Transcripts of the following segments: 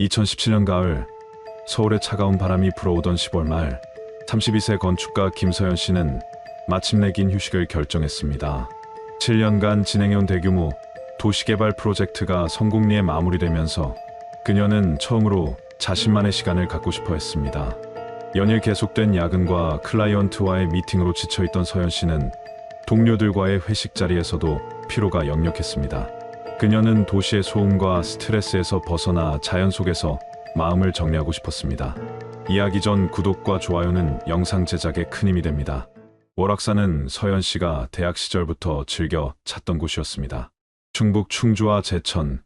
2017년 가을, 서울의 차가운 바람이 불어오던 10월 말, 32세 건축가 김서연 씨는 마침내 긴 휴식을 결정했습니다. 7년간 진행해온 대규모 도시개발 프로젝트가 성공리에 마무리되면서 그녀는 처음으로 자신만의 시간을 갖고 싶어 했습니다. 연일 계속된 야근과 클라이언트와의 미팅으로 지쳐있던 서연 씨는 동료들과의 회식 자리에서도 피로가 역력했습니다. 그녀는 도시의 소음과 스트레스에서 벗어나 자연 속에서 마음을 정리하고 싶었습니다. 이야기 전 구독과 좋아요는 영상 제작에 큰 힘이 됩니다. 월악산은 서연 씨가 대학 시절부터 즐겨 찾던 곳이었습니다. 충북 충주와 제천,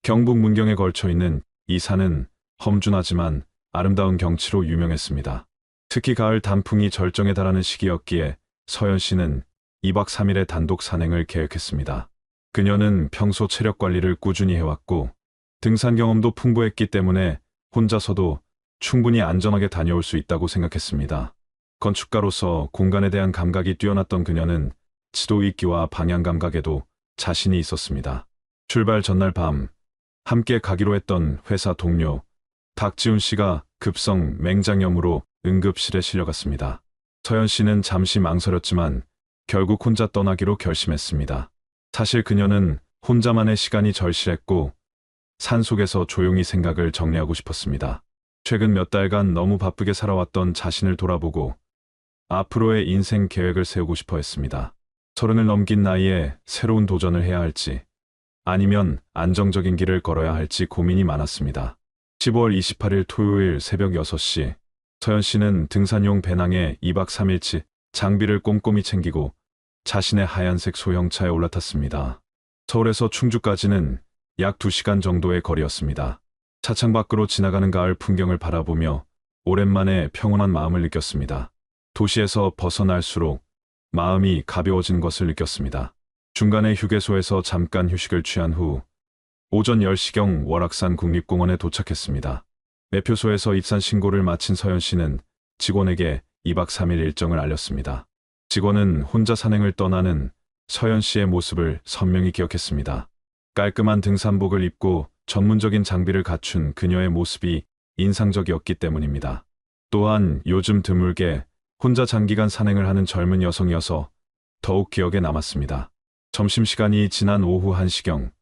경북 문경에 걸쳐 있는 이 산은 험준하지만 아름다운 경치로 유명했습니다. 특히 가을 단풍이 절정에 달하는 시기였기에 서연 씨는 2박 3일의 단독 산행을 계획했습니다. 그녀는 평소 체력 관리를 꾸준히 해왔고 등산 경험도 풍부했기 때문에 혼자서도 충분히 안전하게 다녀올 수 있다고 생각했습니다. 건축가로서 공간에 대한 감각이 뛰어났던 그녀는 지도 읽기와 방향 감각에도 자신이 있었습니다. 출발 전날 밤, 함께 가기로 했던 회사 동료 박지훈 씨가 급성 맹장염으로 응급실에 실려갔습니다. 서연 씨는 잠시 망설였지만 결국 혼자 떠나기로 결심했습니다. 사실 그녀는 혼자만의 시간이 절실했고 산속에서 조용히 생각을 정리하고 싶었습니다. 최근 몇 달간 너무 바쁘게 살아왔던 자신을 돌아보고 앞으로의 인생 계획을 세우고 싶어 했습니다. 30을 넘긴 나이에 새로운 도전을 해야 할지 아니면 안정적인 길을 걸어야 할지 고민이 많았습니다. 10월 28일 토요일 새벽 6시, 서연 씨는 등산용 배낭에 2박 3일치 장비를 꼼꼼히 챙기고 자신의 하얀색 소형차에 올라탔습니다. 서울에서 충주까지는 약 2시간 정도의 거리였습니다. 차창 밖으로 지나가는 가을 풍경을 바라보며 오랜만에 평온한 마음을 느꼈습니다. 도시에서 벗어날수록 마음이 가벼워진 것을 느꼈습니다. 중간에 휴게소에서 잠깐 휴식을 취한 후 오전 10시경 월악산 국립공원에 도착했습니다. 매표소에서 입산 신고를 마친 서연 씨는 직원에게 2박 3일 일정을 알렸습니다. 직원은 혼자 산행을 떠나는 서연 씨의 모습을 선명히 기억했습니다. 깔끔한 등산복을 입고 전문적인 장비를 갖춘 그녀의 모습이 인상적이었기 때문입니다. 또한 요즘 드물게 혼자 장기간 산행을 하는 젊은 여성이어서 더욱 기억에 남았습니다. 점심시간이 지난 오후 1시경,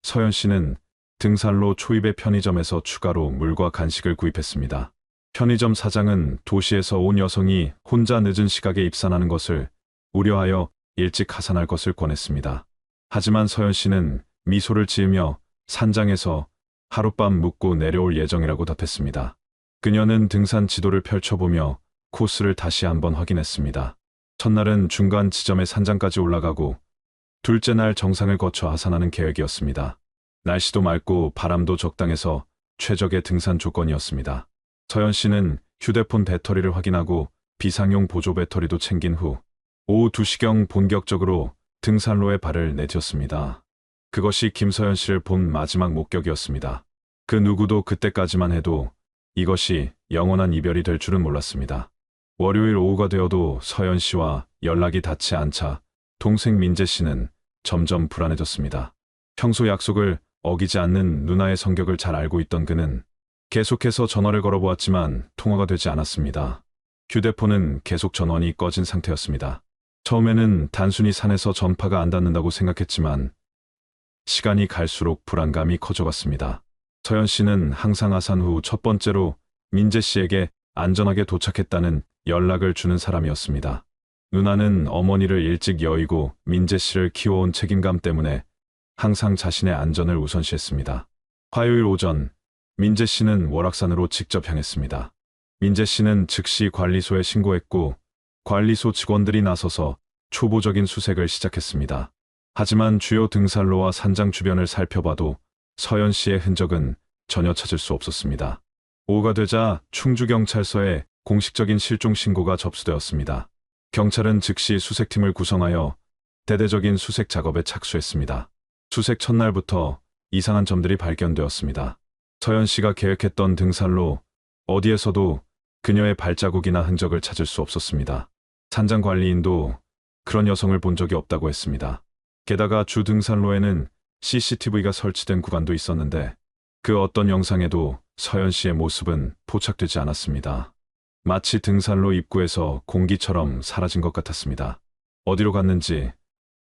서연 씨는 등산로 초입의 편의점에서 추가로 물과 간식을 구입했습니다. 편의점 사장은 도시에서 온 여성이 혼자 늦은 시각에 입산하는 것을 우려하여 일찍 하산할 것을 권했습니다. 하지만 서연 씨는 미소를 지으며 산장에서 하룻밤 묵고 내려올 예정이라고 답했습니다. 그녀는 등산 지도를 펼쳐보며 코스를 다시 한번 확인했습니다. 첫날은 중간 지점의 산장까지 올라가고 둘째 날 정상을 거쳐 하산하는 계획이었습니다. 날씨도 맑고 바람도 적당해서 최적의 등산 조건이었습니다. 서연 씨는 휴대폰 배터리를 확인하고 비상용 보조 배터리도 챙긴 후 오후 2시경 본격적으로 등산로에 발을 내디뎠습니다. 그것이 김서연 씨를 본 마지막 목격이었습니다. 그 누구도 그때까지만 해도 이것이 영원한 이별이 될 줄은 몰랐습니다. 월요일 오후가 되어도 서연 씨와 연락이 닿지 않자 동생 민재 씨는 점점 불안해졌습니다. 평소 약속을 어기지 않는 누나의 성격을 잘 알고 있던 그는 계속해서 전화를 걸어보았지만 통화가 되지 않았습니다. 휴대폰은 계속 전원이 꺼진 상태였습니다. 처음에는 단순히 산에서 전파가 안 닿는다고 생각했지만 시간이 갈수록 불안감이 커져갔습니다. 서연 씨는 항상 하산 후 첫 번째로 민재 씨에게 안전하게 도착했다는 연락을 주는 사람이었습니다. 누나는 어머니를 일찍 여의고 민재 씨를 키워온 책임감 때문에 항상 자신의 안전을 우선시했습니다. 화요일 오전, 민재 씨는 월악산으로 직접 향했습니다. 민재 씨는 즉시 관리소에 신고했고 관리소 직원들이 나서서 초보적인 수색을 시작했습니다. 하지만 주요 등산로와 산장 주변을 살펴봐도 서연 씨의 흔적은 전혀 찾을 수 없었습니다. 오후가 되자 충주경찰서에 공식적인 실종 신고가 접수되었습니다. 경찰은 즉시 수색팀을 구성하여 대대적인 수색 작업에 착수했습니다. 수색 첫날부터 이상한 점들이 발견되었습니다. 서연 씨가 계획했던 등산로 어디에서도 그녀의 발자국이나 흔적을 찾을 수 없었습니다. 산장 관리인도 그런 여성을 본 적이 없다고 했습니다. 게다가 주 등산로에는 CCTV가 설치된 구간도 있었는데 그 어떤 영상에도 서연 씨의 모습은 포착되지 않았습니다. 마치 등산로 입구에서 공기처럼 사라진 것 같았습니다. 어디로 갔는지,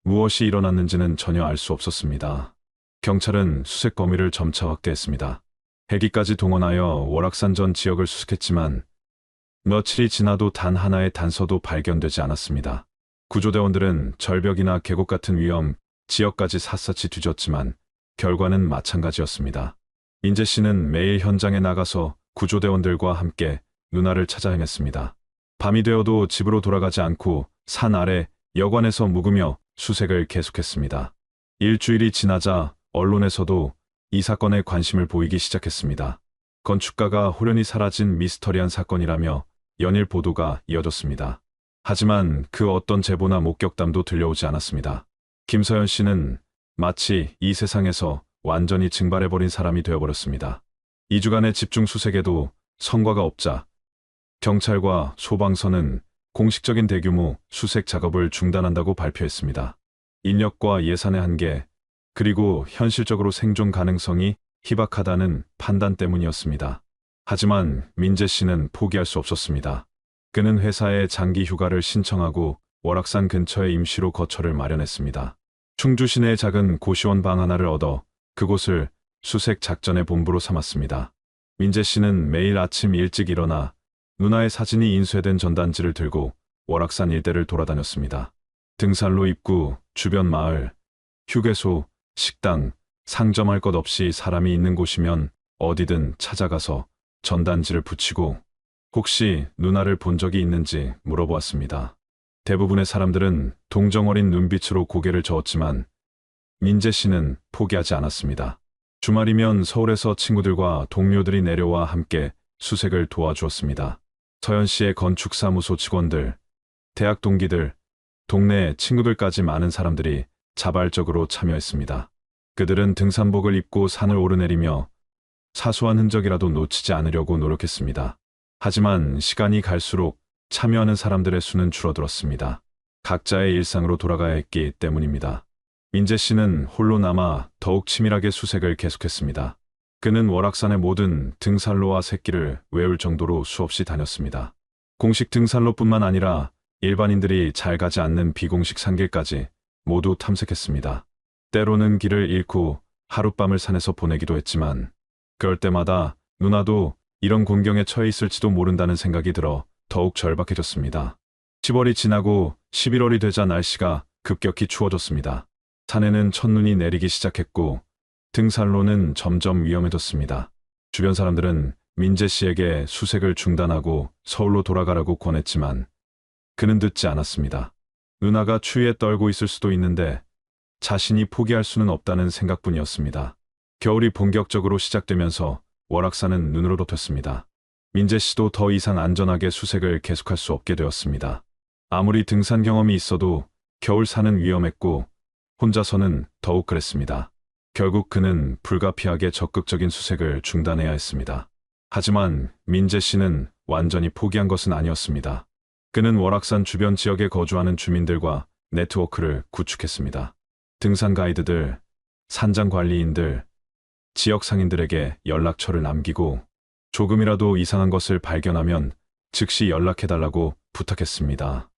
무엇이 일어났는지는 전혀 알 수 없었습니다. 경찰은 수색 범위를 점차 확대했습니다. 헬기까지 동원하여 월악산 전 지역을 수색했지만 며칠이 지나도 단 하나의 단서도 발견되지 않았습니다. 구조대원들은 절벽이나 계곡 같은 위험 지역까지 샅샅이 뒤졌지만 결과는 마찬가지였습니다. 민재 씨는 매일 현장에 나가서 구조대원들과 함께 누나를 찾아 헤맸습니다. 밤이 되어도 집으로 돌아가지 않고 산 아래 여관에서 묵으며 수색을 계속했습니다. 일주일이 지나자 언론에서도 이 사건에 관심을 보이기 시작했습니다. 건축가가 호련히 사라진 미스터리한 사건이라며 연일 보도가 이어졌습니다. 하지만 그 어떤 제보나 목격담도 들려오지 않았습니다. 김서연 씨는 마치 이 세상에서 완전히 증발해버린 사람이 되어버렸습니다. 2주간의 집중 수색에도 성과가 없자 경찰과 소방서는 공식적인 대규모 수색 작업을 중단한다고 발표했습니다. 인력과 예산의 한계, 그리고 현실적으로 생존 가능성이 희박하다는 판단 때문이었습니다. 하지만 민재 씨는 포기할 수 없었습니다. 그는 회사에 장기 휴가를 신청하고 월악산 근처에 임시로 거처를 마련했습니다. 충주 시내의 작은 고시원 방 하나를 얻어 그곳을 수색 작전의 본부로 삼았습니다. 민재 씨는 매일 아침 일찍 일어나 누나의 사진이 인쇄된 전단지를 들고 월악산 일대를 돌아다녔습니다. 등산로 입구, 주변 마을, 휴게소, 식당, 상점할 것 없이 사람이 있는 곳이면 어디든 찾아가서 전단지를 붙이고 혹시 누나를 본 적이 있는지 물어보았습니다. 대부분의 사람들은 동정 어린 눈빛으로 고개를 저었지만 민재 씨는 포기하지 않았습니다. 주말이면 서울에서 친구들과 동료들이 내려와 함께 수색을 도와주었습니다. 서연 씨의 건축사무소 직원들, 대학 동기들, 동네 친구들까지 많은 사람들이 자발적으로 참여했습니다. 그들은 등산복을 입고 산을 오르내리며 사소한 흔적이라도 놓치지 않으려고 노력했습니다. 하지만 시간이 갈수록 참여하는 사람들의 수는 줄어들었습니다. 각자의 일상으로 돌아가야 했기 때문입니다. 민재 씨는 홀로 남아 더욱 치밀하게 수색을 계속했습니다. 그는 월악산의 모든 등산로와 샛길을 외울 정도로 수없이 다녔습니다. 공식 등산로뿐만 아니라 일반인들이 잘 가지 않는 비공식 산길까지 모두 탐색했습니다. 때로는 길을 잃고 하룻밤을 산에서 보내기도 했지만 그럴 때마다 누나도 이런 곤경에 처해 있을지도 모른다는 생각이 들어 더욱 절박해졌습니다. 10월이 지나고 11월이 되자 날씨가 급격히 추워졌습니다. 산에는 첫눈이 내리기 시작했고 등산로는 점점 위험해졌습니다. 주변 사람들은 민재 씨에게 수색을 중단하고 서울로 돌아가라고 권했지만 그는 듣지 않았습니다. 누나가 추위에 떨고 있을 수도 있는데 자신이 포기할 수는 없다는 생각뿐이었습니다. 겨울이 본격적으로 시작되면서 월악산은 눈으로 덮였습니다. 민재 씨도 더 이상 안전하게 수색을 계속할 수 없게 되었습니다. 아무리 등산 경험이 있어도 겨울 산은 위험했고 혼자서는 더욱 그랬습니다. 결국 그는 불가피하게 적극적인 수색을 중단해야 했습니다. 하지만 민재 씨는 완전히 포기한 것은 아니었습니다. 그는 월악산 주변 지역에 거주하는 주민들과 네트워크를 구축했습니다. 등산 가이드들, 산장 관리인들, 지역 상인들에게 연락처를 남기고 조금이라도 이상한 것을 발견하면 즉시 연락해달라고 부탁했습니다.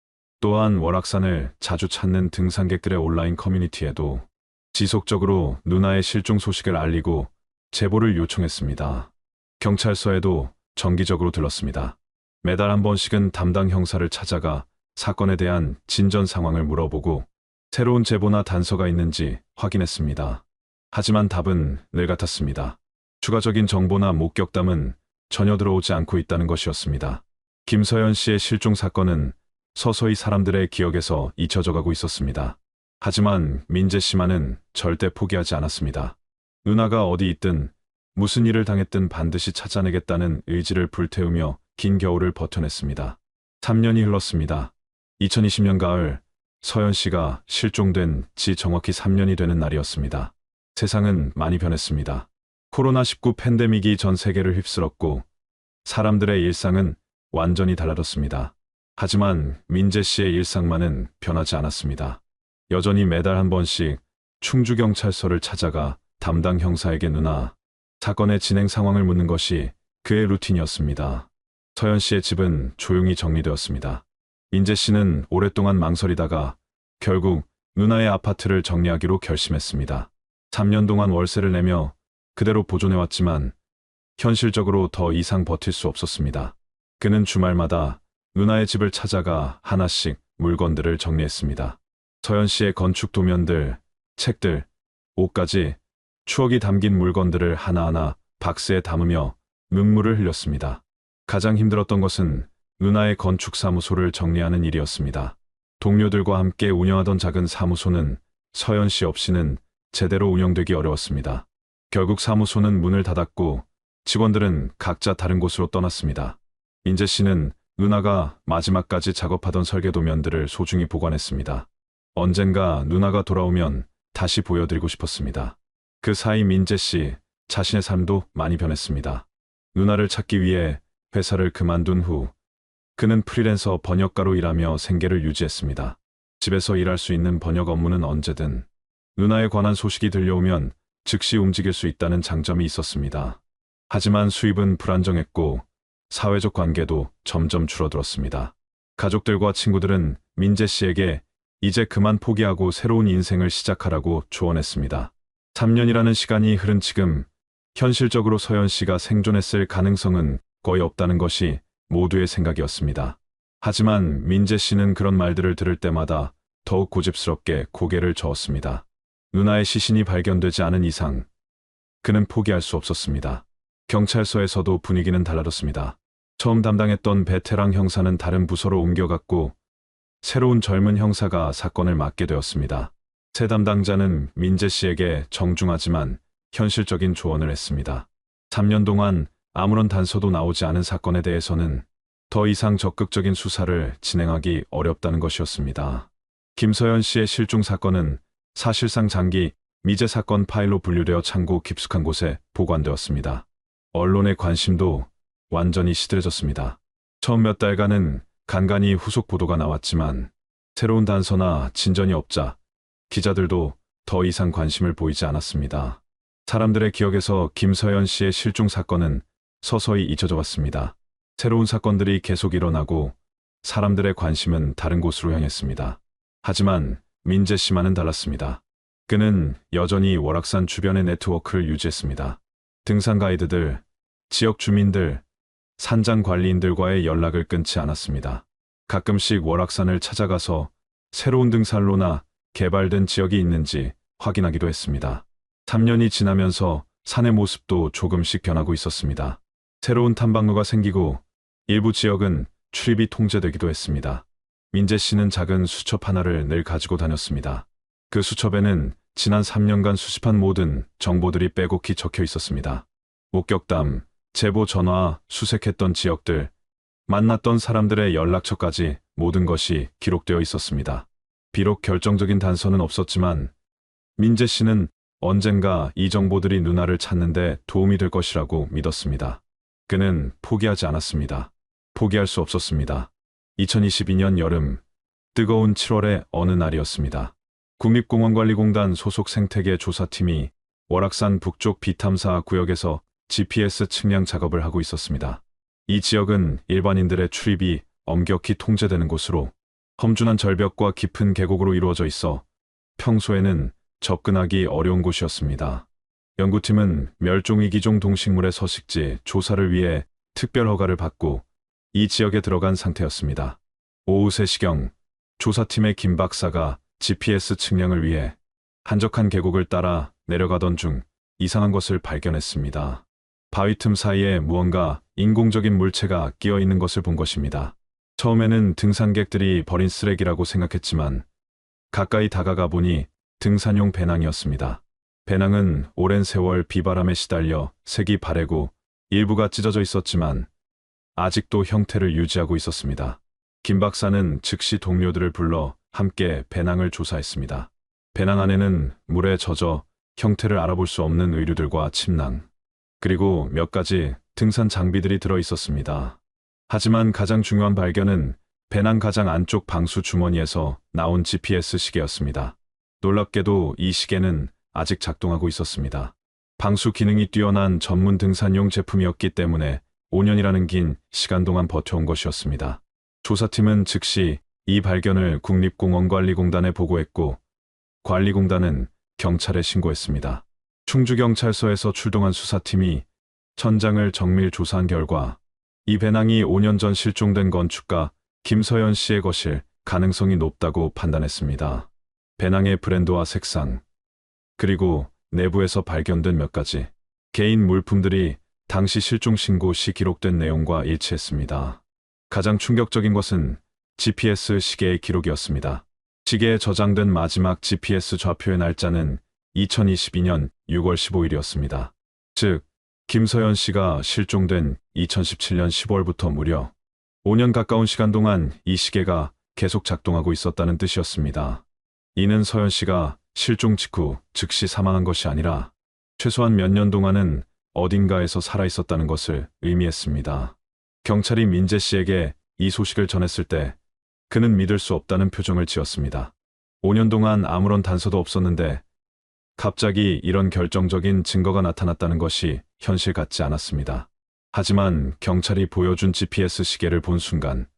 또한 월악산을 자주 찾는 등산객들의 온라인 커뮤니티에도 지속적으로 누나의 실종 소식을 알리고 제보를 요청했습니다. 경찰서에도 정기적으로 들렀습니다. 매달 한 번씩은 담당 형사를 찾아가 사건에 대한 진전 상황을 물어보고 새로운 제보나 단서가 있는지 확인했습니다. 하지만 답은 늘 같았습니다. 추가적인 정보나 목격담은 전혀 들어오지 않고 있다는 것이었습니다. 김서연 씨의 실종 사건은 서서히 사람들의 기억에서 잊혀져 가고 있었습니다. 하지만 민재 씨만은 절대 포기하지 않았습니다. 누나가 어디 있든 무슨 일을 당했든 반드시 찾아내겠다는 의지를 불태우며 긴 겨울을 버텨냈습니다. 3년이 흘렀습니다. 2020년 가을 서연 씨가 실종된 지 정확히 3년이 되는 날이었습니다. 세상은 많이 변했습니다. 코로나19 팬데믹이 전 세계를 휩쓸었고 사람들의 일상은 완전히 달라졌습니다. 하지만 민재 씨의 일상만은 변하지 않았습니다. 여전히 매달 한 번씩 충주경찰서를 찾아가 담당 형사에게 누나, 사건의 진행 상황을 묻는 것이 그의 루틴이었습니다. 서연 씨의 집은 조용히 정리되었습니다. 민재 씨는 오랫동안 망설이다가 결국 누나의 아파트를 정리하기로 결심했습니다. 3년 동안 월세를 내며 그대로 보존해왔지만 현실적으로 더 이상 버틸 수 없었습니다. 그는 주말마다 누나의 집을 찾아가 하나씩 물건들을 정리했습니다. 서연 씨의 건축 도면들, 책들, 옷까지 추억이 담긴 물건들을 하나하나 박스에 담으며 눈물을 흘렸습니다. 가장 힘들었던 것은 누나의 건축사무소를 정리하는 일이었습니다. 동료들과 함께 운영하던 작은 사무소는 서연 씨 없이는 제대로 운영되기 어려웠습니다. 결국 사무소는 문을 닫았고 직원들은 각자 다른 곳으로 떠났습니다. 민재 씨는 누나가 마지막까지 작업하던 설계 도면들을 소중히 보관했습니다. 언젠가 누나가 돌아오면 다시 보여드리고 싶었습니다. 그 사이 민재 씨 자신의 삶도 많이 변했습니다. 누나를 찾기 위해 회사를 그만둔 후 그는 프리랜서 번역가로 일하며 생계를 유지했습니다. 집에서 일할 수 있는 번역 업무는 언제든 누나에 관한 소식이 들려오면 즉시 움직일 수 있다는 장점이 있었습니다. 하지만 수입은 불안정했고 사회적 관계도 점점 줄어들었습니다. 가족들과 친구들은 민재 씨에게 이제 그만 포기하고 새로운 인생을 시작하라고 조언했습니다. 3년이라는 시간이 흐른 지금 현실적으로 서연 씨가 생존했을 가능성은 거의 없다는 것이 모두의 생각이었습니다. 하지만 민재 씨는 그런 말들을 들을 때마다 더욱 고집스럽게 고개를 저었습니다. 누나의 시신이 발견되지 않은 이상 그는 포기할 수 없었습니다. 경찰서에서도 분위기는 달라졌습니다. 처음 담당했던 베테랑 형사는 다른 부서로 옮겨갔고 새로운 젊은 형사가 사건을 맡게 되었습니다. 새 담당자는 민재 씨에게 정중하지만 현실적인 조언을 했습니다. 3년 동안 아무런 단서도 나오지 않은 사건에 대해서는 더 이상 적극적인 수사를 진행하기 어렵다는 것이었습니다. 김서연 씨의 실종 사건은 사실상 장기 미제 사건 파일로 분류되어 창고 깊숙한 곳에 보관되었습니다. 언론의 관심도 완전히 시들해졌습니다. 처음 몇 달간은 간간히 후속 보도가 나왔지만 새로운 단서나 진전이 없자 기자들도 더 이상 관심을 보이지 않았습니다. 사람들의 기억에서 김서연 씨의 실종 사건은 서서히 잊혀져 왔습니다. 새로운 사건들이 계속 일어나고 사람들의 관심은 다른 곳으로 향했습니다. 하지만 민재 씨만은 달랐습니다. 그는 여전히 월악산 주변의 네트워크를 유지했습니다. 등산 가이드들, 지역 주민들, 산장 관리인들과의 연락을 끊지 않았습니다. 가끔씩 월악산을 찾아가서 새로운 등산로나 개발된 지역이 있는지 확인하기도 했습니다. 3년이 지나면서 산의 모습도 조금씩 변하고 있었습니다. 새로운 탐방로가 생기고 일부 지역은 출입이 통제되기도 했습니다. 민재 씨는 작은 수첩 하나를 늘 가지고 다녔습니다. 그 수첩에는 지난 3년간 수집한 모든 정보들이 빼곡히 적혀 있었습니다. 목격담, 제보 전화, 수색했던 지역들, 만났던 사람들의 연락처까지 모든 것이 기록되어 있었습니다. 비록 결정적인 단서는 없었지만 민재 씨는 언젠가 이 정보들이 누나를 찾는데 도움이 될 것이라고 믿었습니다. 그는 포기하지 않았습니다. 포기할 수 없었습니다. 2022년 여름, 뜨거운 7월의 어느 날이었습니다. 국립공원관리공단 소속 생태계 조사팀이 월악산 북쪽 비탐사 구역에서 GPS 측량 작업을 하고 있었습니다. 이 지역은 일반인들의 출입이 엄격히 통제되는 곳으로 험준한 절벽과 깊은 계곡으로 이루어져 있어 평소에는 접근하기 어려운 곳이었습니다. 연구팀은 멸종위기종 동식물의 서식지 조사를 위해 특별 허가를 받고 이 지역에 들어간 상태였습니다. 오후 3시경 조사팀의 김 박사가 GPS 측량을 위해 한적한 계곡을 따라 내려가던 중 이상한 것을 발견했습니다. 바위 틈 사이에 무언가 인공적인 물체가 끼어 있는 것을 본 것입니다. 처음에는 등산객들이 버린 쓰레기라고 생각했지만 가까이 다가가 보니 등산용 배낭이었습니다. 배낭은 오랜 세월 비바람에 시달려 색이 바래고 일부가 찢어져 있었지만 아직도 형태를 유지하고 있었습니다. 김 박사는 즉시 동료들을 불러 함께 배낭을 조사했습니다. 배낭 안에는 물에 젖어 형태를 알아볼 수 없는 의류들과 침낭, 그리고 몇 가지 등산 장비들이 들어 있었습니다. 하지만 가장 중요한 발견은 배낭 가장 안쪽 방수 주머니에서 나온 GPS 시계였습니다. 놀랍게도 이 시계는 아직 작동하고 있었습니다. 방수 기능이 뛰어난 전문 등산용 제품이었기 때문에 5년이라는 긴 시간 동안 버텨온 것이었습니다. 조사팀은 즉시 이 발견을 국립공원관리공단에 보고했고 관리공단은 경찰에 신고했습니다. 충주경찰서에서 출동한 수사팀이 천장을 정밀 조사한 결과 이 배낭이 5년 전 실종된 건축가 김서연 씨의 것일 가능성이 높다고 판단했습니다. 배낭의 브랜드와 색상, 그리고 내부에서 발견된 몇 가지 개인 물품들이 당시 실종 신고 시 기록된 내용과 일치했습니다. 가장 충격적인 것은 GPS 시계의 기록이었습니다. 시계에 저장된 마지막 GPS 좌표의 날짜는 2022년 6월 15일이었습니다. 즉, 김서연 씨가 실종된 2017년 10월부터 무려 5년 가까운 시간 동안 이 시계가 계속 작동하고 있었다는 뜻이었습니다. 이는 서연 씨가 실종 직후 즉시 사망한 것이 아니라 최소한 몇 년 동안은 어딘가에서 살아있었다는 것을 의미했습니다. 경찰이 민재 씨에게 이 소식을 전했을 때 그는 믿을 수 없다는 표정을 지었습니다. 5년 동안 아무런 단서도 없었는데 갑자기 이런 결정적인 증거가 나타났다는 것이 현실 같지 않았습니다. 하지만 경찰이 보여준 GPS 시계를 본 순간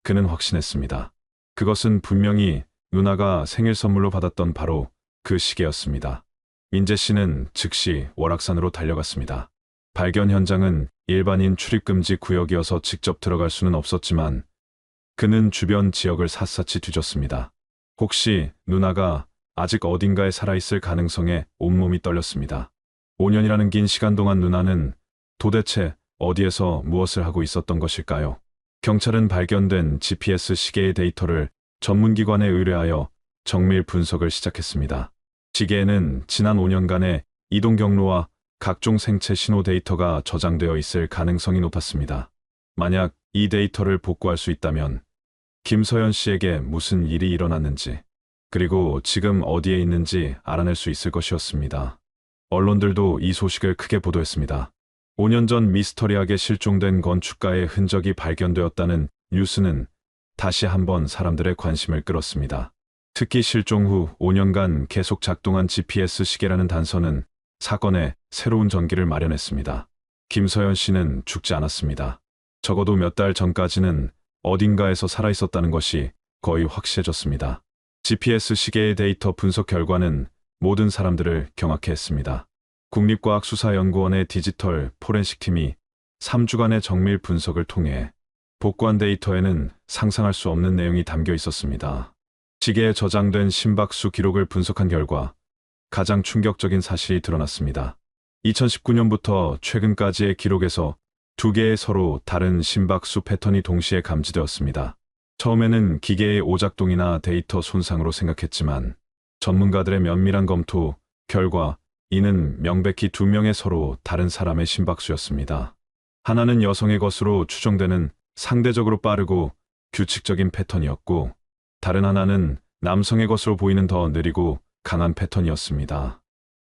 그는 확신했습니다. 그것은 분명히 누나가 생일 선물로 받았던 바로 그 시계였습니다. 민재 씨는 즉시 월악산으로 달려갔습니다. 발견 현장은 일반인 출입금지 구역이어서 직접 들어갈 수는 없었지만 그는 주변 지역을 샅샅이 뒤졌습니다. 혹시 누나가 아직 어딘가에 살아있을 가능성에 온몸이 떨렸습니다. 5년이라는 긴 시간 동안 누나는 도대체 어디에서 무엇을 하고 있었던 것일까요? 경찰은 발견된 GPS 시계의 데이터를 전문기관에 의뢰하여 정밀 분석을 시작했습니다. 시계에는 지난 5년간의 이동 경로와 각종 생체 신호 데이터가 저장되어 있을 가능성이 높았습니다. 만약 이 데이터를 복구할 수 있다면 김서연 씨에게 무슨 일이 일어났는지, 그리고 지금 어디에 있는지 알아낼 수 있을 것이었습니다. 언론들도 이 소식을 크게 보도했습니다. 5년 전 미스터리하게 실종된 건축가의 흔적이 발견되었다는 뉴스는 다시 한번 사람들의 관심을 끌었습니다. 특히 실종 후 5년간 계속 작동한 GPS 시계라는 단서는 사건에 새로운 전기를 마련했습니다. 김서연 씨는 죽지 않았습니다. 적어도 몇 달 전까지는 어딘가에서 살아있었다는 것이 거의 확실해졌습니다. GPS 시계의 데이터 분석 결과는 모든 사람들을 경악해 했습니다. 국립과학수사연구원의 디지털 포렌식 팀이 3주간의 정밀 분석을 통해 복구한 데이터에는 상상할 수 없는 내용이 담겨 있었습니다. 시계에 저장된 심박수 기록을 분석한 결과 가장 충격적인 사실이 드러났습니다. 2019년부터 최근까지의 기록에서 두 개의 서로 다른 심박수 패턴이 동시에 감지되었습니다. 처음에는 기계의 오작동이나 데이터 손상으로 생각했지만 전문가들의 면밀한 검토 결과 이는 명백히 두 명의 서로 다른 사람의 심박수였습니다. 하나는 여성의 것으로 추정되는 상대적으로 빠르고 규칙적인 패턴이었고 다른 하나는 남성의 것으로 보이는 더 느리고 강한 패턴이었습니다.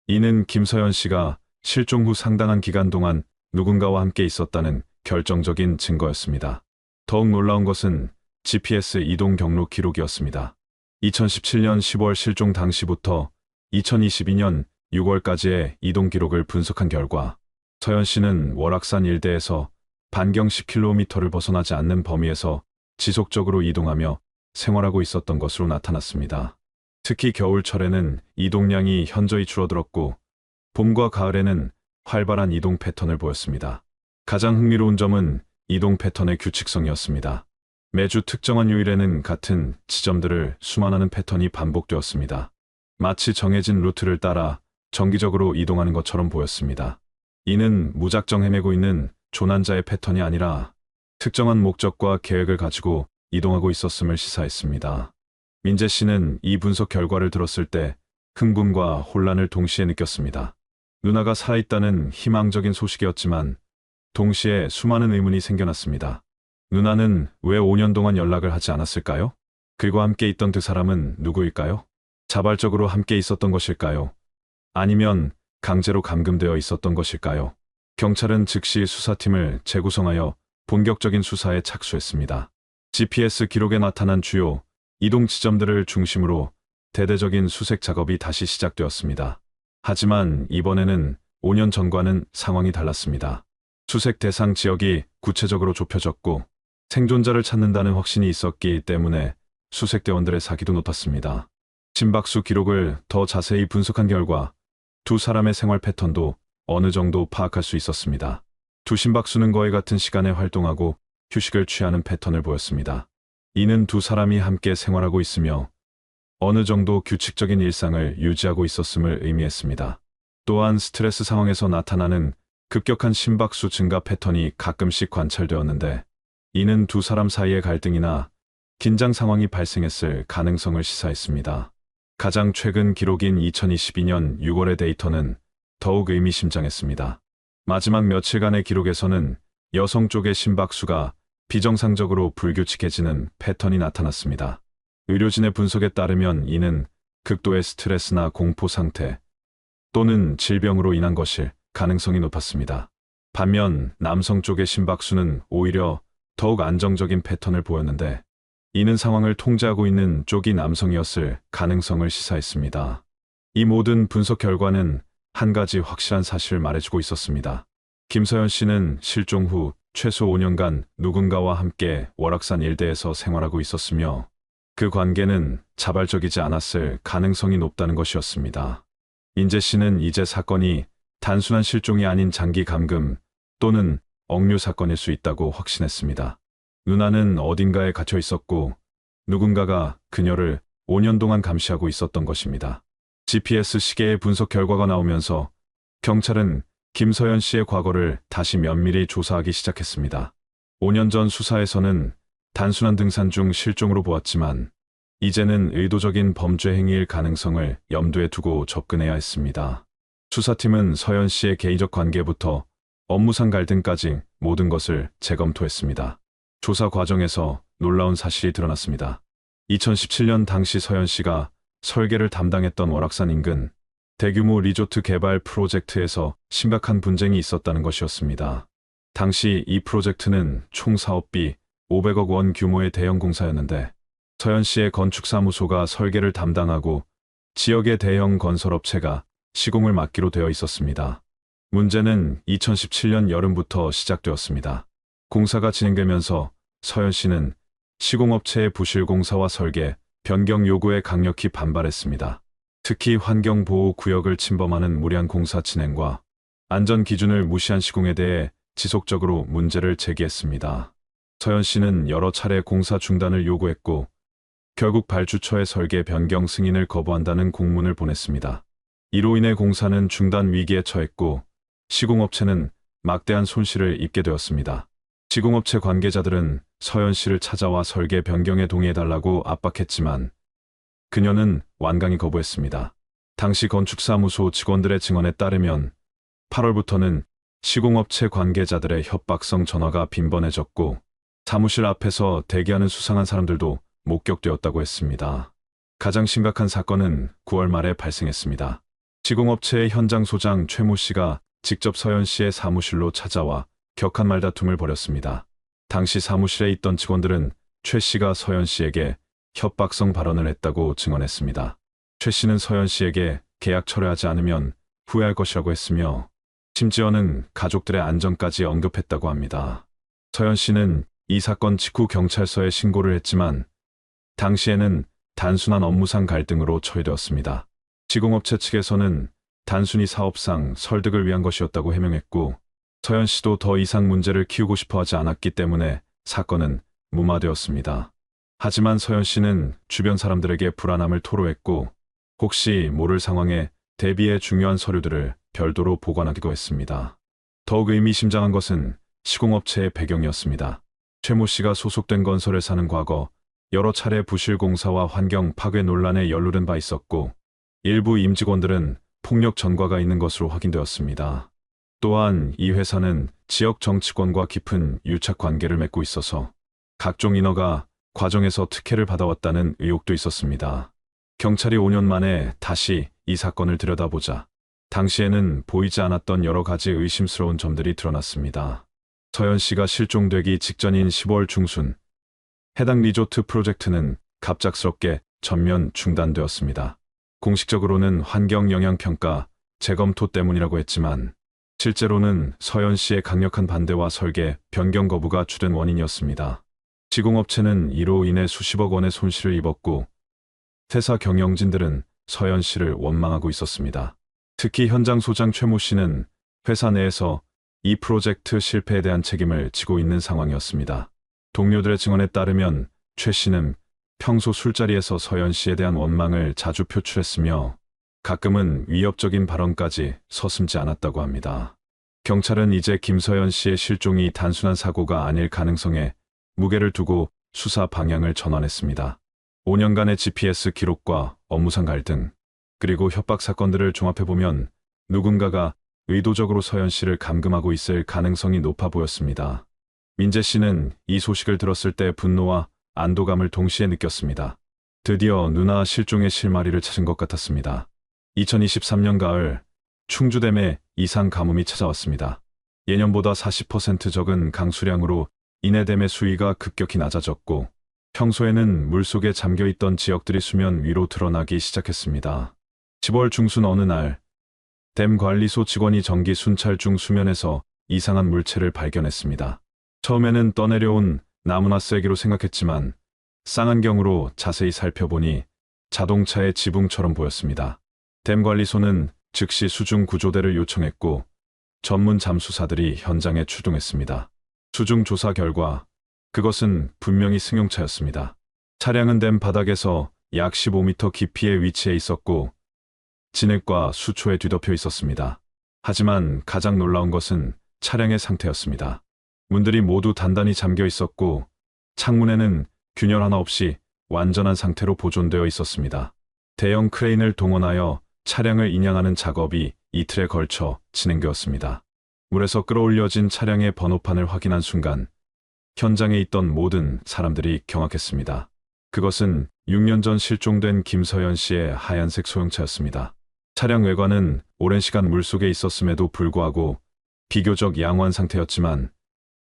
이는 김서연 씨가 실종 후 상당한 기간 동안 누군가와 함께 있었다는 결정적인 증거였습니다. 더욱 놀라운 것은 GPS 이동 경로 기록이었습니다. 2017년 10월 실종 당시부터 2022년 6월까지의 이동 기록을 분석한 결과 서연 씨는 월악산 일대에서 반경 10km를 벗어나지 않는 범위에서 지속적으로 이동하며 생활하고 있었던 것으로 나타났습니다. 특히 겨울철에는 이동량이 현저히 줄어들었고 봄과 가을에는 활발한 이동 패턴을 보였습니다. 가장 흥미로운 점은 이동 패턴의 규칙성이었습니다. 매주 특정한 요일에는 같은 지점들을 수만하는 패턴이 반복되었습니다. 마치 정해진 루트를 따라 정기적으로 이동하는 것처럼 보였습니다. 이는 무작정 헤매고 있는 조난자의 패턴이 아니라 특정한 목적과 계획을 가지고 이동하고 있었음을 시사했습니다. 민재 씨는 이 분석 결과를 들었을 때 흥분과 혼란을 동시에 느꼈습니다. 누나가 살아있다는 희망적인 소식이었지만 동시에 수많은 의문이 생겨났습니다. 누나는 왜 5년 동안 연락을 하지 않았을까요? 그리고 함께 있던 두 사람은 누구일까요? 자발적으로 함께 있었던 것일까요? 아니면 강제로 감금되어 있었던 것일까요? 경찰은 즉시 수사팀을 재구성하여 본격적인 수사에 착수했습니다. GPS 기록에 나타난 주요 이동 지점들을 중심으로 대대적인 수색 작업이 다시 시작되었습니다. 하지만 이번에는 5년 전과는 상황이 달랐습니다. 수색 대상 지역이 구체적으로 좁혀졌고 생존자를 찾는다는 확신이 있었기 때문에 수색대원들의 사기도 높았습니다. 심박수 기록을 더 자세히 분석한 결과 두 사람의 생활 패턴도 어느 정도 파악할 수 있었습니다. 두 심박수는 거의 같은 시간에 활동하고 휴식을 취하는 패턴을 보였습니다. 이는 두 사람이 함께 생활하고 있으며 어느 정도 규칙적인 일상을 유지하고 있었음을 의미했습니다. 또한 스트레스 상황에서 나타나는 급격한 심박수 증가 패턴이 가끔씩 관찰되었는데 이는 두 사람 사이의 갈등이나 긴장 상황이 발생했을 가능성을 시사했습니다. 가장 최근 기록인 2022년 6월의 데이터는 더욱 의미심장했습니다. 마지막 며칠간의 기록에서는 여성 쪽의 심박수가 비정상적으로 불규칙해지는 패턴이 나타났습니다. 의료진의 분석에 따르면 이는 극도의 스트레스나 공포 상태 또는 질병으로 인한 것일 가능성이 높았습니다. 반면 남성 쪽의 심박수는 오히려 더욱 안정적인 패턴을 보였는데 이는 상황을 통제하고 있는 쪽이 남성이었을 가능성을 시사했습니다. 이 모든 분석 결과는 한 가지 확실한 사실을 말해주고 있었습니다. 김서연 씨는 실종 후 최소 5년간 누군가와 함께 월악산 일대에서 생활하고 있었으며 그 관계는 자발적이지 않았을 가능성이 높다는 것이었습니다. 인재 씨는 이제 사건이 단순한 실종이 아닌 장기 감금 또는 억류 사건일 수 있다고 확신했습니다. 누나는 어딘가에 갇혀 있었고 누군가가 그녀를 5년 동안 감시하고 있었던 것입니다. GPS 시계의 분석 결과가 나오면서 경찰은 김서연 씨의 과거를 다시 면밀히 조사하기 시작했습니다. 5년 전 수사에서는 단순한 등산 중 실종으로 보았지만 이제는 의도적인 범죄 행위일 가능성을 염두에 두고 접근해야 했습니다. 수사팀은 서연 씨의 개인적 관계부터 업무상 갈등까지 모든 것을 재검토했습니다. 조사 과정에서 놀라운 사실이 드러났습니다. 2017년 당시 서연 씨가 설계를 담당했던 월악산 인근 대규모 리조트 개발 프로젝트에서 심각한 분쟁이 있었다는 것이었습니다. 당시 이 프로젝트는 총 사업비 500억 원 규모의 대형 공사였는데 서연 씨의 건축사무소가 설계를 담당하고 지역의 대형 건설업체가 시공을 맡기로 되어 있었습니다. 문제는 2017년 여름부터 시작되었습니다. 공사가 진행되면서 서연 씨는 시공업체의 부실 공사와 설계, 변경 요구에 강력히 반발했습니다. 특히 환경보호구역을 침범하는 무리한 공사 진행과 안전 기준을 무시한 시공에 대해 지속적으로 문제를 제기했습니다. 서연 씨는 여러 차례 공사 중단을 요구했고 결국 발주처의 설계 변경 승인을 거부한다는 공문을 보냈습니다. 이로 인해 공사는 중단 위기에 처했고 시공업체는 막대한 손실을 입게 되었습니다. 시공업체 관계자들은 서연 씨를 찾아와 설계 변경에 동의해달라고 압박했지만 그녀는 완강히 거부했습니다. 당시 건축사무소 직원들의 증언에 따르면 8월부터는 시공업체 관계자들의 협박성 전화가 빈번해졌고 사무실 앞에서 대기하는 수상한 사람들도 목격되었다고 했습니다. 가장 심각한 사건은 9월 말에 발생했습니다. 시공업체의 현장 소장 최모 씨가 직접 서연 씨의 사무실로 찾아와 격한 말다툼을 벌였습니다. 당시 사무실에 있던 직원들은 최 씨가 서연 씨에게 협박성 발언을 했다고 증언했습니다. 최 씨는 서연 씨에게 계약 철회하지 않으면 후회할 것이라고 했으며 심지어는 가족들의 안전까지 언급했다고 합니다. 서연 씨는 이 사건 직후 경찰서에 신고를 했지만 당시에는 단순한 업무상 갈등으로 처리되었습니다. 시공업체 측에서는 단순히 사업상 설득을 위한 것이었다고 해명했고 서연 씨도 더 이상 문제를 키우고 싶어 하지 않았기 때문에 사건은 무마되었습니다. 하지만 서연 씨는 주변 사람들에게 불안함을 토로했고 혹시 모를 상황에 대비해 중요한 서류들을 별도로 보관하기도 했습니다. 더욱 의미심장한 것은 시공업체의 배경이었습니다. 최모 씨가 소속된 건설에 사는 과거 여러 차례 부실 공사와 환경 파괴 논란에 연루된 바 있었고 일부 임직원들은 폭력 전과가 있는 것으로 확인되었습니다. 또한 이 회사는 지역 정치권과 깊은 유착 관계를 맺고 있어서 각종 인허가 과정에서 특혜를 받아왔다는 의혹도 있었습니다. 경찰이 5년 만에 다시 이 사건을 들여다보자 당시에는 보이지 않았던 여러 가지 의심스러운 점들이 드러났습니다. 서연 씨가 실종되기 직전인 10월 중순 해당 리조트 프로젝트는 갑작스럽게 전면 중단되었습니다. 공식적으로는 환경영향평가, 재검토 때문이라고 했지만 실제로는 서현 씨의 강력한 반대와 설계, 변경 거부가 주된 원인이었습니다. 시공업체는 이로 인해 수십억 원의 손실을 입었고 회사 경영진들은 서현 씨를 원망하고 있었습니다. 특히 현장 소장 최모 씨는 회사 내에서 이 프로젝트 실패에 대한 책임을 지고 있는 상황이었습니다. 동료들의 증언에 따르면 최 씨는 평소 술자리에서 서현 씨에 대한 원망을 자주 표출했으며 가끔은 위협적인 발언까지 서슴지 않았다고 합니다. 경찰은 이제 김서현 씨의 실종이 단순한 사고가 아닐 가능성에 무게를 두고 수사 방향을 전환했습니다. 5년간의 GPS 기록과 업무상 갈등, 그리고 협박 사건들을 종합해보면 누군가가 의도적으로 서현 씨를 감금하고 있을 가능성이 높아 보였습니다. 민재 씨는 이 소식을 들었을 때 분노와 안도감을 동시에 느꼈습니다. 드디어 누나 실종의 실마리를 찾은 것 같았습니다. 2023년 가을 충주댐에 이상 가뭄이 찾아왔습니다. 예년보다 40% 적은 강수량으로 인해 댐의 수위가 급격히 낮아졌고 평소에는 물속에 잠겨있던 지역들이 수면 위로 드러나기 시작했습니다. 10월 중순 어느 날 댐 관리소 직원이 전기 순찰 중 수면에서 이상한 물체를 발견했습니다. 처음에는 떠내려온 나무나 쐐기로 생각했지만 쌍안경으로 자세히 살펴보니 자동차의 지붕처럼 보였습니다. 댐 관리소는 즉시 수중 구조대를 요청했고 전문 잠수사들이 현장에 출동했습니다. 수중 조사 결과 그것은 분명히 승용차였습니다. 차량은 댐 바닥에서 약 15m 깊이에 위치해 있었고 진흙과 수초에 뒤덮여 있었습니다. 하지만 가장 놀라운 것은 차량의 상태였습니다. 문들이 모두 단단히 잠겨 있었고 창문에는 균열 하나 없이 완전한 상태로 보존되어 있었습니다. 대형 크레인을 동원하여 차량을 인양하는 작업이 이틀에 걸쳐 진행되었습니다. 물에서 끌어올려진 차량의 번호판을 확인한 순간 현장에 있던 모든 사람들이 경악했습니다. 그것은 6년 전 실종된 김서현 씨의 하얀색 소형차였습니다. 차량 외관은 오랜 시간 물속에 있었음에도 불구하고 비교적 양호한 상태였지만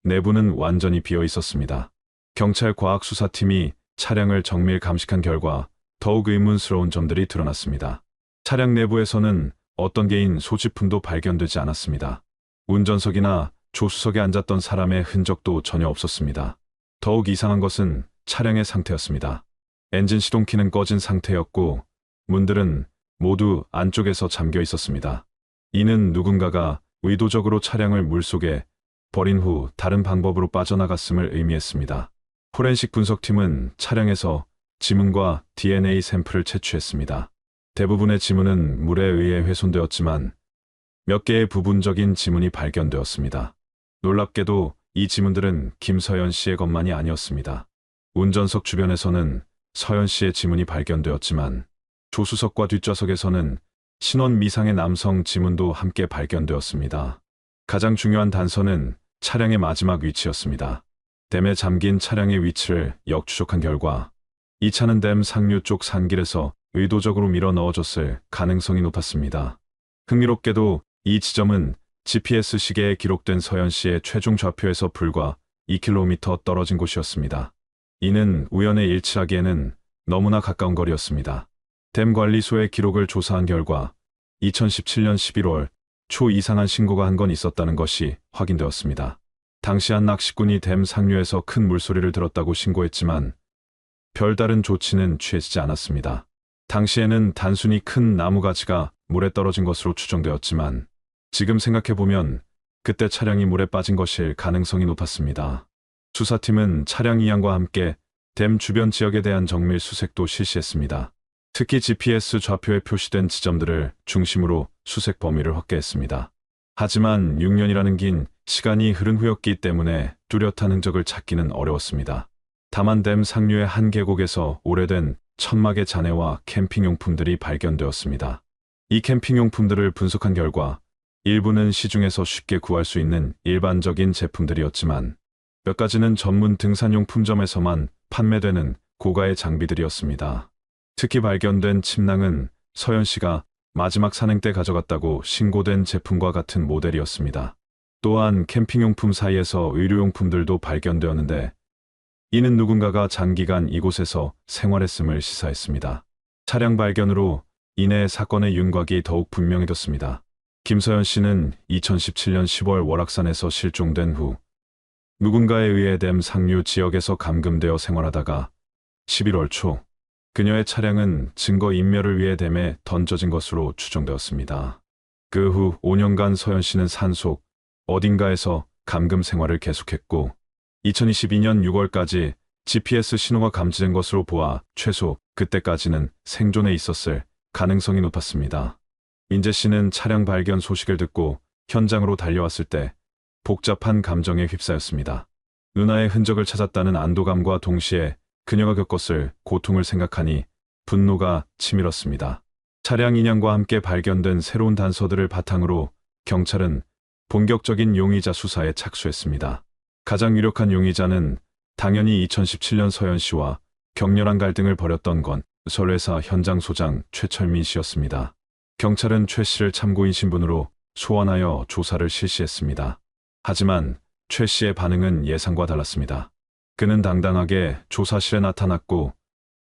내부는 완전히 비어 있었습니다. 경찰 과학수사팀이 차량을 정밀 감식한 결과 더욱 의문스러운 점들이 드러났습니다. 차량 내부에서는 어떤 개인 소지품도 발견되지 않았습니다. 운전석이나 조수석에 앉았던 사람의 흔적도 전혀 없었습니다. 더욱 이상한 것은 차량의 상태였습니다. 엔진 시동키는 꺼진 상태였고 문들은 모두 안쪽에서 잠겨 있었습니다. 이는 누군가가 의도적으로 차량을 물속에 버린 후 다른 방법으로 빠져나갔음을 의미했습니다. 포렌식 분석팀은 차량에서 지문과 DNA 샘플을 채취했습니다. 대부분의 지문은 물에 의해 훼손되었지만 몇 개의 부분적인 지문이 발견되었습니다. 놀랍게도 이 지문들은 김서현 씨의 것만이 아니었습니다. 운전석 주변에서는 서현 씨의 지문이 발견되었지만 조수석과 뒷좌석에서는 신원 미상의 남성 지문도 함께 발견되었습니다. 가장 중요한 단서는 차량의 마지막 위치였습니다. 댐에 잠긴 차량의 위치를 역추적한 결과 이 차는 댐 상류 쪽 산길에서 의도적으로 밀어 넣어졌을 가능성이 높았습니다. 흥미롭게도 이 지점은 GPS 시계에 기록된 서현 씨의 최종 좌표에서 불과 2km 떨어진 곳이었습니다. 이는 우연의 일치하기에는 너무나 가까운 거리였습니다. 댐 관리소의 기록을 조사한 결과 2017년 11월 초 이상한 신고가 한 건 있었다는 것이 확인되었습니다. 당시 한 낚시꾼이 댐 상류에서 큰 물소리를 들었다고 신고했지만 별다른 조치는 취해지지 않았습니다. 당시에는 단순히 큰 나무가지가 물에 떨어진 것으로 추정되었지만 지금 생각해보면 그때 차량이 물에 빠진 것일 가능성이 높았습니다. 수사팀은 차량 이양과 함께 댐 주변 지역에 대한 정밀 수색도 실시했습니다. 특히 GPS 좌표에 표시된 지점들을 중심으로 수색 범위를 확대했습니다. 하지만 6년이라는 긴 시간이 흐른 후였기 때문에 뚜렷한 흔적을 찾기는 어려웠습니다. 다만 댐 상류의 한 계곡에서 오래된 천막의 잔해와 캠핑용품들이 발견되었습니다. 이 캠핑용품들을 분석한 결과 일부는 시중에서 쉽게 구할 수 있는 일반적인 제품들이었지만 몇 가지는 전문 등산용품점에서만 판매되는 고가의 장비들이었습니다. 특히 발견된 침낭은 서현 씨가 마지막 산행 때 가져갔다고 신고된 제품과 같은 모델이었습니다. 또한 캠핑용품 사이에서 의료용품들도 발견되었는데 이는 누군가가 장기간 이곳에서 생활했음을 시사했습니다. 차량 발견으로 이내 사건의 윤곽이 더욱 분명해졌습니다. 김서연 씨는 2017년 10월 월악산에서 실종된 후 누군가에 의해 댐 상류 지역에서 감금되어 생활하다가 11월 초 그녀의 차량은 증거 인멸을 위해 댐에 던져진 것으로 추정되었습니다. 그 후 5년간 서연 씨는 산속 어딘가에서 감금 생활을 계속했고 2022년 6월까지 GPS 신호가 감지된 것으로 보아 최소 그때까지는 생존해 있었을 가능성이 높았습니다. 민재 씨는 차량 발견 소식을 듣고 현장으로 달려왔을 때 복잡한 감정에 휩싸였습니다. 누나의 흔적을 찾았다는 안도감과 동시에 그녀가 겪었을 고통을 생각하니 분노가 치밀었습니다. 차량 인양과 함께 발견된 새로운 단서들을 바탕으로 경찰은 본격적인 용의자 수사에 착수했습니다. 가장 유력한 용의자는 당연히 2017년 서연 씨와 격렬한 갈등을 벌였던 건설회사 현장 소장 최철민 씨였습니다. 경찰은 최 씨를 참고인 신분으로 소환하여 조사를 실시했습니다. 하지만 최 씨의 반응은 예상과 달랐습니다. 그는 당당하게 조사실에 나타났고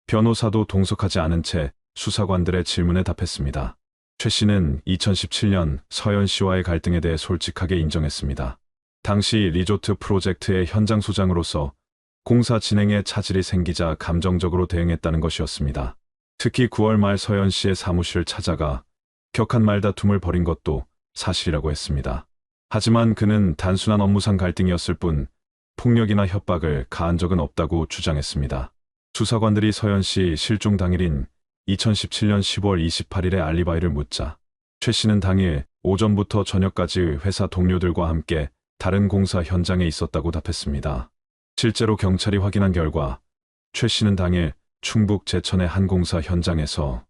변호사도 동석하지 않은 채 수사관들의 질문에 답했습니다. 최 씨는 2017년 서연 씨와의 갈등에 대해 솔직하게 인정했습니다. 당시 리조트 프로젝트의 현장 소장으로서 공사 진행에 차질이 생기자 감정적으로 대응했다는 것이었습니다. 특히 9월 말 서연 씨의 사무실을 찾아가 격한 말다툼을 벌인 것도 사실이라고 했습니다. 하지만 그는 단순한 업무상 갈등이었을 뿐 폭력이나 협박을 가한 적은 없다고 주장했습니다. 수사관들이 서연 씨 실종 당일인 2017년 10월 28일에 알리바이를 묻자 최 씨는 당일 오전부터 저녁까지 회사 동료들과 함께 다른 공사 현장에 있었다고 답했습니다. 실제로 경찰이 확인한 결과 최 씨는 당일 충북 제천의 한 공사 현장에서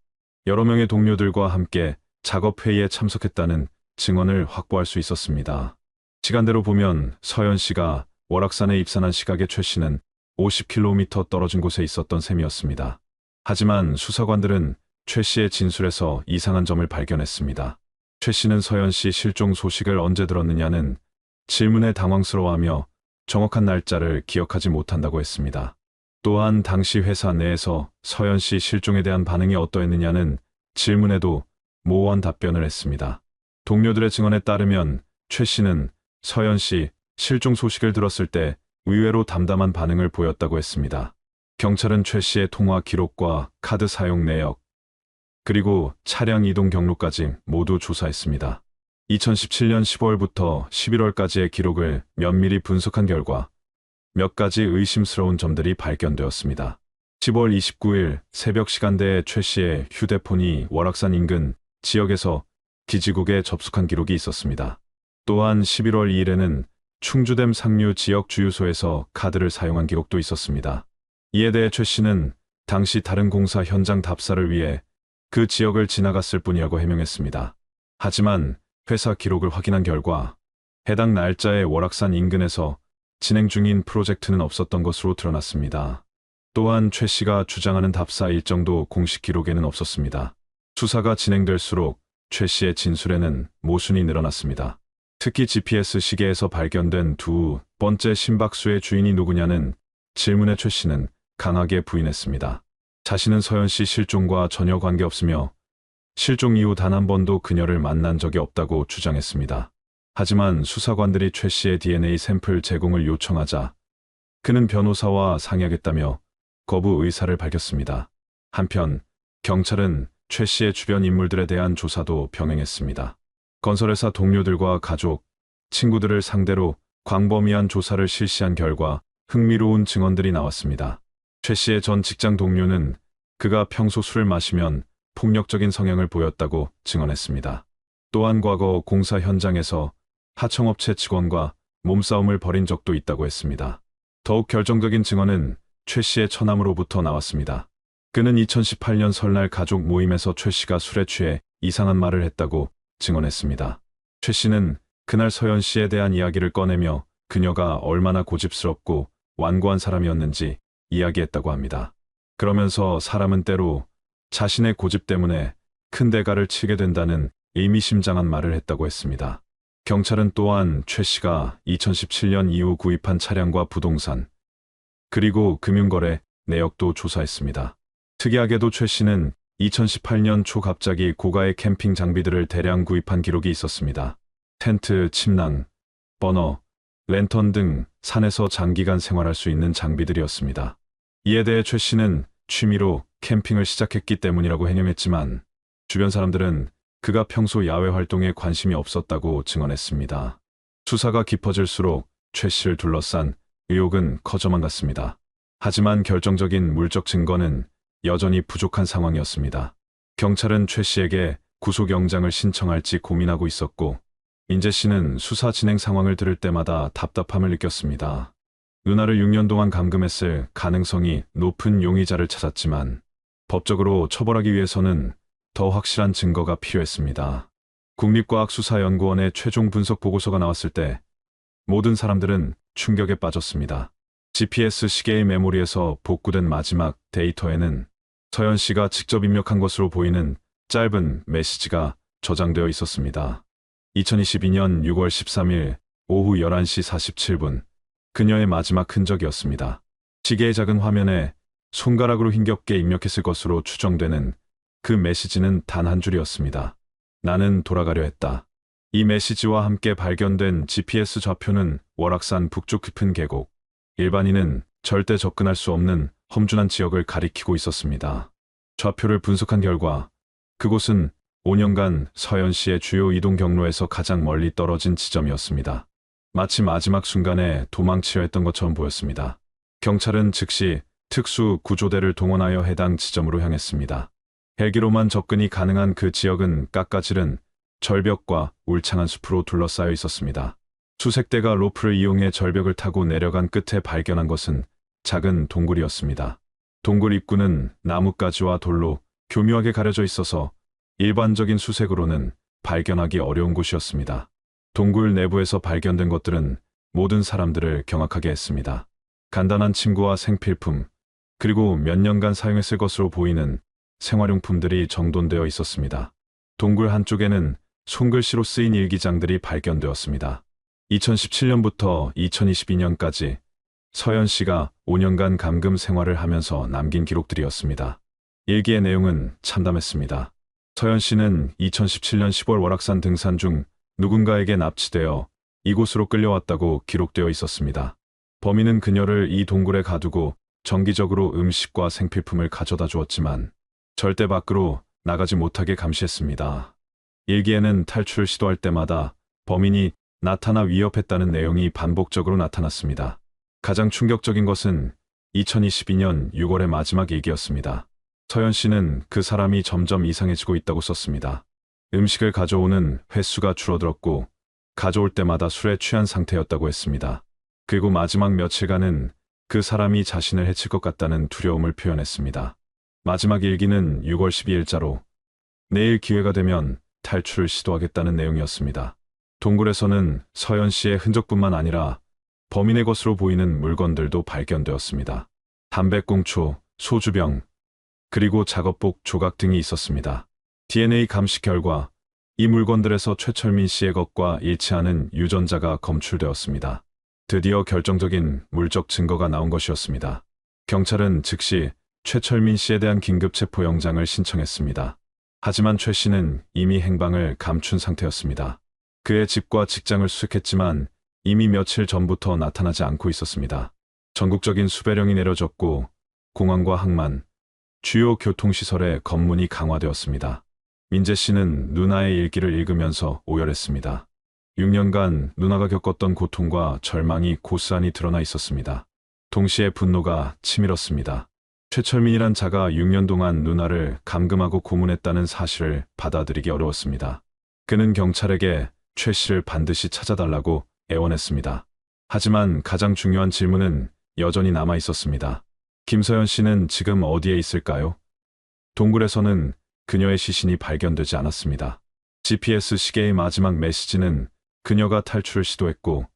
여러 명의 동료들과 함께 작업회의에 참석했다는 증언을 확보할 수 있었습니다. 시간대로 보면 서연 씨가 월악산에 입산한 시각에 최 씨는 50km 떨어진 곳에 있었던 셈이었습니다. 하지만 수사관들은 최 씨의 진술에서 이상한 점을 발견했습니다. 최 씨는 서연 씨 실종 소식을 언제 들었느냐는 질문에 당황스러워하며 정확한 날짜를 기억하지 못한다고 했습니다. 또한 당시 회사 내에서 서연 씨 실종에 대한 반응이 어떠했느냐는 질문에도 모호한 답변을 했습니다. 동료들의 증언에 따르면 최 씨는 서연 씨 실종 소식을 들었을 때 의외로 담담한 반응을 보였다고 했습니다. 경찰은 최 씨의 통화 기록과 카드 사용 내역, 그리고 차량 이동 경로까지 모두 조사했습니다. 2017년 10월부터 11월까지의 기록을 면밀히 분석한 결과 몇 가지 의심스러운 점들이 발견되었습니다. 10월 29일 새벽 시간대에 최 씨의 휴대폰이 월악산 인근 지역에서 기지국에 접속한 기록이 있었습니다. 또한 11월 2일에는 충주댐 상류 지역 주유소에서 카드를 사용한 기록도 있었습니다. 이에 대해 최 씨는 당시 다른 공사 현장 답사를 위해 그 지역을 지나갔을 뿐이라고 해명했습니다. 하지만 회사 기록을 확인한 결과 해당 날짜에 월악산 인근에서 진행 중인 프로젝트는 없었던 것으로 드러났습니다. 또한 최 씨가 주장하는 답사 일정도 공식 기록에는 없었습니다. 수사가 진행될수록 최 씨의 진술에는 모순이 늘어났습니다. 특히 GPS 시계에서 발견된 두 번째 심박수의 주인이 누구냐는 질문에 최 씨는 강하게 부인했습니다. 자신은 서연 씨 실종과 전혀 관계없으며 실종 이후 단 한 번도 그녀를 만난 적이 없다고 주장했습니다. 하지만 수사관들이 최 씨의 DNA 샘플 제공을 요청하자 그는 변호사와 상의하겠다며 거부 의사를 밝혔습니다. 한편 경찰은 최 씨의 주변 인물들에 대한 조사도 병행했습니다. 건설회사 동료들과 가족, 친구들을 상대로 광범위한 조사를 실시한 결과 흥미로운 증언들이 나왔습니다. 최 씨의 전 직장 동료는 그가 평소 술을 마시면 폭력적인 성향을 보였다고 증언했습니다. 또한 과거 공사 현장에서 하청업체 직원과 몸싸움을 벌인 적도 있다고 했습니다. 더욱 결정적인 증언은 최 씨의 처남으로부터 나왔습니다. 그는 2018년 설날 가족 모임에서 최 씨가 술에 취해 이상한 말을 했다고 증언했습니다. 최 씨는 그날 서연 씨에 대한 이야기를 꺼내며 그녀가 얼마나 고집스럽고 완고한 사람이었는지 이야기했다고 합니다. 그러면서 사람은 때로 자신의 고집 때문에 큰 대가를 치게 된다는 의미심장한 말을 했다고 했습니다. 경찰은 또한 최 씨가 2017년 이후 구입한 차량과 부동산, 그리고 금융거래 내역도 조사했습니다. 특이하게도 최 씨는 2018년 초 갑자기 고가의 캠핑 장비들을 대량 구입한 기록이 있었습니다. 텐트, 침낭, 버너, 랜턴 등 산에서 장기간 생활할 수 있는 장비들이었습니다. 이에 대해 최 씨는 취미로 캠핑을 시작했기 때문이라고 해명했지만 주변 사람들은 그가 평소 야외 활동에 관심이 없었다고 증언했습니다. 수사가 깊어질수록 최 씨를 둘러싼 의혹은 커져만 갔습니다. 하지만 결정적인 물적 증거는 여전히 부족한 상황이었습니다. 경찰은 최 씨에게 구속영장을 신청할지 고민하고 있었고 민재 씨는 수사 진행 상황을 들을 때마다 답답함을 느꼈습니다. 누나를 6년 동안 감금했을 가능성이 높은 용의자를 찾았지만 법적으로 처벌하기 위해서는 더 확실한 증거가 필요했습니다. 국립과학수사연구원의 최종 분석 보고서가 나왔을 때 모든 사람들은 충격에 빠졌습니다. GPS 시계의 메모리에서 복구된 마지막 데이터에는 서현 씨가 직접 입력한 것으로 보이는 짧은 메시지가 저장되어 있었습니다. 2022년 6월 13일 오후 11시 47분, 그녀의 마지막 흔적이었습니다. 시계의 작은 화면에 손가락으로 힘겹게 입력했을 것으로 추정되는 그 메시지는 단 한 줄이었습니다. 나는 돌아가려 했다. 이 메시지와 함께 발견된 GPS 좌표는 월악산 북쪽 깊은 계곡, 일반인은 절대 접근할 수 없는 험준한 지역을 가리키고 있었습니다. 좌표를 분석한 결과 그곳은 5년간 서현 씨의 주요 이동 경로에서 가장 멀리 떨어진 지점이었습니다. 마치 마지막 순간에 도망치려 했던 것처럼 보였습니다. 경찰은 즉시 특수 구조대를 동원하여 해당 지점으로 향했습니다. 헬기로만 접근이 가능한 그 지역은 깎아지른 절벽과 울창한 숲으로 둘러싸여 있었습니다. 수색 대가 로프를 이용해 절벽을 타고 내려간 끝에 발견한 것은 작은 동굴이었습니다. 동굴 입구는 나뭇가지와 돌로 교묘하게 가려져 있어서 일반적인 수색으로는 발견하기 어려운 곳이었습니다. 동굴 내부에서 발견된 것들은 모든 사람들을 경악하게 했습니다. 간단한 침구와 생필품, 그리고 몇 년간 사용했을 것으로 보이는 생활용품들이 정돈되어 있었습니다. 동굴 한쪽에는 손글씨로 쓰인 일기장들이 발견되었습니다. 2017년부터 2022년까지 서현 씨가 5년간 감금 생활을 하면서 남긴 기록들이었습니다. 일기의 내용은 참담했습니다. 서현 씨는 2017년 10월 월악산 등산 중 누군가에게 납치되어 이곳으로 끌려왔다고 기록되어 있었습니다. 범인은 그녀를 이 동굴에 가두고 정기적으로 음식과 생필품을 가져다 주었지만 절대 밖으로 나가지 못하게 감시했습니다. 일기에는 탈출을 시도할 때마다 범인이 나타나 위협했다는 내용이 반복적으로 나타났습니다. 가장 충격적인 것은 2022년 6월의 마지막 일기였습니다. 서현 씨는 그 사람이 점점 이상해지고 있다고 썼습니다. 음식을 가져오는 횟수가 줄어들었고 가져올 때마다 술에 취한 상태였다고 했습니다. 그리고 마지막 며칠간은 그 사람이 자신을 해칠 것 같다는 두려움을 표현했습니다. 마지막 일기는 6월 12일자로 내일 기회가 되면 탈출을 시도하겠다는 내용이었습니다. 동굴에서는 서현 씨의 흔적뿐만 아니라 범인의 것으로 보이는 물건들도 발견되었습니다. 담배꽁초, 소주병, 그리고 작업복 조각 등이 있었습니다. DNA 감식 결과 이 물건들에서 최철민 씨의 것과 일치하는 유전자가 검출되었습니다. 드디어 결정적인 물적 증거가 나온 것이었습니다. 경찰은 즉시 최철민 씨에 대한 긴급 체포 영장을 신청했습니다. 하지만 최 씨는 이미 행방을 감춘 상태였습니다. 그의 집과 직장을 수색했지만 이미 며칠 전부터 나타나지 않고 있었습니다. 전국적인 수배령이 내려졌고 공항과 항만, 주요 교통시설의 검문이 강화되었습니다. 민재 씨는 누나의 일기를 읽으면서 오열했습니다. 6년간 누나가 겪었던 고통과 절망이 고스란히 드러나 있었습니다. 동시에 분노가 치밀었습니다. 최철민이란 자가 6년 동안 누나를 감금하고 고문했다는 사실을 받아들이기 어려웠습니다. 그는 경찰에게 최 씨를 반드시 찾아달라고 애원했습니다. 하지만 가장 중요한 질문은 여전히 남아 있었습니다. 김서연 씨는 지금 어디에 있을까요? 동굴에서는 그녀의 시신이 발견되지 않았습니다. GPS 시계의 마지막 메시지는 그녀가 탈출을 시도했고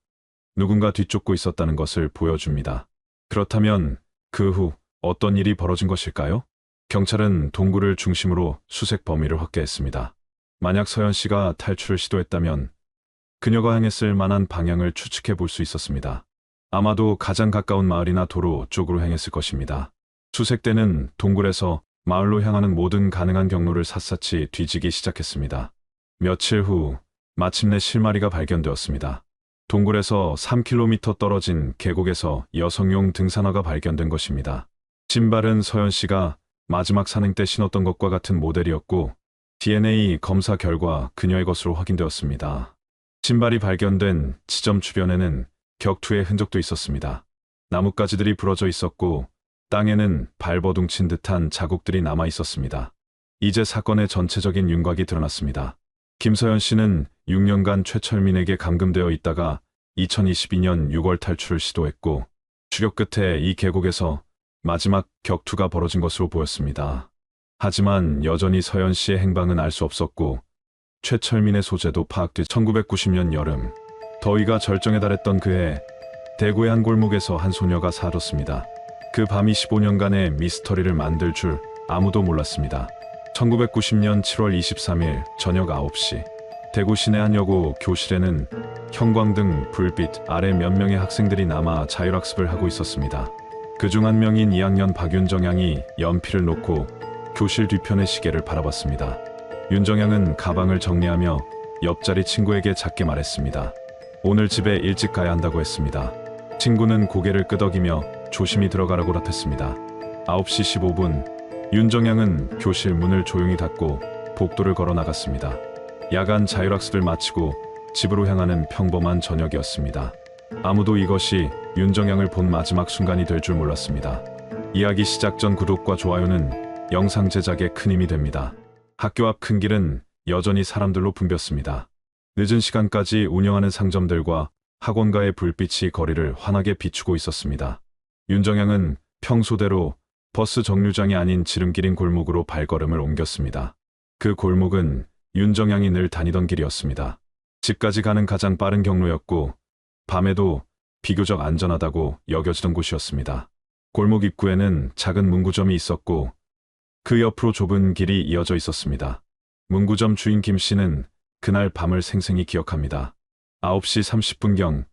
누군가 뒤쫓고 있었다는 것을 보여줍니다. 그렇다면 그 후 어떤 일이 벌어진 것일까요? 경찰은 동굴을 중심으로 수색 범위를 확대했습니다. 만약 서연 씨가 탈출을 시도했다면 그녀가 향했을 만한 방향을 추측해 볼 수 있었습니다. 아마도 가장 가까운 마을이나 도로 쪽으로 향했을 것입니다. 수색대는 동굴에서 마을로 향하는 모든 가능한 경로를 샅샅이 뒤지기 시작했습니다. 며칠 후 마침내 실마리가 발견되었습니다. 동굴에서 3km 떨어진 계곡에서 여성용 등산화가 발견된 것입니다. 신발은 서연 씨가 마지막 산행 때 신었던 것과 같은 모델이었고 DNA 검사 결과 그녀의 것으로 확인되었습니다. 신발이 발견된 지점 주변에는 격투의 흔적도 있었습니다. 나뭇가지들이 부러져 있었고 땅에는 발버둥친 듯한 자국들이 남아 있었습니다. 이제 사건의 전체적인 윤곽이 드러났습니다. 김서연 씨는 6년간 최철민에게 감금되어 있다가 2022년 6월 탈출을 시도했고 추격 끝에 이 계곡에서 마지막 격투가 벌어진 것으로 보였습니다. 하지만 여전히 서연 씨의 행방은 알 수 없었고 최철민의 소재도 파악돼 1990년 여름 더위가 절정에 달했던 그해 대구의 한 골목에서 한 소녀가 사라졌습니다. 그 밤이 15년간의 미스터리를 만들 줄 아무도 몰랐습니다. 1990년 7월 23일 저녁 9시 대구 시내 한 여고 교실에는 형광등 불빛 아래 몇 명의 학생들이 남아 자율학습을 하고 있었습니다. 그중 한 명인 2학년 박윤정 양이 연필을 놓고 교실 뒤편의 시계를 바라봤습니다. 윤정 양은 가방을 정리하며 옆자리 친구에게 작게 말했습니다. 오늘 집에 일찍 가야 한다고 했습니다. 친구는 고개를 끄덕이며 조심히 들어가라고 답했습니다. 9시 15분 윤정 양은 교실 문을 조용히 닫고 복도를 걸어 나갔습니다. 야간 자율학습을 마치고 집으로 향하는 평범한 저녁이었습니다. 아무도 이것이 윤정 양을 본 마지막 순간이 될 줄 몰랐습니다. 이야기 시작 전 구독과 좋아요는 영상 제작에 큰 힘이 됩니다. 학교 앞 큰 길은 여전히 사람들로 붐볐습니다. 늦은 시간까지 운영하는 상점들과 학원가의 불빛이 거리를 환하게 비추고 있었습니다. 윤정 양은 평소대로 버스 정류장이 아닌 지름길인 골목으로 발걸음을 옮겼습니다. 그 골목은 윤정 양이 늘 다니던 길이었습니다. 집까지 가는 가장 빠른 경로였고 밤에도 비교적 안전하다고 여겨지던 곳이었습니다. 골목 입구에는 작은 문구점이 있었고 그 옆으로 좁은 길이 이어져 있었습니다. 문구점 주인 김 씨는 그날 밤을 생생히 기억합니다. 9시 30분경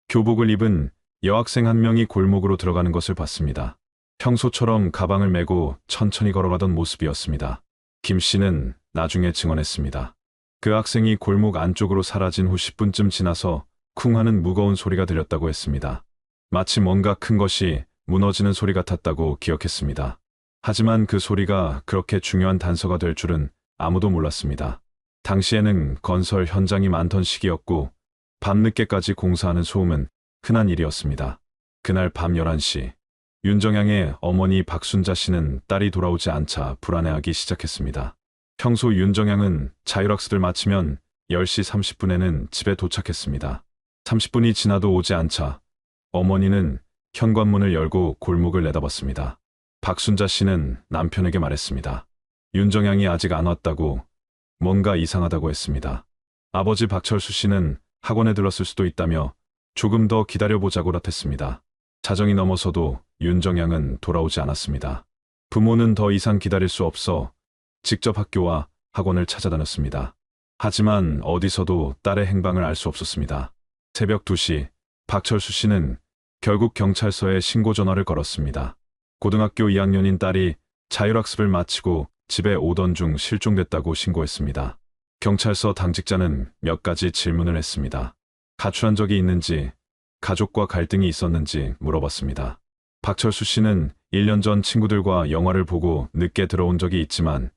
교복을 입은 여학생 한 명이 골목으로 들어가는 것을 봤습니다. 평소처럼 가방을 메고 천천히 걸어가던 모습이었습니다. 김 씨는 나중에 증언했습니다. 그 학생이 골목 안쪽으로 사라진 후 10분쯤 지나서 쿵 하는 무거운 소리가 들렸다고 했습니다. 마치 뭔가 큰 것이 무너지는 소리 같았다고 기억했습니다. 하지만 그 소리가 그렇게 중요한 단서가 될 줄은 아무도 몰랐습니다. 당시에는 건설 현장이 많던 시기였고 밤늦게까지 공사하는 소음은 흔한 일이었습니다. 그날 밤 11시 윤정양의 어머니 박순자 씨는 딸이 돌아오지 않자 불안해하기 시작했습니다. 평소 윤정양은 자율학습을 마치면 10시 30분에는 집에 도착했습니다. 30분이 지나도 오지 않자 어머니는 현관문을 열고 골목을 내다봤습니다. 박순자 씨는 남편에게 말했습니다. 윤정양이 아직 안 왔다고, 뭔가 이상하다고 했습니다. 아버지 박철수 씨는 학원에 들렀을 수도 있다며 조금 더 기다려보자고 답했습니다. 자정이 넘어서도 윤정양은 돌아오지 않았습니다. 부모는 더 이상 기다릴 수 없어 직접 학교와 학원을 찾아다녔습니다. 하지만 어디서도 딸의 행방을 알 수 없었습니다. 새벽 2시 박철수 씨는 결국 경찰서에 신고 전화를 걸었습니다. 고등학교 2학년인 딸이 자율학습을 마치고 집에 오던 중 실종됐다고 신고했습니다. 경찰서 당직자는 몇 가지 질문을 했습니다. 가출한 적이 있는지, 가족과 갈등이 있었는지 물어봤습니다. 박철수 씨는 1년 전 친구들과 영화를 보고 늦게 들어온 적이 있지만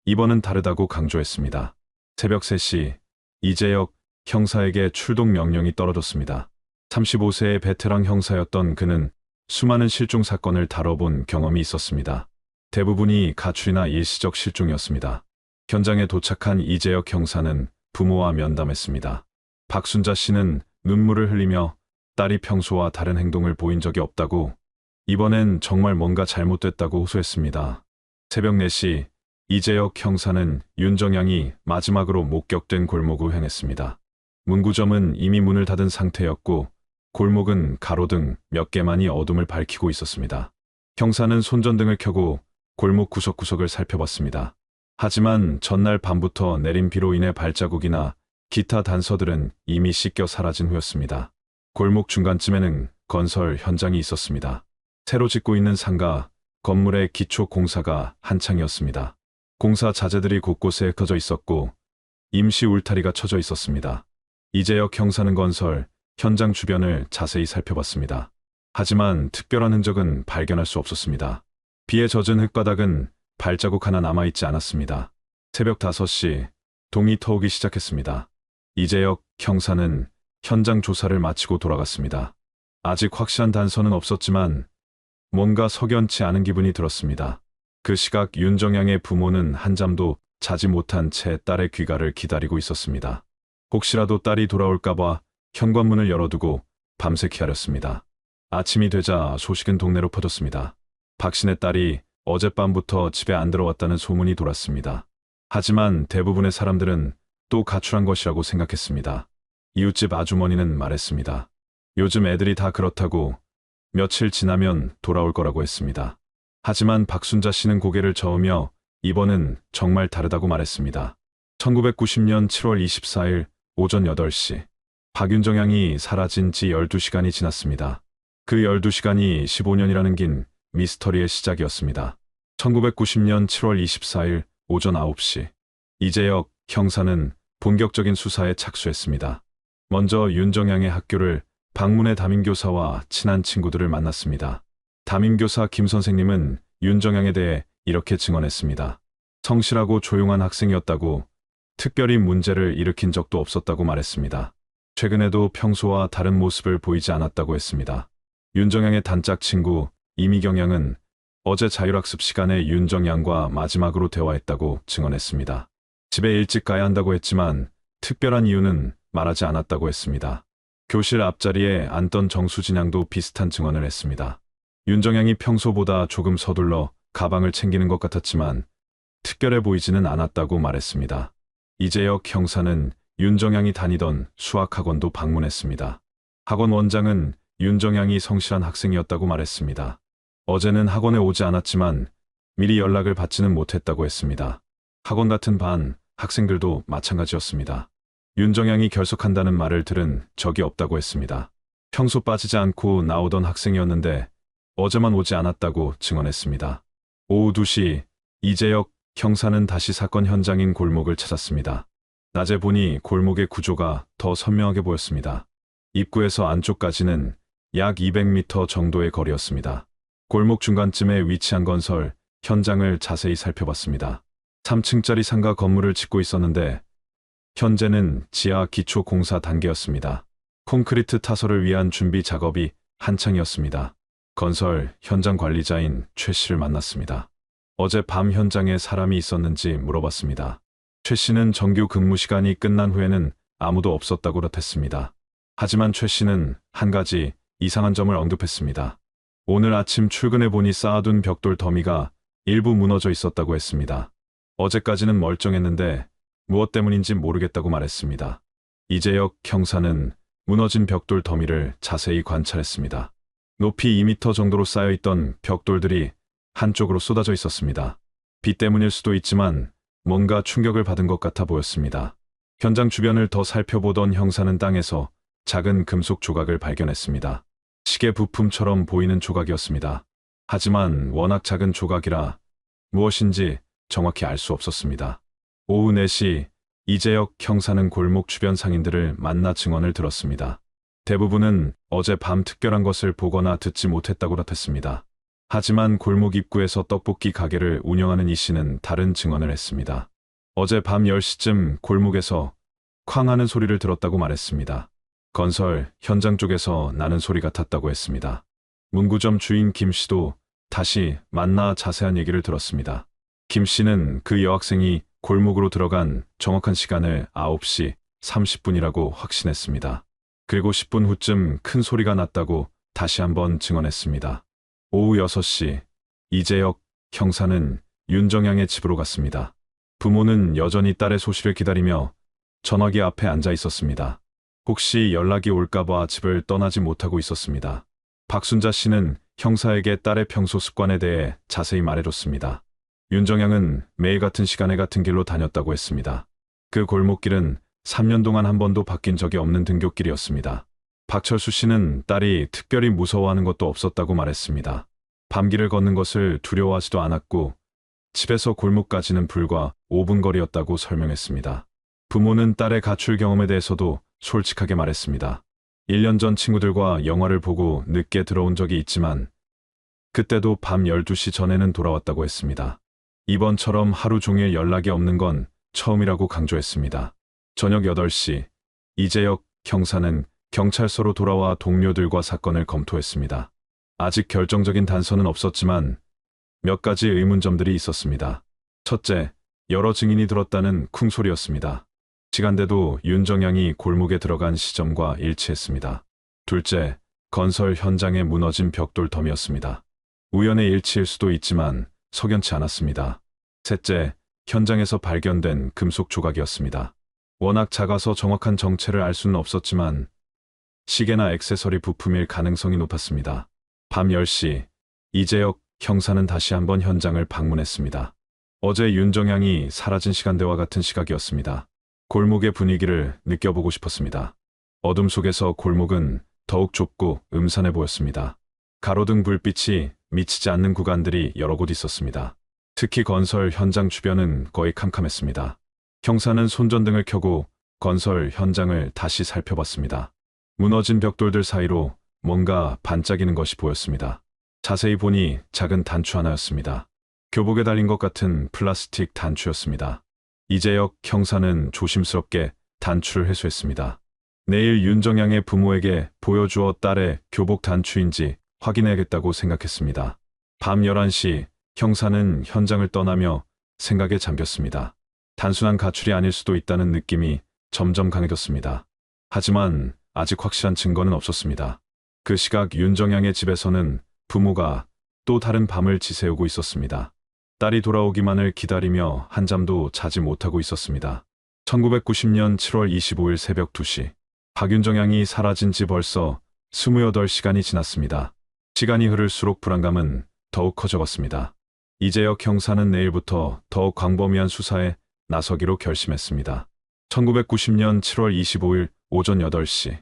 이번은 다르다고 강조했습니다. 새벽 3시 이재혁 형사에게 출동 명령이 떨어졌습니다. 35세의 베테랑 형사였던 그는 수많은 실종 사건을 다뤄본 경험이 있었습니다. 대부분이 가출이나 일시적 실종이었습니다. 현장에 도착한 이재혁 형사는 부모와 면담했습니다. 박순자 씨는 눈물을 흘리며 딸이 평소와 다른 행동을 보인 적이 없다고, 이번엔 정말 뭔가 잘못됐다고 호소했습니다. 새벽 4시 이재혁 형사는 윤정양이 마지막으로 목격된 골목으로 향했습니다. 문구점은 이미 문을 닫은 상태였고 골목은 가로등 몇 개만이 어둠을 밝히고 있었습니다. 형사는 손전등을 켜고 골목 구석구석을 살펴봤습니다. 하지만 전날 밤부터 내린 비로 인해 발자국이나 기타 단서들은 이미 씻겨 사라진 후였습니다. 골목 중간쯤에는 건설 현장이 있었습니다. 새로 짓고 있는 상가, 건물의 기초 공사가 한창이었습니다. 공사 자재들이 곳곳에 흩어져 있었고 임시 울타리가 쳐져 있었습니다. 이재혁 형사는 건설 현장 주변을 자세히 살펴봤습니다. 하지만 특별한 흔적은 발견할 수 없었습니다. 비에 젖은 흙바닥은 발자국 하나 남아있지 않았습니다. 새벽 5시 동이 터오기 시작했습니다. 이재혁 형사는 현장 조사를 마치고 돌아갔습니다. 아직 확실한 단서는 없었지만 뭔가 석연치 않은 기분이 들었습니다. 그 시각 윤정양의 부모는 한잠도 자지 못한 채 딸의 귀가를 기다리고 있었습니다. 혹시라도 딸이 돌아올까봐 현관문을 열어두고 밤새 기다렸습니다. 아침이 되자 소식은 동네로 퍼졌습니다. 박신의 딸이 어젯밤부터 집에 안 들어왔다는 소문이 돌았습니다. 하지만 대부분의 사람들은 또 가출한 것이라고 생각했습니다. 이웃집 아주머니는 말했습니다. 요즘 애들이 다 그렇다고 며칠 지나면 돌아올 거라고 했습니다. 하지만 박순자 씨는 고개를 저으며 이번은 정말 다르다고 말했습니다. 1990년 7월 24일 오전 8시 박윤정양이 사라진 지 12시간이 지났습니다. 그 12시간이 15년이라는 긴 미스터리의 시작이었습니다. 1990년 7월 24일 오전 9시 이재혁 형사는 본격적인 수사에 착수했습니다. 먼저 윤정양의 학교를 방문해 담임교사와 친한 친구들을 만났습니다. 담임교사 김 선생님은 윤정양에 대해 이렇게 증언했습니다. 성실하고 조용한 학생이었다고, 특별히 문제를 일으킨 적도 없었다고 말했습니다. 최근에도 평소와 다른 모습을 보이지 않았다고 했습니다. 윤정양의 단짝 친구 이미경 양은 어제 자율학습 시간에 윤정양과 마지막으로 대화했다고 증언했습니다. 집에 일찍 가야 한다고 했지만 특별한 이유는 말하지 않았다고 했습니다. 교실 앞자리에 앉던 정수진 양도 비슷한 증언을 했습니다. 윤정양이 평소보다 조금 서둘러 가방을 챙기는 것 같았지만 특별해 보이지는 않았다고 말했습니다. 이재혁 형사는 윤정양이 다니던 수학학원도 방문했습니다. 학원 원장은 윤정양이 성실한 학생이었다고 말했습니다. 어제는 학원에 오지 않았지만 미리 연락을 받지는 못했다고 했습니다. 학원 같은 반 학생들도 마찬가지였습니다. 윤정양이 결석한다는 말을 들은 적이 없다고 했습니다. 평소 빠지지 않고 나오던 학생이었는데 어제만 오지 않았다고 증언했습니다. 오후 2시 이재혁 형사는 다시 사건 현장인 골목을 찾았습니다. 낮에 보니 골목의 구조가 더 선명하게 보였습니다. 입구에서 안쪽까지는 약 200m 정도의 거리였습니다. 골목 중간쯤에 위치한 건설 현장을 자세히 살펴봤습니다. 3층짜리 상가 건물을 짓고 있었는데 현재는 지하 기초 공사 단계였습니다. 콘크리트 타설을 위한 준비 작업이 한창이었습니다. 건설 현장 관리자인 최 씨를 만났습니다. 어제 밤 현장에 사람이 있었는지 물어봤습니다. 최 씨는 정규 근무 시간이 끝난 후에는 아무도 없었다고 그랬습니다. 하지만 최 씨는 한 가지 이상한 점을 언급했습니다. 오늘 아침 출근해보니 쌓아둔 벽돌 더미가 일부 무너져 있었다고 했습니다. 어제까지는 멀쩡했는데 무엇 때문인지 모르겠다고 말했습니다. 이재혁 형사는 무너진 벽돌 더미를 자세히 관찰했습니다. 높이 2m 정도로 쌓여있던 벽돌들이 한쪽으로 쏟아져 있었습니다. 비 때문일 수도 있지만 뭔가 충격을 받은 것 같아 보였습니다. 현장 주변을 더 살펴보던 형사는 땅에서 작은 금속 조각을 발견했습니다. 시계 부품처럼 보이는 조각이었습니다. 하지만 워낙 작은 조각이라 무엇인지 정확히 알 수 없었습니다. 오후 4시 이재혁 형사는 골목 주변 상인들을 만나 증언을 들었습니다. 대부분은 어제 밤 특별한 것을 보거나 듣지 못했다고 답했습니다. 하지만 골목 입구에서 떡볶이 가게를 운영하는 이 씨는 다른 증언을 했습니다. 어제 밤 10시쯤 골목에서 쾅 하는 소리를 들었다고 말했습니다. 건설 현장 쪽에서 나는 소리 같았다고 했습니다. 문구점 주인 김 씨도 다시 만나 자세한 얘기를 들었습니다. 김 씨는 그 여학생이 골목으로 들어간 정확한 시간을 9시 30분이라고 확신했습니다. 그리고 10분 후쯤 큰 소리가 났다고 다시 한번 증언했습니다. 오후 6시 이재혁 형사는 윤정양의 집으로 갔습니다. 부모는 여전히 딸의 소식을 기다리며 전화기 앞에 앉아 있었습니다. 혹시 연락이 올까봐 집을 떠나지 못하고 있었습니다. 박순자 씨는 형사에게 딸의 평소 습관에 대해 자세히 말해줬습니다. 윤정양은 매일 같은 시간에 같은 길로 다녔다고 했습니다. 그 골목길은 3년 동안 한 번도 바뀐 적이 없는 등굣길이었습니다. 박철수 씨는 딸이 특별히 무서워하는 것도 없었다고 말했습니다. 밤길을 걷는 것을 두려워하지도 않았고 집에서 골목까지는 불과 5분 거리였다고 설명했습니다. 부모는 딸의 가출 경험에 대해서도 솔직하게 말했습니다. 1년 전 친구들과 영화를 보고 늦게 들어온 적이 있지만 그때도 밤 12시 전에는 돌아왔다고 했습니다. 이번처럼 하루 종일 연락이 없는 건 처음이라고 강조했습니다. 저녁 8시 이재혁 형사는 경찰서로 돌아와 동료들과 사건을 검토했습니다. 아직 결정적인 단서는 없었지만 몇 가지 의문점들이 있었습니다. 첫째, 여러 증인이 들었다는 쿵소리였습니다. 시간대도 윤정양이 골목에 들어간 시점과 일치했습니다. 둘째, 건설 현장에 무너진 벽돌 덤이었습니다. 우연의 일치일 수도 있지만 석연치 않았습니다. 셋째, 현장에서 발견된 금속 조각이었습니다. 워낙 작아서 정확한 정체를 알 수는 없었지만 시계나 액세서리 부품일 가능성이 높았습니다. 밤 10시, 이재혁 형사는 다시 한번 현장을 방문했습니다. 어제 윤정양이 사라진 시간대와 같은 시각이었습니다. 골목의 분위기를 느껴보고 싶었습니다. 어둠 속에서 골목은 더욱 좁고 음산해 보였습니다. 가로등 불빛이 미치지 않는 구간들이 여러 곳 있었습니다. 특히 건설 현장 주변은 거의 캄캄했습니다. 형사는 손전등을 켜고 건설 현장을 다시 살펴봤습니다. 무너진 벽돌들 사이로 뭔가 반짝이는 것이 보였습니다. 자세히 보니 작은 단추 하나였습니다. 교복에 달린 것 같은 플라스틱 단추였습니다. 이재혁 형사는 조심스럽게 단추를 회수했습니다. 내일 윤정양의 부모에게 보여주어 딸의 교복 단추인지 확인해야겠다고 생각했습니다. 밤 11시 형사는 현장을 떠나며 생각에 잠겼습니다. 단순한 가출이 아닐 수도 있다는 느낌이 점점 강해졌습니다. 하지만 아직 확실한 증거는 없었습니다. 그 시각 윤정양의 집에서는 부모가 또 다른 밤을 지새우고 있었습니다. 딸이 돌아오기만을 기다리며 한잠도 자지 못하고 있었습니다. 1990년 7월 25일 새벽 2시. 박윤정양이 사라진 지 벌써 28시간이 지났습니다. 시간이 흐를수록 불안감은 더욱 커져갔습니다. 이재혁 형사는 내일부터 더욱 광범위한 수사에 나서기로 결심했습니다. 1990년 7월 25일 오전 8시.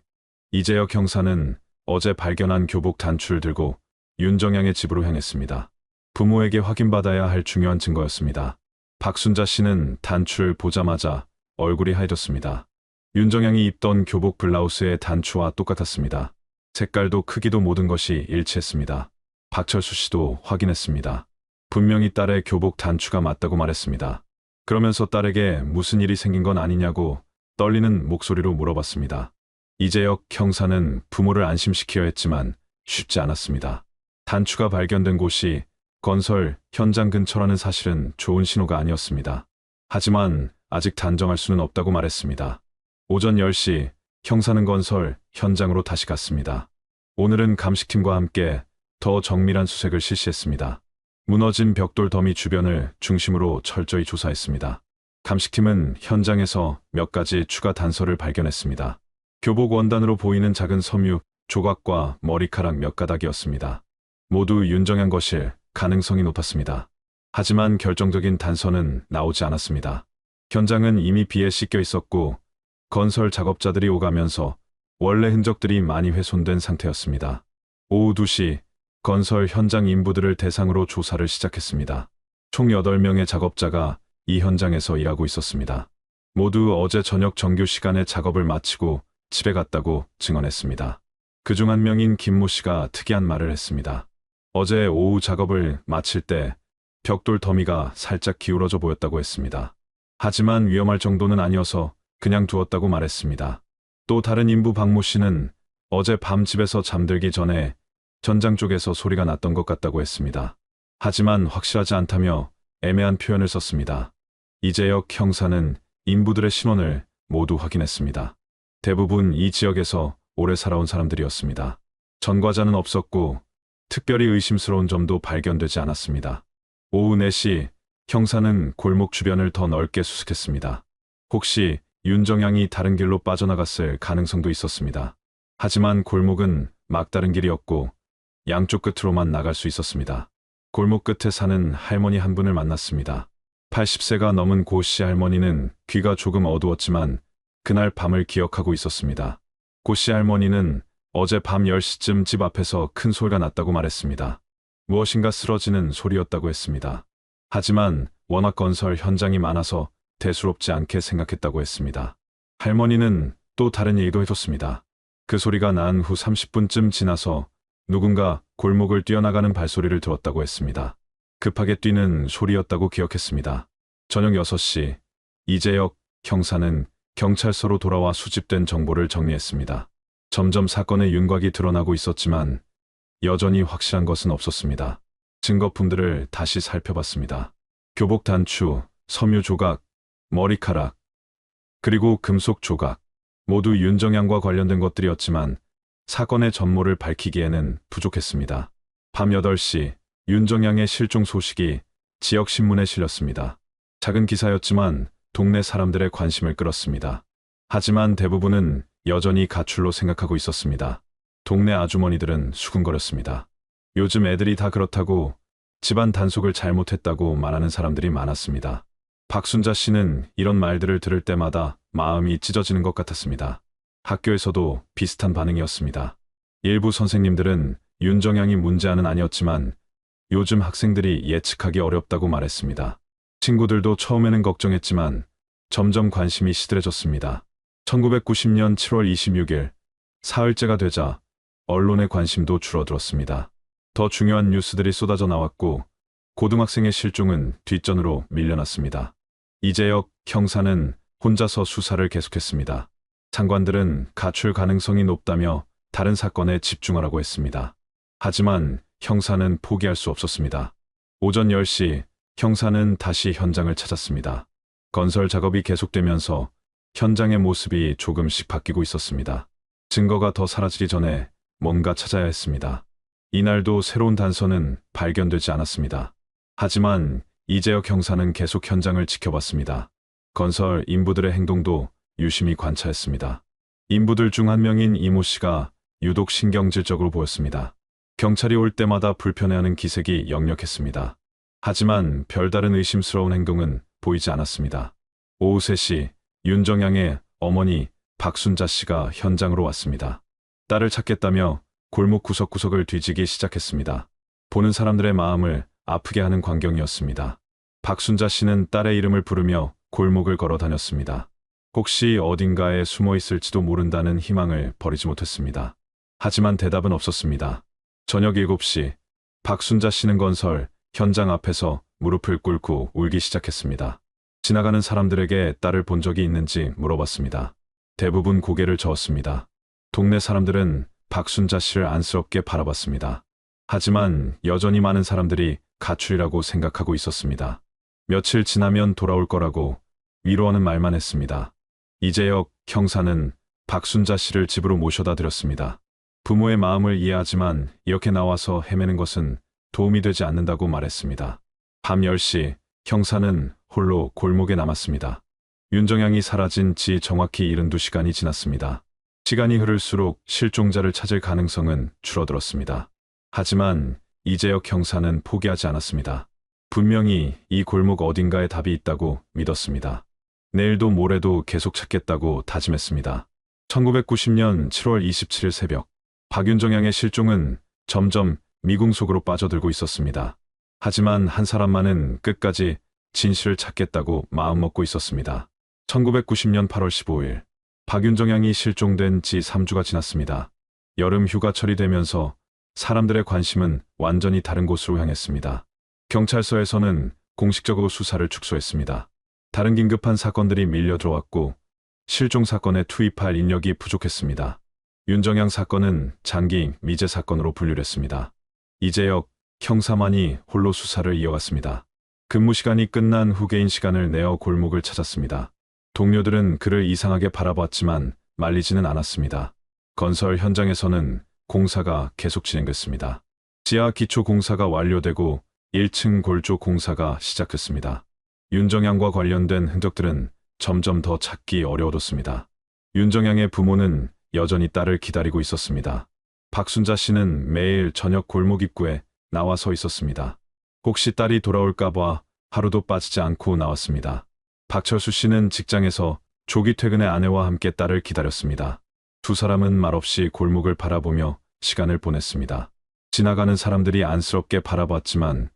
이재혁 형사는 어제 발견한 교복 단추를 들고 윤정양의 집으로 향했습니다. 부모에게 확인받아야 할 중요한 증거였습니다. 박순자 씨는 단추를 보자마자 얼굴이 하얘졌습니다. 윤정양이 입던 교복 블라우스의 단추와 똑같았습니다. 색깔도 크기도 모든 것이 일치했습니다. 박철수 씨도 확인했습니다. 분명히 딸의 교복 단추가 맞다고 말했습니다. 그러면서 딸에게 무슨 일이 생긴 건 아니냐고 떨리는 목소리로 물어봤습니다. 이재혁 형사는 부모를 안심시켜야 했지만 쉽지 않았습니다. 단추가 발견된 곳이 건설 현장 근처라는 사실은 좋은 신호가 아니었습니다. 하지만 아직 단정할 수는 없다고 말했습니다. 오전 10시 형사는 건설 현장으로 다시 갔습니다. 오늘은 감식팀과 함께 더 정밀한 수색을 실시했습니다. 무너진 벽돌 더미 주변을 중심으로 철저히 조사했습니다. 감식팀은 현장에서 몇 가지 추가 단서를 발견했습니다. 교복 원단으로 보이는 작은 섬유, 조각과 머리카락 몇 가닥이었습니다. 모두 윤정양 것일 가능성이 높았습니다. 하지만 결정적인 단서는 나오지 않았습니다. 현장은 이미 비에 씻겨 있었고 건설 작업자들이 오가면서 원래 흔적들이 많이 훼손된 상태였습니다. 오후 2시 건설 현장 인부들을 대상으로 조사를 시작했습니다. 총 8명의 작업자가 이 현장에서 일하고 있었습니다. 모두 어제 저녁 정규 시간에 작업을 마치고 집에 갔다고 증언했습니다. 그중 한 명인 김모 씨가 특이한 말을 했습니다. 어제 오후 작업을 마칠 때 벽돌 더미가 살짝 기울어져 보였다고 했습니다. 하지만 위험할 정도는 아니어서 그냥 두었다고 말했습니다. 또 다른 인부 박모 씨는 어제 밤 집에서 잠들기 전에 전장 쪽에서 소리가 났던 것 같다고 했습니다. 하지만 확실하지 않다며 애매한 표현을 썼습니다. 이재혁 형사는 인부들의 신원을 모두 확인했습니다. 대부분 이 지역에서 오래 살아온 사람들이었습니다. 전과자는 없었고 특별히 의심스러운 점도 발견되지 않았습니다. 오후 4시 형사는 골목 주변을 더 넓게 수색했습니다. 혹시 윤정양이 다른 길로 빠져나갔을 가능성도 있었습니다. 하지만 골목은 막다른 길이었고 양쪽 끝으로만 나갈 수 있었습니다. 골목 끝에 사는 할머니 한 분을 만났습니다. 80세가 넘은 고 씨 할머니는 귀가 조금 어두웠지만 그날 밤을 기억하고 있었습니다. 고 씨 할머니는 어제 밤 10시쯤 집 앞에서 큰 소리가 났다고 말했습니다. 무엇인가 쓰러지는 소리였다고 했습니다. 하지만 워낙 건설 현장이 많아서 대수롭지 않게 생각했다고 했습니다. 할머니는 또 다른 얘기도 해줬습니다. 그 소리가 난 후 30분쯤 지나서 누군가 골목을 뛰어나가는 발소리를 들었다고 했습니다. 급하게 뛰는 소리였다고 기억했습니다. 저녁 6시, 이재혁 형사는 경찰서로 돌아와 수집된 정보를 정리했습니다. 점점 사건의 윤곽이 드러나고 있었지만 여전히 확실한 것은 없었습니다. 증거품들을 다시 살펴봤습니다. 교복 단추, 섬유 조각, 머리카락, 그리고 금속 조각, 모두 윤정양과 관련된 것들이었지만 사건의 전모를 밝히기에는 부족했습니다. 밤 8시, 윤정양의 실종 소식이 지역신문에 실렸습니다. 작은 기사였지만 동네 사람들의 관심을 끌었습니다. 하지만 대부분은 여전히 가출로 생각하고 있었습니다. 동네 아주머니들은 수군거렸습니다. 요즘 애들이 다 그렇다고, 집안 단속을 잘못했다고 말하는 사람들이 많았습니다. 박순자 씨는 이런 말들을 들을 때마다 마음이 찢어지는 것 같았습니다. 학교에서도 비슷한 반응이었습니다. 일부 선생님들은 윤정양이 문제아는 아니었지만 요즘 학생들이 예측하기 어렵다고 말했습니다. 친구들도 처음에는 걱정했지만 점점 관심이 시들해졌습니다. 1990년 7월 26일, 사흘째가 되자 언론의 관심도 줄어들었습니다. 더 중요한 뉴스들이 쏟아져 나왔고 고등학생의 실종은 뒷전으로 밀려났습니다. 이재혁 형사는 혼자서 수사를 계속했습니다. 장관들은 가출 가능성이 높다며 다른 사건에 집중하라고 했습니다. 하지만 형사는 포기할 수 없었습니다. 오전 10시, 형사는 다시 현장을 찾았습니다. 건설 작업이 계속되면서 현장의 모습이 조금씩 바뀌고 있었습니다. 증거가 더 사라지기 전에 뭔가 찾아야 했습니다. 이날도 새로운 단서는 발견되지 않았습니다. 하지만 이재혁 형사는 계속 현장을 지켜봤습니다. 건설 인부들의 행동도 유심히 관찰했습니다. 인부들 중 한 명인 이모 씨가 유독 신경질적으로 보였습니다. 경찰이 올 때마다 불편해하는 기색이 역력했습니다. 하지만 별다른 의심스러운 행동은 보이지 않았습니다. 오후 3시, 윤정양의 어머니 박순자 씨가 현장으로 왔습니다. 딸을 찾겠다며 골목 구석구석을 뒤지기 시작했습니다. 보는 사람들의 마음을 아프게 하는 광경이었습니다. 박순자 씨는 딸의 이름을 부르며 골목을 걸어 다녔습니다. 혹시 어딘가에 숨어 있을지도 모른다는 희망을 버리지 못했습니다. 하지만 대답은 없었습니다. 저녁 7시, 박순자 씨는 건설 현장 앞에서 무릎을 꿇고 울기 시작했습니다. 지나가는 사람들에게 딸을 본 적이 있는지 물어봤습니다. 대부분 고개를 저었습니다. 동네 사람들은 박순자 씨를 안쓰럽게 바라봤습니다. 하지만 여전히 많은 사람들이 가출이라고 생각하고 있었습니다. 며칠 지나면 돌아올 거라고 위로하는 말만 했습니다. 이재혁 형사는 박순자 씨를 집으로 모셔다 드렸습니다. 부모의 마음을 이해하지만 이렇게 나와서 헤매는 것은 도움이 되지 않는다고 말했습니다. 밤 10시, 형사는 홀로 골목에 남았습니다. 윤정양이 사라진 지 정확히 72시간이 지났습니다. 시간이 흐를수록 실종자를 찾을 가능성은 줄어들었습니다. 하지만 이재혁 형사는 포기하지 않았습니다. 분명히 이 골목 어딘가에 답이 있다고 믿었습니다. 내일도 모레도 계속 찾겠다고 다짐했습니다. 1990년 7월 27일 새벽, 박윤정양의 실종은 점점 미궁 속으로 빠져들고 있었습니다. 하지만 한 사람만은 끝까지 진실을 찾겠다고 마음먹고 있었습니다. 1990년 8월 15일, 박윤정양이 실종된 지 3주가 지났습니다. 여름 휴가철이 되면서 사람들의 관심은 완전히 다른 곳으로 향했습니다. 경찰서에서는 공식적으로 수사를 축소했습니다. 다른 긴급한 사건들이 밀려 들어왔고 실종 사건에 투입할 인력이 부족했습니다. 윤정양 사건은 장기 미제 사건으로 분류했습니다. 이재혁 형사만이 홀로 수사를 이어갔습니다. 근무 시간이 끝난 후 개인 시간을 내어 골목을 찾았습니다. 동료들은 그를 이상하게 바라봤지만 말리지는 않았습니다. 건설 현장에서는 공사가 계속 진행됐습니다. 지하 기초 공사가 완료되고 1층 골조 공사가 시작됐습니다. 윤정양과 관련된 흔적들은 점점 더 찾기 어려워졌습니다. 윤정양의 부모는 여전히 딸을 기다리고 있었습니다. 박순자 씨는 매일 저녁 골목 입구에 나와 서 있었습니다. 혹시 딸이 돌아올까봐 하루도 빠지지 않고 나왔습니다. 박철수 씨는 직장에서 조기 퇴근의 아내와 함께 딸을 기다렸습니다. 두 사람은 말없이 골목을 바라보며 시간을 보냈습니다. 지나가는 사람들이 안쓰럽게 바라봤지만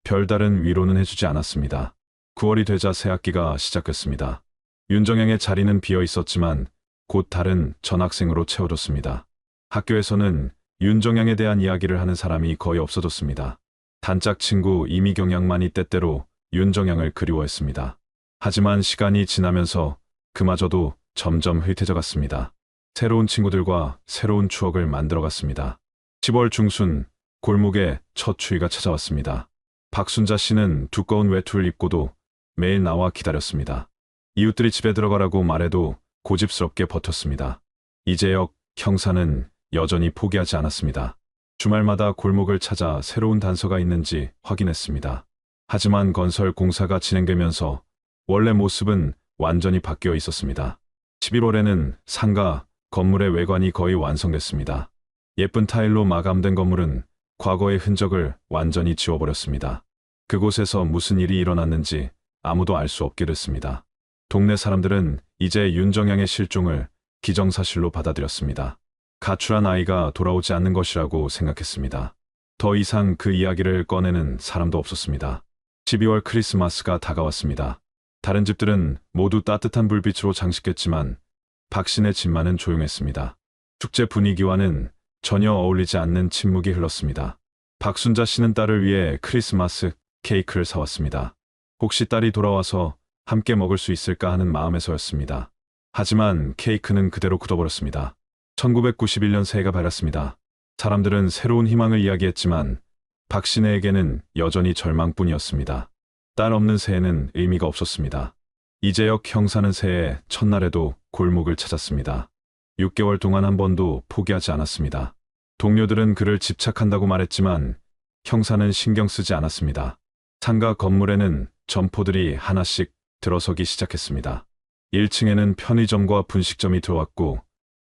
별다른 위로는 해주지 않았습니다. 9월이 되자 새학기가 시작했습니다. 윤정양의 자리는 비어 있었지만 곧 다른 전학생으로 채워졌습니다. 학교에서는 윤정양에 대한 이야기를 하는 사람이 거의 없어졌습니다. 단짝 친구 이미경 양만이 때때로 윤정양을 그리워했습니다. 하지만 시간이 지나면서 그마저도 점점 흐릿해져 갔습니다. 새로운 친구들과 새로운 추억을 만들어갔습니다. 10월 중순 골목에 첫 추위가 찾아왔습니다. 박순자 씨는 두꺼운 외투를 입고도 매일 나와 기다렸습니다. 이웃들이 집에 들어가라고 말해도 고집스럽게 버텼습니다. 이재혁 형사는 여전히 포기하지 않았습니다. 주말마다 골목을 찾아 새로운 단서가 있는지 확인했습니다. 하지만 건설 공사가 진행되면서 원래 모습은 완전히 바뀌어 있었습니다. 11월에는 상가 건물의 외관이 거의 완성됐습니다. 예쁜 타일로 마감된 건물은 과거의 흔적을 완전히 지워버렸습니다. 그곳에서 무슨 일이 일어났는지 아무도 알 수 없게 됐습니다. 동네 사람들은 이제 윤정양의 실종을 기정사실로 받아들였습니다. 가출한 아이가 돌아오지 않는 것이라고 생각했습니다. 더 이상 그 이야기를 꺼내는 사람도 없었습니다. 12월 크리스마스가 다가왔습니다. 다른 집들은 모두 따뜻한 불빛으로 장식했지만 박씨네 집만은 조용했습니다. 축제 분위기와는 전혀 어울리지 않는 침묵이 흘렀습니다. 박순자 씨는 딸을 위해 크리스마스 케이크를 사왔습니다. 혹시 딸이 돌아와서 함께 먹을 수 있을까 하는 마음에서였습니다. 하지만 케이크는 그대로 굳어버렸습니다. 1991년 새해가 밝았습니다. 사람들은 새로운 희망을 이야기했지만 박씨네에게는 여전히 절망뿐이었습니다. 딸 없는 새해는 의미가 없었습니다. 이재혁 형사는 새해 첫날에도 골목을 찾았습니다. 6개월 동안 한 번도 포기하지 않았습니다. 동료들은 그를 집착한다고 말했지만 형사는 신경 쓰지 않았습니다. 상가 건물에는 점포들이 하나씩 들어서기 시작했습니다. 1층에는 편의점과 분식점이 들어왔고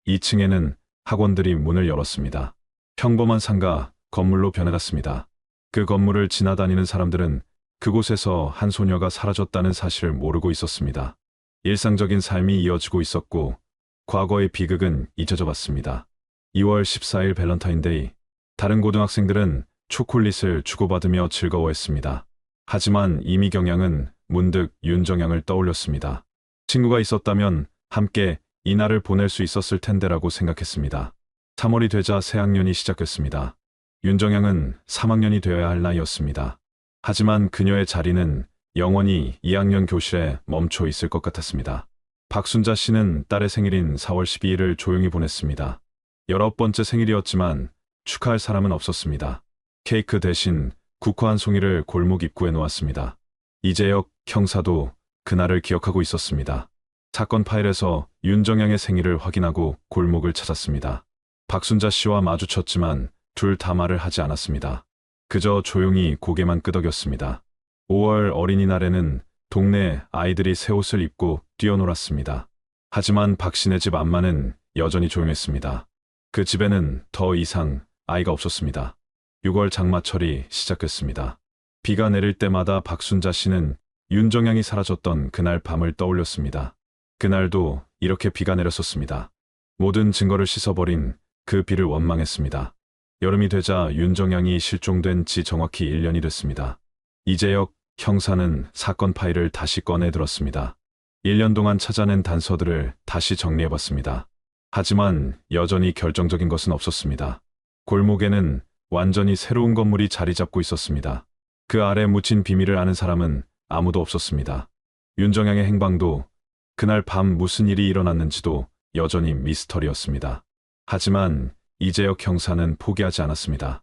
2층에는 학원들이 문을 열었습니다. 평범한 상가 건물로 변해갔습니다. 그 건물을 지나다니는 사람들은 그곳에서 한 소녀가 사라졌다는 사실을 모르고 있었습니다. 일상적인 삶이 이어지고 있었고 과거의 비극은 잊혀져 갔습니다. 2월 14일 밸런타인데이. 다른 고등학생들은 초콜릿을 주고받으며 즐거워했습니다. 하지만 이미경 양은 문득 윤정양을 떠올렸습니다. 친구가 있었다면 함께 이날을 보낼 수 있었을 텐데라고 생각했습니다. 3월이 되자 새학년이 시작했습니다. 윤정양은 3학년이 되어야 할 나이였습니다. 하지만 그녀의 자리는 영원히 2학년 교실에 멈춰 있을 것 같았습니다. 박순자 씨는 딸의 생일인 4월 12일을 조용히 보냈습니다. 19번째 생일이었지만 축하할 사람은 없었습니다. 케이크 대신 국화 한 송이를 골목 입구에 놓았습니다. 이재혁 형사도 그날을 기억하고 있었습니다. 사건 파일에서 윤정양의 생일을 확인하고 골목을 찾았습니다. 박순자 씨와 마주쳤지만 둘 다 말을 하지 않았습니다. 그저 조용히 고개만 끄덕였습니다. 5월 어린이날에는 동네 아이들이 새 옷을 입고 뛰어놀았습니다. 하지만 박씨네 집 앞만은 여전히 조용했습니다. 그 집에는 더 이상 아이가 없었습니다. 6월 장마철이 시작했습니다. 비가 내릴 때마다 박순자 씨는 윤정양이 사라졌던 그날 밤을 떠올렸습니다. 그날도 이렇게 비가 내렸었습니다. 모든 증거를 씻어버린 그 비를 원망했습니다. 여름이 되자 윤정양이 실종된 지 정확히 1년이 됐습니다. 이재혁 형사는 사건 파일을 다시 꺼내 들었습니다. 1년 동안 찾아낸 단서들을 다시 정리해봤습니다. 하지만 여전히 결정적인 것은 없었습니다. 골목에는 완전히 새로운 건물이 자리 잡고 있었습니다. 그 아래 묻힌 비밀을 아는 사람은 아무도 없었습니다. 윤정양의 행방도 그날 밤 무슨 일이 일어났는지도 여전히 미스터리였습니다. 하지만 이재혁 형사는 포기하지 않았습니다.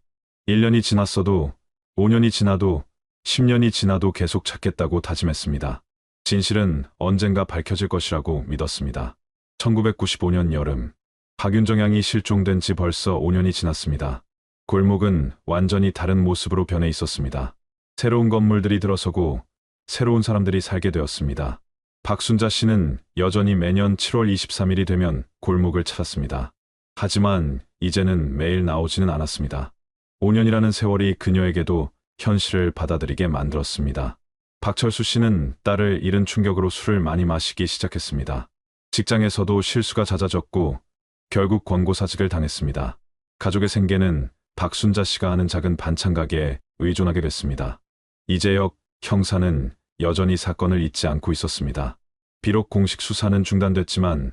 1년이 지났어도 5년이 지나도 10년이 지나도 계속 찾겠다고 다짐했습니다. 진실은 언젠가 밝혀질 것이라고 믿었습니다. 1995년 여름, 박윤정양이 실종된 지 벌써 5년이 지났습니다. 골목은 완전히 다른 모습으로 변해 있었습니다. 새로운 건물들이 들어서고 새로운 사람들이 살게 되었습니다. 박순자 씨는 여전히 매년 7월 23일이 되면 골목을 찾았습니다. 하지만 이제는 매일 나오지는 않았습니다. 5년이라는 세월이 그녀에게도 현실을 받아들이게 만들었습니다. 박철수 씨는 딸을 잃은 충격으로 술을 많이 마시기 시작했습니다. 직장에서도 실수가 잦아졌고 결국 권고사직을 당했습니다. 가족의 생계는 박순자 씨가 하는 작은 반찬 가게에 의존하게 됐습니다. 이재혁 형사는 여전히 사건을 잊지 않고 있었습니다. 비록 공식 수사는 중단됐지만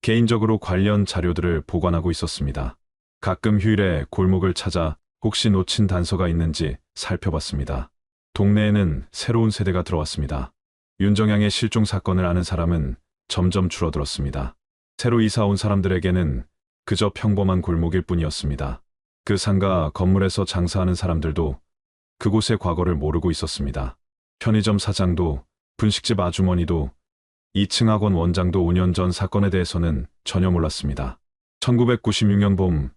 개인적으로 관련 자료들을 보관하고 있었습니다. 가끔 휴일에 골목을 찾아 혹시 놓친 단서가 있는지 살펴봤습니다. 동네에는 새로운 세대가 들어왔습니다. 윤정양의 실종 사건을 아는 사람은 점점 줄어들었습니다. 새로 이사 온 사람들에게는 그저 평범한 골목일 뿐이었습니다. 그 상가 건물에서 장사하는 사람들도 그곳의 과거를 모르고 있었습니다. 편의점 사장도, 분식집 아주머니도, 2층 학원 원장도 5년 전 사건에 대해서는 전혀 몰랐습니다. 1996년 봄,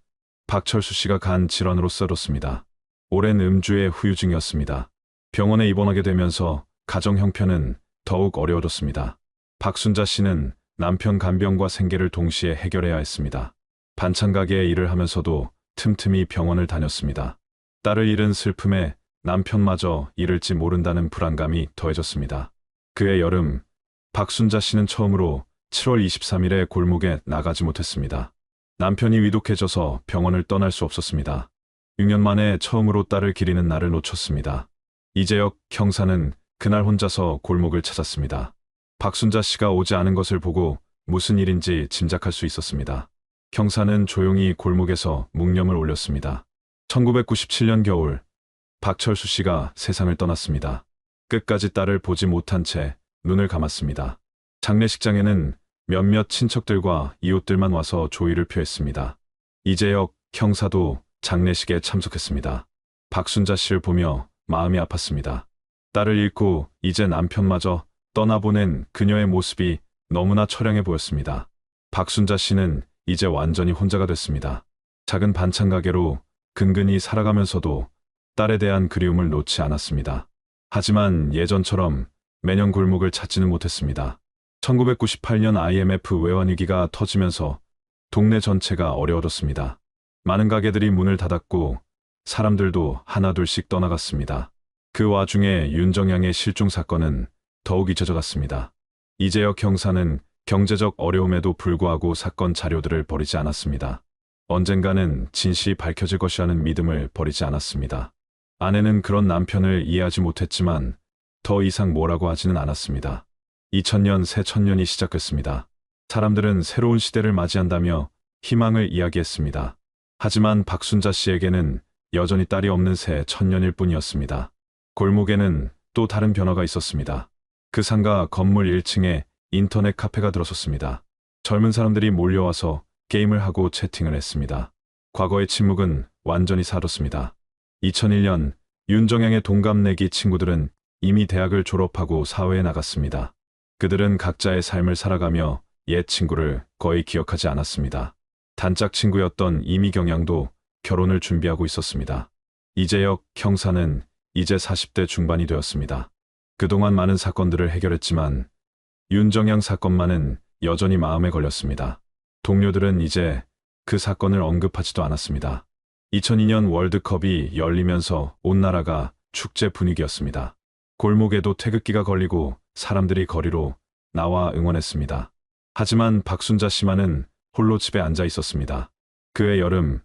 박철수 씨가 간 질환으로 쓰러졌습니다. 오랜 음주의 후유증이었습니다. 병원에 입원하게 되면서 가정 형편은 더욱 어려워졌습니다. 박순자 씨는 남편 간병과 생계를 동시에 해결해야 했습니다. 반찬 가게에 일을 하면서도 틈틈이 병원을 다녔습니다. 딸을 잃은 슬픔에 남편마저 잃을지 모른다는 불안감이 더해졌습니다. 그해 여름, 박순자 씨는 처음으로 7월 23일에 골목에 나가지 못했습니다. 남편이 위독해져서 병원을 떠날 수 없었습니다. 6년 만에 처음으로 딸을 기리는 날을 놓쳤습니다. 이재혁 형사는 그날 혼자서 골목을 찾았습니다. 박순자 씨가 오지 않은 것을 보고 무슨 일인지 짐작할 수 있었습니다. 형사는 조용히 골목에서 묵념을 올렸습니다. 1997년 겨울, 박철수 씨가 세상을 떠났습니다. 끝까지 딸을 보지 못한 채 눈을 감았습니다. 장례식장에는 몇몇 친척들과 이웃들만 와서 조의를 표했습니다. 이재혁 형사도 장례식에 참석했습니다. 박순자 씨를 보며 마음이 아팠습니다. 딸을 잃고 이제 남편마저 떠나보낸 그녀의 모습이 너무나 처량해 보였습니다. 박순자 씨는 이제 완전히 혼자가 됐습니다. 작은 반찬 가게로 근근히 살아가면서도 딸에 대한 그리움을 놓지 않았습니다. 하지만 예전처럼 매년 골목을 찾지는 못했습니다. 1998년 IMF 외환위기가 터지면서 동네 전체가 어려워졌습니다. 많은 가게들이 문을 닫았고 사람들도 하나둘씩 떠나갔습니다. 그 와중에 윤정양의 실종 사건은 더욱 잊혀져 갔습니다. 이재혁 형사는 경제적 어려움에도 불구하고 사건 자료들을 버리지 않았습니다. 언젠가는 진실이 밝혀질 것이라는 믿음을 버리지 않았습니다. 아내는 그런 남편을 이해하지 못했지만 더 이상 뭐라고 하지는 않았습니다. 2000년 새 천년이 시작했습니다. 사람들은 새로운 시대를 맞이한다며 희망을 이야기했습니다. 하지만 박순자 씨에게는 여전히 딸이 없는 새 천년일 뿐이었습니다. 골목에는 또 다른 변화가 있었습니다. 그 상가 건물 1층에 인터넷 카페가 들어섰습니다. 젊은 사람들이 몰려와서 게임을 하고 채팅을 했습니다. 과거의 침묵은 완전히 사라졌습니다. 2001년 윤정양의 동갑내기 친구들은 이미 대학을 졸업하고 사회에 나갔습니다. 그들은 각자의 삶을 살아가며 옛 친구를 거의 기억하지 않았습니다. 단짝 친구였던 이미경 양도 결혼을 준비하고 있었습니다. 이재혁 형사는 이제 40대 중반이 되었습니다. 그동안 많은 사건들을 해결했지만 윤정양 사건만은 여전히 마음에 걸렸습니다. 동료들은 이제 그 사건을 언급하지도 않았습니다. 2002년 월드컵이 열리면서 온 나라가 축제 분위기였습니다. 골목에도 태극기가 걸리고 사람들이 거리로 나와 응원했습니다. 하지만 박순자 씨만은 홀로 집에 앉아 있었습니다. 그해 여름,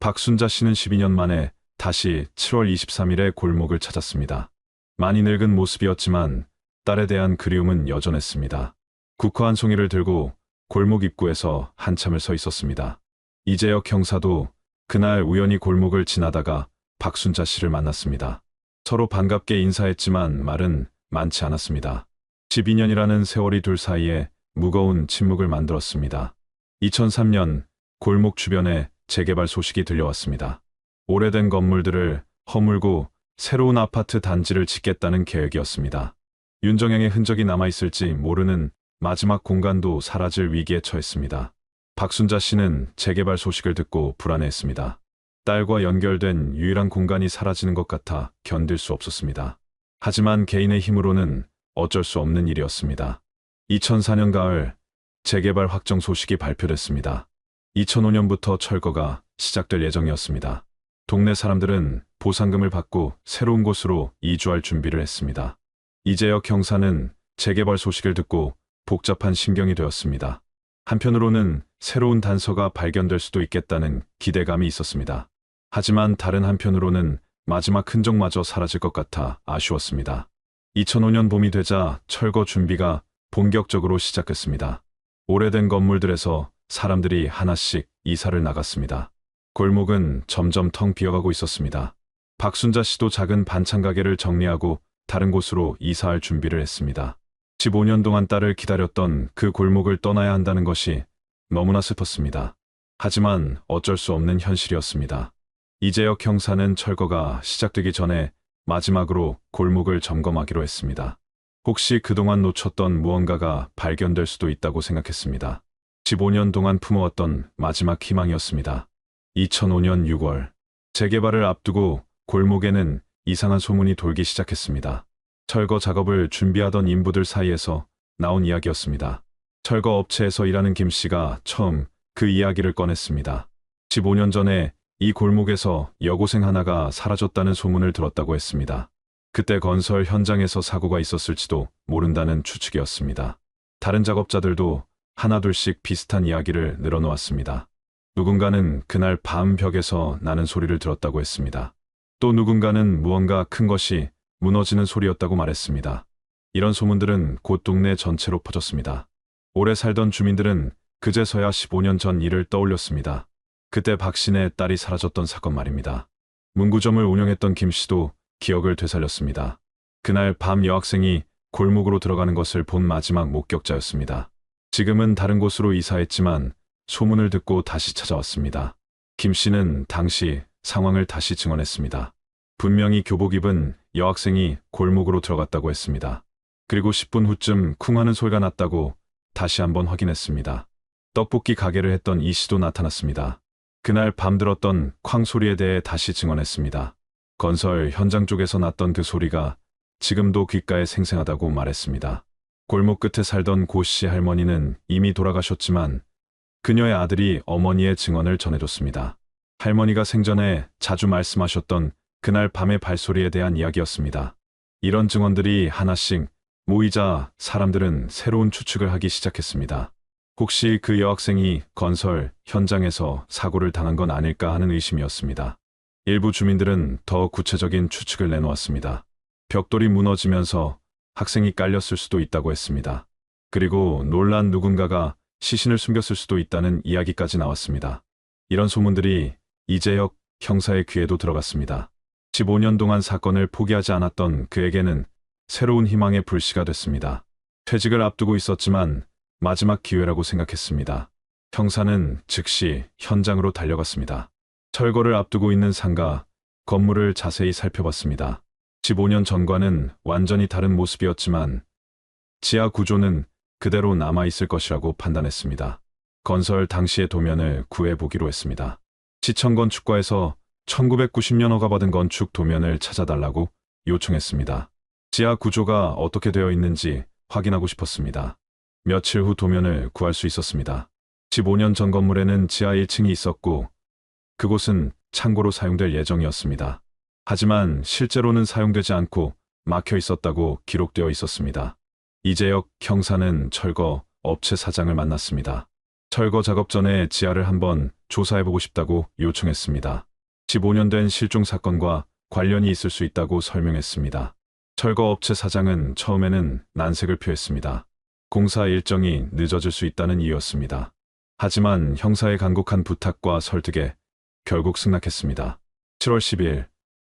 박순자 씨는 12년 만에 다시 7월 23일에 골목을 찾았습니다. 많이 늙은 모습이었지만 딸에 대한 그리움은 여전했습니다. 국화 한 송이를 들고 골목 입구에서 한참을 서 있었습니다. 이재혁 형사도 그날 우연히 골목을 지나다가 박순자 씨를 만났습니다. 서로 반갑게 인사했지만 말은 많지 않았습니다. 12년이라는 세월이 둘 사이에 무거운 침묵을 만들었습니다. 2003년 골목 주변에 재개발 소식이 들려왔습니다. 오래된 건물들을 허물고 새로운 아파트 단지를 짓겠다는 계획이었습니다. 윤정양의 흔적이 남아있을지 모르는 마지막 공간도 사라질 위기에 처했습니다. 박순자 씨는 재개발 소식을 듣고 불안해했습니다. 딸과 연결된 유일한 공간이 사라지는 것 같아 견딜 수 없었습니다. 하지만 개인의 힘으로는 어쩔 수 없는 일이었습니다. 2004년 가을 재개발 확정 소식이 발표됐습니다. 2005년부터 철거가 시작될 예정이었습니다. 동네 사람들은 보상금을 받고 새로운 곳으로 이주할 준비를 했습니다. 이재혁 형사는 재개발 소식을 듣고 복잡한 심경이 되었습니다. 한편으로는 새로운 단서가 발견될 수도 있겠다는 기대감이 있었습니다. 하지만 다른 한편으로는 마지막 흔적마저 사라질 것 같아 아쉬웠습니다. 2005년 봄이 되자 철거 준비가 본격적으로 시작했습니다. 오래된 건물들에서 사람들이 하나씩 이사를 나갔습니다. 골목은 점점 텅 비어가고 있었습니다. 박순자 씨도 작은 반찬 가게를 정리하고 다른 곳으로 이사할 준비를 했습니다. 15년 동안 딸을 기다렸던 그 골목을 떠나야 한다는 것이 너무나 슬펐습니다. 하지만 어쩔 수 없는 현실이었습니다. 이재혁 형사는 철거가 시작되기 전에 마지막으로 골목을 점검하기로 했습니다. 혹시 그동안 놓쳤던 무언가가 발견될 수도 있다고 생각했습니다. 15년 동안 품어왔던 마지막 희망이었습니다. 2005년 6월, 재개발을 앞두고 골목에는 이상한 소문이 돌기 시작했습니다. 철거 작업을 준비하던 인부들 사이에서 나온 이야기였습니다. 철거 업체에서 일하는 김 씨가 처음 그 이야기를 꺼냈습니다. 15년 전에 이 골목에서 여고생 하나가 사라졌다는 소문을 들었다고 했습니다. 그때 건설 현장에서 사고가 있었을지도 모른다는 추측이었습니다. 다른 작업자들도 하나둘씩 비슷한 이야기를 늘어놓았습니다. 누군가는 그날 밤 벽에서 나는 소리를 들었다고 했습니다. 또 누군가는 무언가 큰 것이 무너지는 소리였다고 말했습니다. 이런 소문들은 곧 동네 전체로 퍼졌습니다. 오래 살던 주민들은 그제서야 15년 전 일을 떠올렸습니다. 그때 박신의 딸이 사라졌던 사건 말입니다. 문구점을 운영했던 김 씨도 기억을 되살렸습니다. 그날 밤 여학생이 골목으로 들어가는 것을 본 마지막 목격자였습니다. 지금은 다른 곳으로 이사했지만 소문을 듣고 다시 찾아왔습니다. 김 씨는 당시 상황을 다시 증언했습니다. 분명히 교복 입은 여학생이 골목으로 들어갔다고 했습니다. 그리고 10분 후쯤 쿵 하는 소리가 났다고 다시 한번 확인했습니다. 떡볶이 가게를 했던 이 씨도 나타났습니다. 그날 밤 들었던 쾅 소리에 대해 다시 증언했습니다. 건설 현장 쪽에서 났던 그 소리가 지금도 귓가에 생생하다고 말했습니다. 골목 끝에 살던 고 씨 할머니는 이미 돌아가셨지만 그녀의 아들이 어머니의 증언을 전해줬습니다. 할머니가 생전에 자주 말씀하셨던 그날 밤의 발소리에 대한 이야기였습니다. 이런 증언들이 하나씩 모이자 사람들은 새로운 추측을 하기 시작했습니다. 혹시 그 여학생이 건설 현장에서 사고를 당한 건 아닐까 하는 의심이었습니다. 일부 주민들은 더 구체적인 추측을 내놓았습니다. 벽돌이 무너지면서 학생이 깔렸을 수도 있다고 했습니다. 그리고 놀란 누군가가 시신을 숨겼을 수도 있다는 이야기까지 나왔습니다. 이런 소문들이 이재혁 형사의 귀에도 들어갔습니다. 15년 동안 사건을 포기하지 않았던 그에게는 새로운 희망의 불씨가 됐습니다. 퇴직을 앞두고 있었지만 마지막 기회라고 생각했습니다. 형사는 즉시 현장으로 달려갔습니다. 철거를 앞두고 있는 상가, 건물을 자세히 살펴봤습니다. 15년 전과는 완전히 다른 모습이었지만 지하 구조는 그대로 남아있을 것이라고 판단했습니다. 건설 당시의 도면을 구해보기로 했습니다. 시청 건축과에서 1990년 허가받은 건축 도면을 찾아달라고 요청했습니다. 지하 구조가 어떻게 되어 있는지 확인하고 싶었습니다. 며칠 후 도면을 구할 수 있었습니다. 15년 전 건물에는 지하 1층이 있었고 그곳은 창고로 사용될 예정이었습니다. 하지만 실제로는 사용되지 않고 막혀 있었다고 기록되어 있었습니다. 이재혁 형사는 철거 업체 사장을 만났습니다. 철거 작업 전에 지하를 한번 조사해보고 싶다고 요청했습니다. 15년 된 실종 사건과 관련이 있을 수 있다고 설명했습니다. 철거 업체 사장은 처음에는 난색을 표했습니다. 공사 일정이 늦어질 수 있다는 이유였습니다. 하지만 형사의 간곡한 부탁과 설득에 결국 승낙했습니다. 7월 10일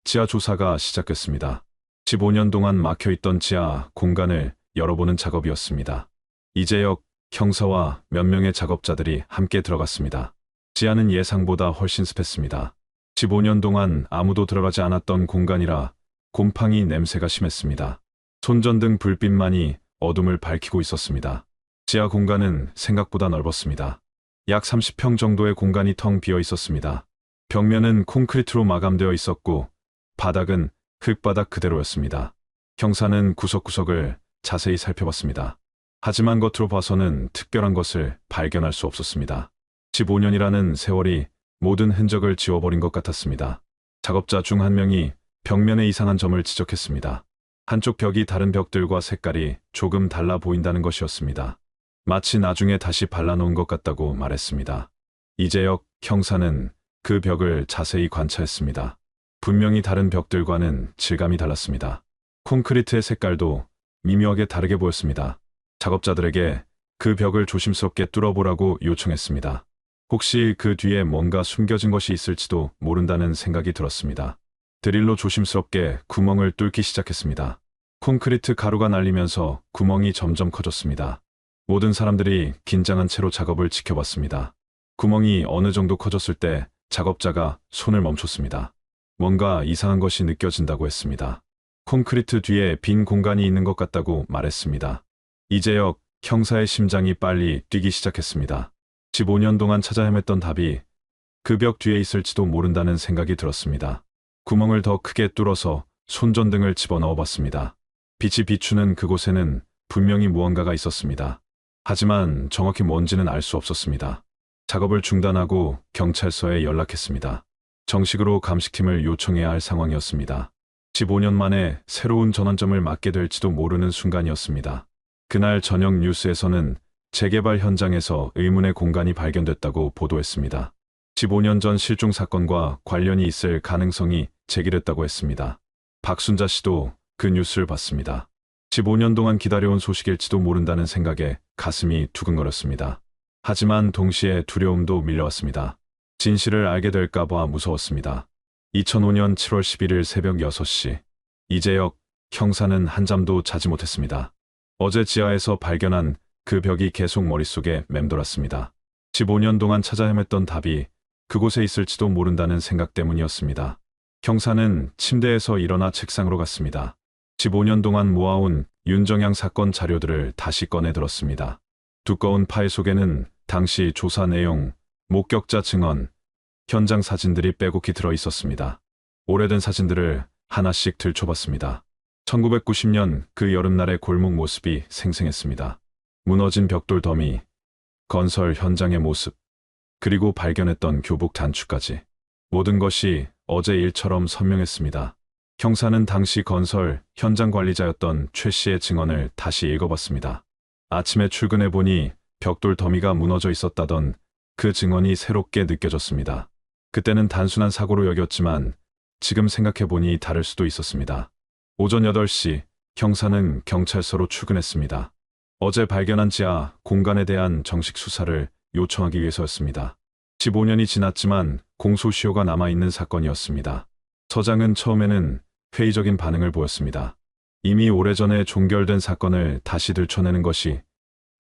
지하 조사가 시작됐습니다. 15년 동안 막혀있던 지하 공간을 열어보는 작업이었습니다. 이재혁 형사와 몇 명의 작업자들이 함께 들어갔습니다. 지하는 예상보다 훨씬 습했습니다. 15년 동안 아무도 들어가지 않았던 공간이라 곰팡이 냄새가 심했습니다. 손전등 불빛만이 어둠을 밝히고 있었습니다. 지하 공간은 생각보다 넓었습니다. 약 30평 정도의 공간이 텅 비어 있었습니다. 벽면은 콘크리트로 마감되어 있었고 바닥은 흙바닥 그대로였습니다. 형사는 구석구석을 자세히 살펴봤습니다. 하지만 겉으로 봐서는 특별한 것을 발견할 수 없었습니다. 15년이라는 세월이 모든 흔적을 지워버린 것 같았습니다. 작업자 중 한 명이 벽면에 이상한 점을 지적했습니다. 한쪽 벽이 다른 벽들과 색깔이 조금 달라 보인다는 것이었습니다. 마치 나중에 다시 발라놓은 것 같다고 말했습니다. 이재혁 형사는 그 벽을 자세히 관찰했습니다. 분명히 다른 벽들과는 질감이 달랐습니다. 콘크리트의 색깔도 미묘하게 다르게 보였습니다. 작업자들에게 그 벽을 조심스럽게 뚫어보라고 요청했습니다. 혹시 그 뒤에 뭔가 숨겨진 것이 있을지도 모른다는 생각이 들었습니다. 드릴로 조심스럽게 구멍을 뚫기 시작했습니다. 콘크리트 가루가 날리면서 구멍이 점점 커졌습니다. 모든 사람들이 긴장한 채로 작업을 지켜봤습니다. 구멍이 어느 정도 커졌을 때 작업자가 손을 멈췄습니다. 뭔가 이상한 것이 느껴진다고 했습니다. 콘크리트 뒤에 빈 공간이 있는 것 같다고 말했습니다. 이재혁 형사의 심장이 빨리 뛰기 시작했습니다. 15년 동안 찾아 헤맸던 답이 그 벽 뒤에 있을지도 모른다는 생각이 들었습니다. 구멍을 더 크게 뚫어서 손전등을 집어넣어 봤습니다. 빛이 비추는 그곳에는 분명히 무언가가 있었습니다. 하지만 정확히 뭔지는 알 수 없었습니다. 작업을 중단하고 경찰서에 연락했습니다. 정식으로 감식팀을 요청해야 할 상황이었습니다. 15년 만에 새로운 전환점을 맞게 될지도 모르는 순간이었습니다. 그날 저녁 뉴스에서는 재개발 현장에서 의문의 공간이 발견됐다고 보도했습니다. 15년 전 실종 사건과 관련이 있을 가능성이 제기됐다고 했습니다. 박순자 씨도 그 뉴스를 봤습니다. 15년 동안 기다려온 소식일지도 모른다는 생각에 가슴이 두근거렸습니다. 하지만 동시에 두려움도 밀려왔습니다. 진실을 알게 될까봐 무서웠습니다. 2005년 7월 11일 새벽 6시, 이재혁 형사는 한잠도 자지 못했습니다. 어제 지하에서 발견한 그 벽이 계속 머릿속에 맴돌았습니다. 15년 동안 찾아 헤맸던 답이 그곳에 있을지도 모른다는 생각 때문이었습니다. 형사는 침대에서 일어나 책상으로 갔습니다. 15년 동안 모아온 윤정양 사건 자료들을 다시 꺼내 들었습니다. 두꺼운 파일 속에는 당시 조사 내용, 목격자 증언, 현장 사진들이 빼곡히 들어 있었습니다. 오래된 사진들을 하나씩 들춰봤습니다. 1990년 그 여름날의 골목 모습이 생생했습니다. 무너진 벽돌 더미, 건설 현장의 모습, 그리고 발견했던 교복 단추까지. 모든 것이 어제 일처럼 선명했습니다. 형사는 당시 건설 현장 관리자였던 최 씨의 증언을 다시 읽어봤습니다. 아침에 출근해보니 벽돌 더미가 무너져 있었다던 그 증언이 새롭게 느껴졌습니다. 그때는 단순한 사고로 여겼지만 지금 생각해보니 다를 수도 있었습니다. 오전 8시 형사는 경찰서로 출근했습니다. 어제 발견한 지하 공간에 대한 정식 수사를 요청하기 위해서였습니다. 15년이 지났지만 공소시효가 남아있는 사건이었습니다. 서장은 처음에는 회의적인 반응을 보였습니다. 이미 오래전에 종결된 사건을 다시 들춰내는 것이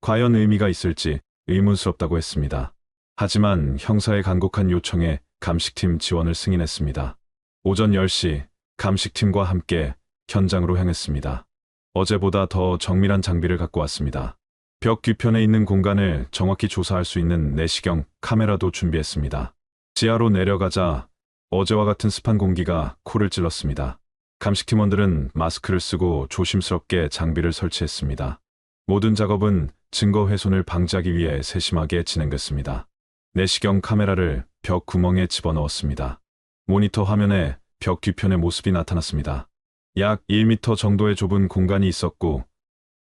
과연 의미가 있을지 의문스럽다고 했습니다. 하지만 형사의 간곡한 요청에 감식팀 지원을 승인했습니다. 오전 10시 감식팀과 함께 현장으로 향했습니다. 어제보다 더 정밀한 장비를 갖고 왔습니다. 벽 뒤편에 있는 공간을 정확히 조사할 수 있는 내시경 카메라도 준비했습니다. 지하로 내려가자 어제와 같은 습한 공기가 코를 찔렀습니다. 감식팀원들은 마스크를 쓰고 조심스럽게 장비를 설치했습니다. 모든 작업은 증거 훼손을 방지하기 위해 세심하게 진행됐습니다. 내시경 카메라를 벽 구멍에 집어넣었습니다. 모니터 화면에 벽 뒤편의 모습이 나타났습니다. 약 1m 정도의 좁은 공간이 있었고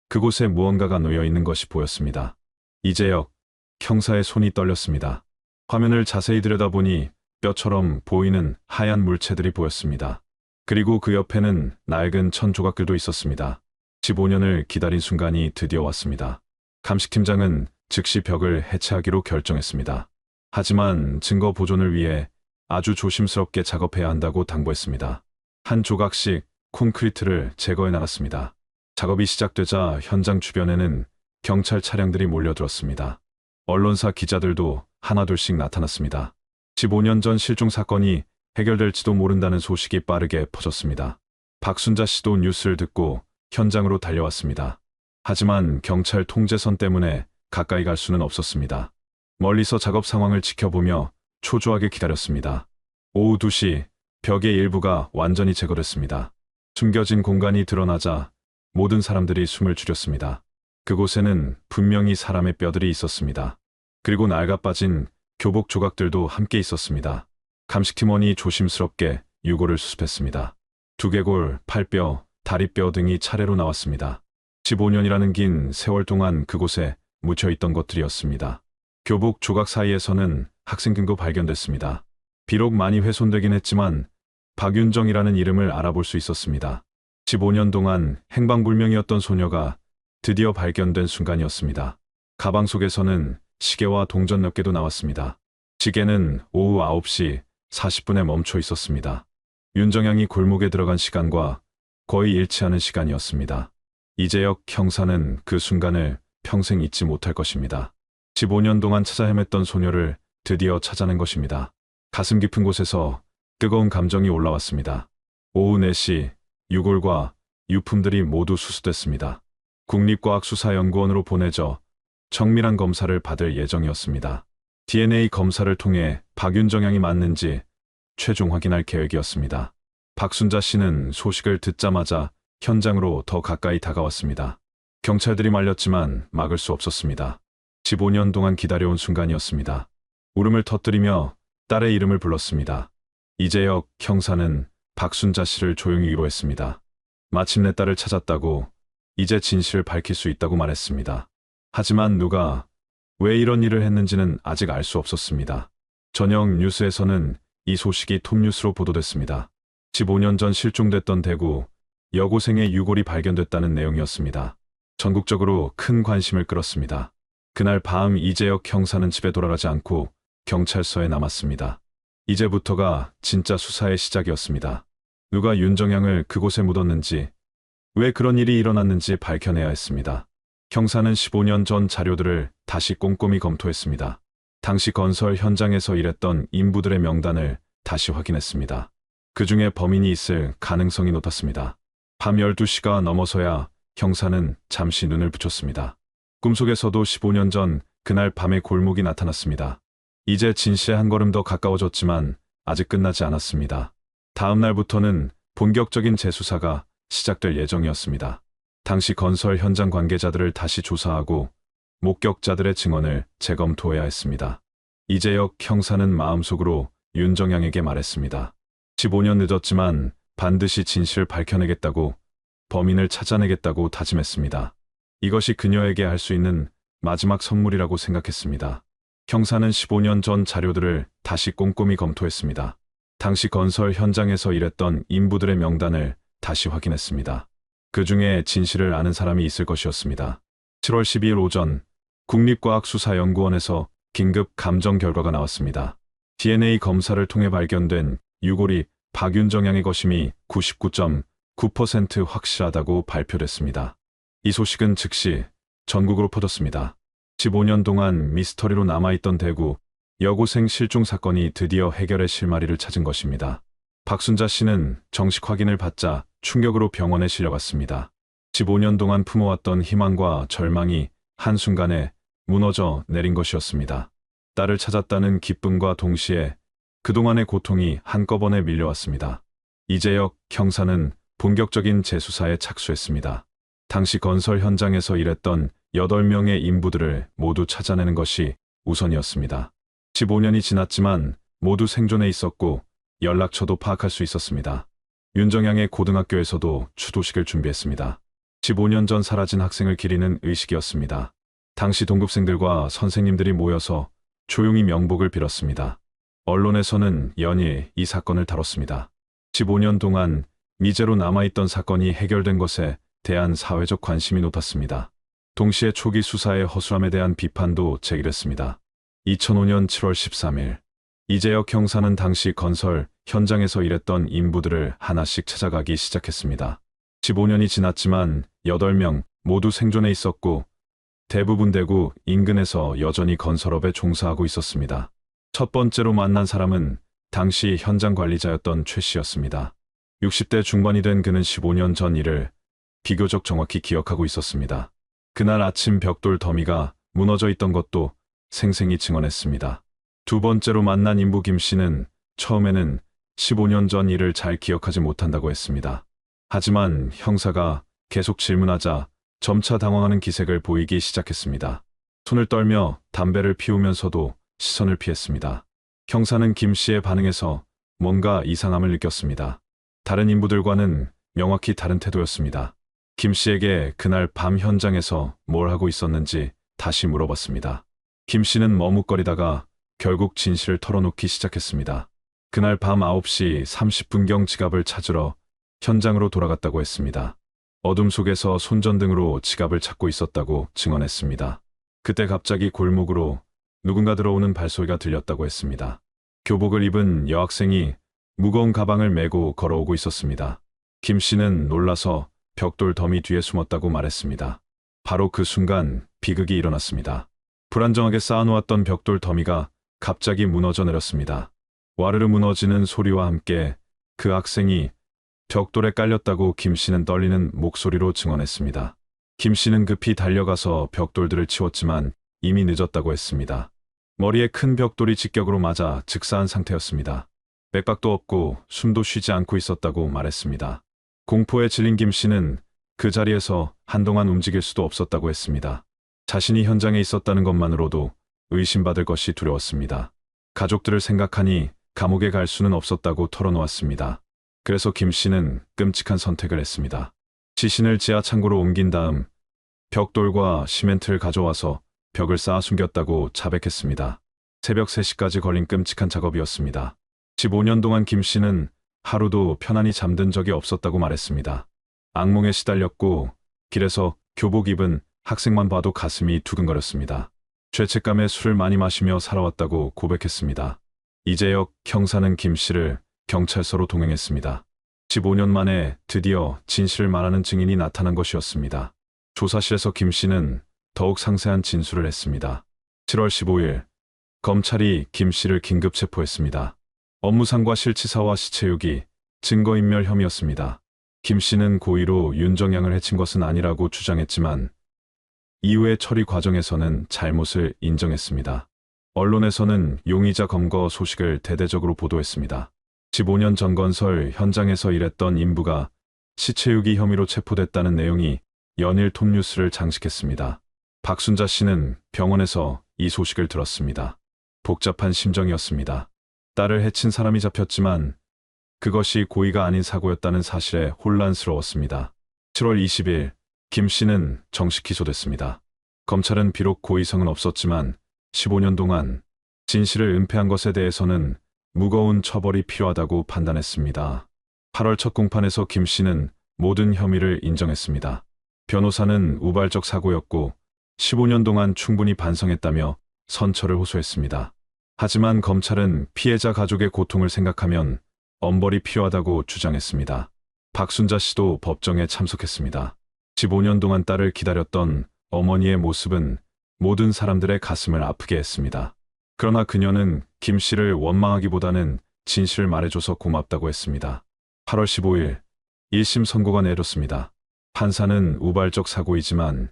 그곳에 무언가가 놓여 있는 것이 보였습니다. 이재혁 형사의 손이 떨렸습니다. 화면을 자세히 들여다보니 뼈처럼 보이는 하얀 물체들이 보였습니다. 그리고 그 옆에는 낡은 천 조각들도 있었습니다. 15년을 기다린 순간이 드디어 왔습니다. 감식팀장은 즉시 벽을 해체하기로 결정했습니다. 하지만 증거 보존을 위해 아주 조심스럽게 작업해야 한다고 당부했습니다. 한 조각씩 콘크리트를 제거해 나갔습니다. 작업이 시작되자 현장 주변에는 경찰 차량들이 몰려들었습니다. 언론사 기자들도 하나둘씩 나타났습니다. 15년 전 실종 사건이 해결될지도 모른다는 소식이 빠르게 퍼졌습니다. 박순자 씨도 뉴스를 듣고 현장으로 달려왔습니다. 하지만 경찰 통제선 때문에 가까이 갈 수는 없었습니다. 멀리서 작업 상황을 지켜보며 초조하게 기다렸습니다. 오후 2시 벽의 일부가 완전히 제거됐습니다. 숨겨진 공간이 드러나자 모든 사람들이 숨을 죽였습니다. 그곳에는 분명히 사람의 뼈들이 있었습니다. 그리고 낡아빠진 교복 조각들도 함께 있었습니다. 감식팀원이 조심스럽게 유골을 수습했습니다. 두개골, 팔뼈, 다리뼈 등이 차례로 나왔습니다. 15년이라는 긴 세월 동안 그곳에 묻혀있던 것들이었습니다. 교복 조각 사이에서는 학생증도 발견됐습니다. 비록 많이 훼손되긴 했지만 박윤정이라는 이름을 알아볼 수 있었습니다. 15년 동안 행방불명이었던 소녀가 드디어 발견된 순간이었습니다. 가방 속에서는 시계와 동전 몇 개도 나왔습니다. 시계는 오후 9시 40분에 멈춰 있었습니다. 윤정양이 골목에 들어간 시간과 거의 일치하는 시간이었습니다. 이재혁 형사는 그 순간을 평생 잊지 못할 것입니다. 15년 동안 찾아 헤맸던 소녀를 드디어 찾아낸 것입니다. 가슴 깊은 곳에서 뜨거운 감정이 올라왔습니다. 오후 4시 유골과 유품들이 모두 수수됐습니다. 국립과학수사연구원으로 보내져 정밀한 검사를 받을 예정이었습니다. DNA 검사를 통해 박윤정 양이 맞는지 최종 확인할 계획이었습니다. 박순자 씨는 소식을 듣자마자 현장으로 더 가까이 다가왔습니다. 경찰들이 말렸지만 막을 수 없었습니다. 15년 동안 기다려온 순간이었습니다. 울음을 터뜨리며 딸의 이름을 불렀습니다. 이재혁 형사는 박순자 씨를 조용히 위로했습니다. 마침내 딸을 찾았다고, 이제 진실을 밝힐 수 있다고 말했습니다. 하지만 누가 왜 이런 일을 했는지는 아직 알 수 없었습니다. 저녁 뉴스에서는 이 소식이 톱뉴스로 보도됐습니다. 15년 전 실종됐던 대구 여고생의 유골이 발견됐다는 내용이었습니다. 전국적으로 큰 관심을 끌었습니다. 그날 밤 이재혁 형사는 집에 돌아가지 않고 경찰서에 남았습니다. 이제부터가 진짜 수사의 시작이었습니다. 누가 윤정양을 그곳에 묻었는지, 왜 그런 일이 일어났는지 밝혀내야 했습니다. 형사는 15년 전 자료들을 다시 꼼꼼히 검토했습니다. 당시 건설 현장에서 일했던 인부들의 명단을 다시 확인했습니다. 그 중에 범인이 있을 가능성이 높았습니다. 밤 12시가 넘어서야 형사는 잠시 눈을 붙였습니다. 꿈속에서도 15년 전 그날 밤의 골목이 나타났습니다. 이제 진실에 한 걸음 더 가까워졌지만 아직 끝나지 않았습니다. 다음 날부터는 본격적인 재수사가 시작될 예정이었습니다. 당시 건설 현장 관계자들을 다시 조사하고 목격자들의 증언을 재검토해야 했습니다. 이재혁 형사는 마음속으로 윤정양에게 말했습니다. 15년 늦었지만 반드시 진실을 밝혀내겠다고, 범인을 찾아내겠다고 다짐했습니다. 이것이 그녀에게 할 수 있는 마지막 선물이라고 생각했습니다. 형사는 15년 전 자료들을 다시 꼼꼼히 검토했습니다. 당시 건설 현장에서 일했던 인부들의 명단을 다시 확인했습니다. 그 중에 진실을 아는 사람이 있을 것이었습니다. 7월 12일 오전 국립과학수사연구원에서 긴급 감정 결과가 나왔습니다. DNA 검사를 통해 발견된 유골이 박윤정 양의 것임이 99.9% 확실하다고 발표됐습니다. 이 소식은 즉시 전국으로 퍼졌습니다. 15년 동안 미스터리로 남아있던 대구 여고생 실종 사건이 드디어 해결의 실마리를 찾은 것입니다. 박순자 씨는 정식 확인을 받자 충격으로 병원에 실려갔습니다. 15년 동안 품어왔던 희망과 절망이 한순간에 무너져 내린 것이었습니다. 딸을 찾았다는 기쁨과 동시에 그동안의 고통이 한꺼번에 밀려왔습니다. 이재혁 형사는 본격적인 재수사에 착수했습니다. 당시 건설 현장에서 일했던 8명의 인부들을 모두 찾아내는 것이 우선이었습니다. 15년이 지났지만 모두 생존해 있었고 연락처도 파악할 수 있었습니다. 윤정양의 고등학교에서도 추도식을 준비했습니다. 15년 전 사라진 학생을 기리는 의식이었습니다. 당시 동급생들과 선생님들이 모여서 조용히 명복을 빌었습니다. 언론에서는 연일 이 사건을 다뤘습니다. 15년 동안 미제로 남아있던 사건이 해결된 것에 대한 사회적 관심이 높았습니다. 동시에 초기 수사의 허술함에 대한 비판도 제기됐습니다. 2005년 7월 13일 이재혁 형사는 당시 건설 현장에서 일했던 인부들을 하나씩 찾아가기 시작했습니다. 15년이 지났지만 8명 모두 생존해 있었고 대부분 대구 인근에서 여전히 건설업에 종사하고 있었습니다. 첫 번째로 만난 사람은 당시 현장 관리자였던 최 씨였습니다. 60대 중반이 된 그는 15년 전 일을 비교적 정확히 기억하고 있었습니다. 그날 아침 벽돌 더미가 무너져 있던 것도 생생히 증언했습니다. 두 번째로 만난 인부 김 씨는 처음에는 15년 전 일을 잘 기억하지 못한다고 했습니다. 하지만 형사가 계속 질문하자 점차 당황하는 기색을 보이기 시작했습니다. 손을 떨며 담배를 피우면서도 시선을 피했습니다. 형사는 김 씨의 반응에서 뭔가 이상함을 느꼈습니다. 다른 인부들과는 명확히 다른 태도였습니다. 김 씨에게 그날 밤 현장에서 뭘 하고 있었는지 다시 물어봤습니다. 김 씨는 머뭇거리다가 결국 진실을 털어놓기 시작했습니다. 그날 밤 9시 30분경 지갑을 찾으러 현장으로 돌아갔다고 했습니다. 어둠 속에서 손전등으로 지갑을 찾고 있었다고 증언했습니다. 그때 갑자기 골목으로 누군가 들어오는 발소리가 들렸다고 했습니다. 교복을 입은 여학생이 무거운 가방을 메고 걸어오고 있었습니다. 김 씨는 놀라서 벽돌 더미 뒤에 숨었다고 말했습니다. 바로 그 순간 비극이 일어났습니다. 불안정하게 쌓아놓았던 벽돌 더미가 갑자기 무너져 내렸습니다. 와르르 무너지는 소리와 함께 그 학생이 벽돌에 깔렸다고 김 씨는 떨리는 목소리로 증언했습니다. 김 씨는 급히 달려가서 벽돌들을 치웠지만 이미 늦었다고 했습니다. 머리에 큰 벽돌이 직격으로 맞아 즉사한 상태였습니다. 맥박도 없고 숨도 쉬지 않고 있었다고 말했습니다. 공포에 질린 김 씨는 그 자리에서 한동안 움직일 수도 없었다고 했습니다. 자신이 현장에 있었다는 것만으로도 의심받을 것이 두려웠습니다. 가족들을 생각하니 감옥에 갈 수는 없었다고 털어놓았습니다. 그래서 김 씨는 끔찍한 선택을 했습니다. 시신을 지하 창고로 옮긴 다음 벽돌과 시멘트를 가져와서 벽을 쌓아 숨겼다고 자백했습니다. 새벽 3시까지 걸린 끔찍한 작업이었습니다. 15년 동안 김 씨는 하루도 편안히 잠든 적이 없었다고 말했습니다. 악몽에 시달렸고 길에서 교복 입은 학생만 봐도 가슴이 두근거렸습니다. 죄책감에 술을 많이 마시며 살아왔다고 고백했습니다. 이재혁 형사는 김 씨를 경찰서로 동행했습니다. 15년 만에 드디어 진실을 말하는 증인이 나타난 것이었습니다. 조사실에서 김 씨는 더욱 상세한 진술을 했습니다. 7월 15일 검찰이 김 씨를 긴급 체포했습니다. 업무상과 실치사와 시체유기, 증거인멸 혐의였습니다. 김 씨는 고의로 윤정양을 해친 것은 아니라고 주장했지만 이후의 처리 과정에서는 잘못을 인정했습니다. 언론에서는 용의자 검거 소식을 대대적으로 보도했습니다. 15년 전 건설 현장에서 일했던 인부가 시체유기 혐의로 체포됐다는 내용이 연일 톱뉴스를 장식했습니다. 박순자 씨는 병원에서 이 소식을 들었습니다. 복잡한 심정이었습니다. 딸을 해친 사람이 잡혔지만 그것이 고의가 아닌 사고였다는 사실에 혼란스러웠습니다. 7월 20일 김 씨는 정식 기소됐습니다. 검찰은 비록 고의성은 없었지만 15년 동안 진실을 은폐한 것에 대해서는 무거운 처벌이 필요하다고 판단했습니다. 8월 첫 공판에서 김 씨는 모든 혐의를 인정했습니다. 변호사는 우발적 사고였고 15년 동안 충분히 반성했다며 선처를 호소했습니다. 하지만 검찰은 피해자 가족의 고통을 생각하면 엄벌이 필요하다고 주장했습니다. 박순자 씨도 법정에 참석했습니다. 15년 동안 딸을 기다렸던 어머니의 모습은 모든 사람들의 가슴을 아프게 했습니다. 그러나 그녀는 김 씨를 원망하기보다는 진실을 말해줘서 고맙다고 했습니다. 8월 15일 1심 선고가 내렸습니다. 판사는 우발적 사고이지만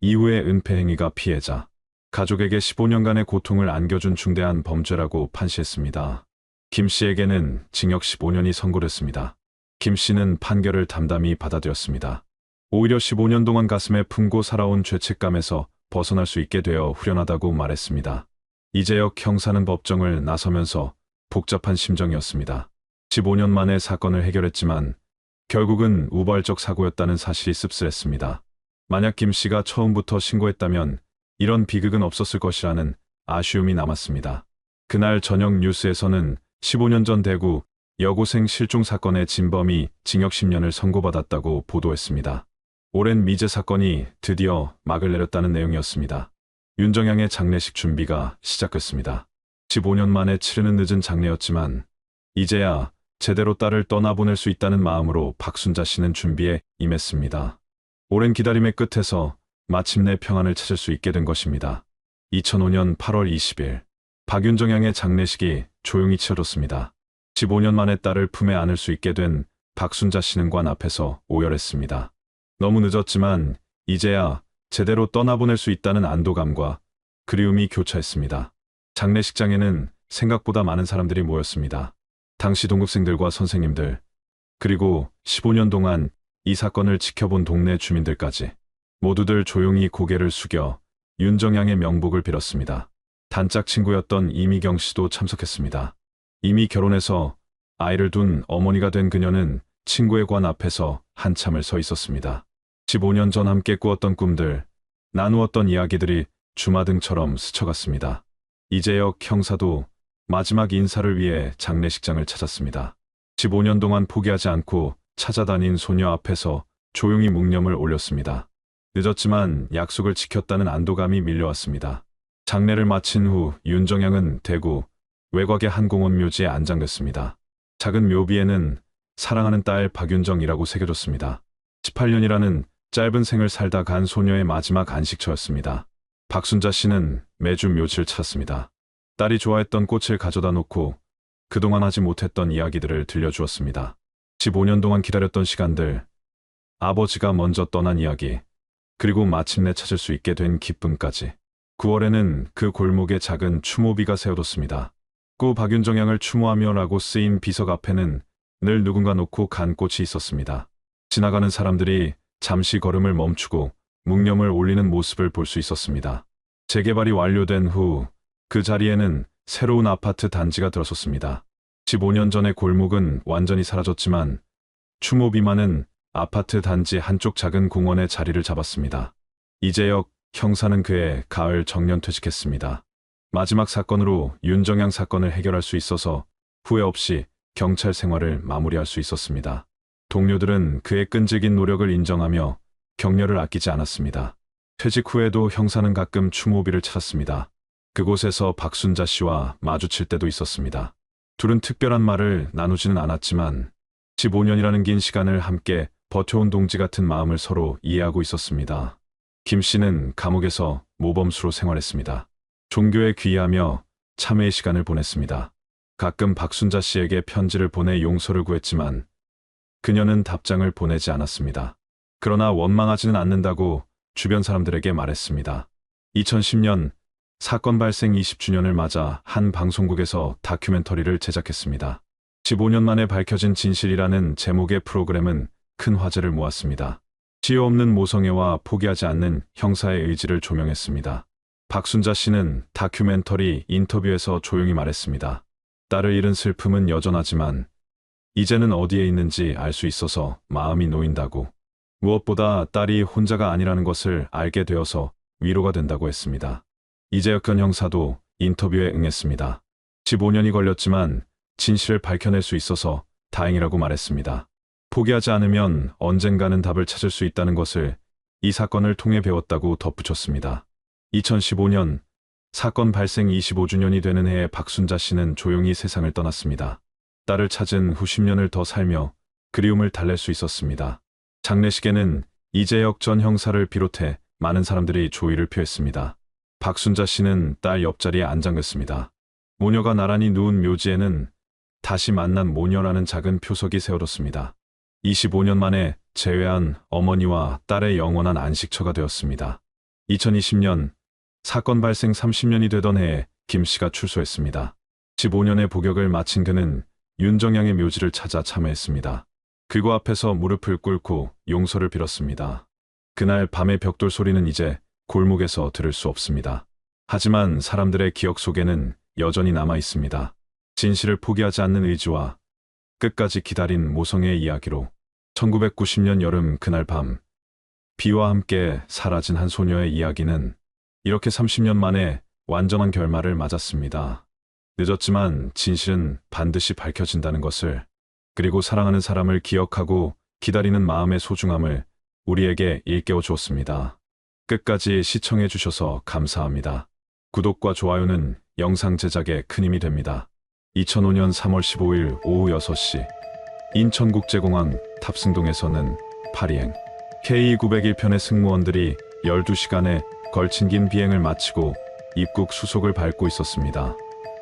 이후의 은폐 행위가 피해자, 가족에게 15년간의 고통을 안겨준 중대한 범죄라고 판시했습니다. 김 씨에게는 징역 15년이 선고됐습니다. 김 씨는 판결을 담담히 받아들였습니다. 오히려 15년 동안 가슴에 품고 살아온 죄책감에서 벗어날 수 있게 되어 후련하다고 말했습니다. 이재혁 형사는 법정을 나서면서 복잡한 심정이었습니다. 15년 만에 사건을 해결했지만 결국은 우발적 사고였다는 사실이 씁쓸했습니다. 만약 김 씨가 처음부터 신고했다면 이런 비극은 없었을 것이라는 아쉬움이 남았습니다. 그날 저녁 뉴스에서는 15년 전 대구 여고생 실종 사건의 진범이 징역 10년을 선고받았다고 보도했습니다. 오랜 미제 사건이 드디어 막을 내렸다는 내용이었습니다. 윤정양의 장례식 준비가 시작됐습니다. 15년 만에 치르는 늦은 장례였지만 이제야 제대로 딸을 떠나보낼 수 있다는 마음으로 박순자 씨는 준비에 임했습니다. 오랜 기다림의 끝에서 마침내 평안을 찾을 수 있게 된 것입니다. 2005년 8월 20일 박윤정양의 장례식이 조용히 치러졌습니다. 15년 만에 딸을 품에 안을 수 있게 된 박순자 씨는 관 앞에서 오열했습니다. 너무 늦었지만 이제야 제대로 떠나보낼 수 있다는 안도감과 그리움이 교차했습니다. 장례식장에는 생각보다 많은 사람들이 모였습니다. 당시 동급생들과 선생님들, 그리고 15년 동안 이 사건을 지켜본 동네 주민들까지 모두들 조용히 고개를 숙여 윤정양의 명복을 빌었습니다. 단짝 친구였던 이미경 씨도 참석했습니다. 이미 결혼해서 아이를 둔 어머니가 된 그녀는 친구의 관 앞에서 한참을 서 있었습니다. 15년 전 함께 꾸었던 꿈들, 나누었던 이야기들이 주마등처럼 스쳐갔습니다. 이재혁 형사도 마지막 인사를 위해 장례식장을 찾았습니다. 15년 동안 포기하지 않고 찾아다닌 소녀 앞에서 조용히 묵념을 올렸습니다. 늦었지만 약속을 지켰다는 안도감이 밀려왔습니다. 장례를 마친 후 윤정양은 대구 외곽의 한 공원 묘지에 안장됐습니다. 작은 묘비에는 사랑하는 딸 박윤정이라고 새겨졌습니다. 18년이라는 짧은 생을 살다 간 소녀의 마지막 안식처였습니다. 박순자 씨는 매주 묘지를 찾았습니다. 딸이 좋아했던 꽃을 가져다 놓고 그동안 하지 못했던 이야기들을 들려주었습니다. 15년 동안 기다렸던 시간들, 아버지가 먼저 떠난 이야기, 그리고 마침내 찾을 수 있게 된 기쁨까지. 9월에는 그 골목에 작은 추모비가 세워뒀습니다. 꾸 박윤정양을 추모하며라고 쓰인 비석 앞에는 늘 누군가 놓고 간 꽃이 있었습니다. 지나가는 사람들이 잠시 걸음을 멈추고 묵념을 올리는 모습을 볼 수 있었습니다. 재개발이 완료된 후 그 자리에는 새로운 아파트 단지가 들어섰습니다. 15년 전의 골목은 완전히 사라졌지만 추모비만은 아파트 단지 한쪽 작은 공원에 자리를 잡았습니다. 이재혁 형사는 그해 가을 정년퇴직했습니다. 마지막 사건으로 윤정양 사건을 해결할 수 있어서 후회 없이 경찰 생활을 마무리할 수 있었습니다. 동료들은 그의 끈질긴 노력을 인정하며 격려를 아끼지 않았습니다. 퇴직 후에도 형사는 가끔 추모비를 찾았습니다. 그곳에서 박순자 씨와 마주칠 때도 있었습니다. 둘은 특별한 말을 나누지는 않았지만 15년이라는 긴 시간을 함께 버텨온 동지 같은 마음을 서로 이해하고 있었습니다. 김 씨는 감옥에서 모범수로 생활했습니다. 종교에 귀의하며 참회의 시간을 보냈습니다. 가끔 박순자 씨에게 편지를 보내 용서를 구했지만 그녀는 답장을 보내지 않았습니다. 그러나 원망하지는 않는다고 주변 사람들에게 말했습니다. 2010년 사건 발생 20주년을 맞아 한 방송국에서 다큐멘터리를 제작했습니다. 15년 만에 밝혀진 진실이라는 제목의 프로그램은 큰 화제를 모았습니다. 치유 없는 모성애와 포기하지 않는 형사의 의지를 조명했습니다. 박순자 씨는 다큐멘터리 인터뷰에서 조용히 말했습니다. 딸을 잃은 슬픔은 여전하지만 이제는 어디에 있는지 알 수 있어서 마음이 놓인다고. 무엇보다 딸이 혼자가 아니라는 것을 알게 되어서 위로가 된다고 했습니다. 이재혁 전 형사도 인터뷰에 응했습니다. 15년이 걸렸지만 진실을 밝혀낼 수 있어서 다행이라고 말했습니다. 포기하지 않으면 언젠가는 답을 찾을 수 있다는 것을 이 사건을 통해 배웠다고 덧붙였습니다. 2015년 사건 발생 25주년이 되는 해에 박순자 씨는 조용히 세상을 떠났습니다. 딸을 찾은 후 10년을 더 살며 그리움을 달랠 수 있었습니다. 장례식에는 이재혁 전 형사를 비롯해 많은 사람들이 조의를 표했습니다. 박순자 씨는 딸 옆자리에 안장됐습니다. 모녀가 나란히 누운 묘지에는 다시 만난 모녀라는 작은 표석이 세워졌습니다. 25년 만에 재회한 어머니와 딸의 영원한 안식처가 되었습니다. 2020년 사건 발생 30년이 되던 해에 김 씨가 출소했습니다. 15년의 복역을 마친 그는 윤정양의 묘지를 찾아 참회했습니다. 그곳 앞에서 무릎을 꿇고 용서를 빌었습니다. 그날 밤의 벽돌 소리는 이제 골목에서 들을 수 없습니다. 하지만 사람들의 기억 속에는 여전히 남아 있습니다. 진실을 포기하지 않는 의지와 끝까지 기다린 모성애의 이야기로 1990년 여름 그날 밤 비와 함께 사라진 한 소녀의 이야기는 이렇게 30년 만에 완전한 결말을 맞았습니다. 늦었지만 진실은 반드시 밝혀진다는 것을, 그리고 사랑하는 사람을 기억하고 기다리는 마음의 소중함을 우리에게 일깨워 주었습니다. 끝까지 시청해 주셔서 감사합니다. 구독과 좋아요는 영상 제작에 큰 힘이 됩니다. 2005년 3월 15일 오후 6시 인천국제공항 탑승동에서는 파리행 K901편의 승무원들이 12시간에 걸친 긴 비행을 마치고 입국 수속을 밟고 있었습니다.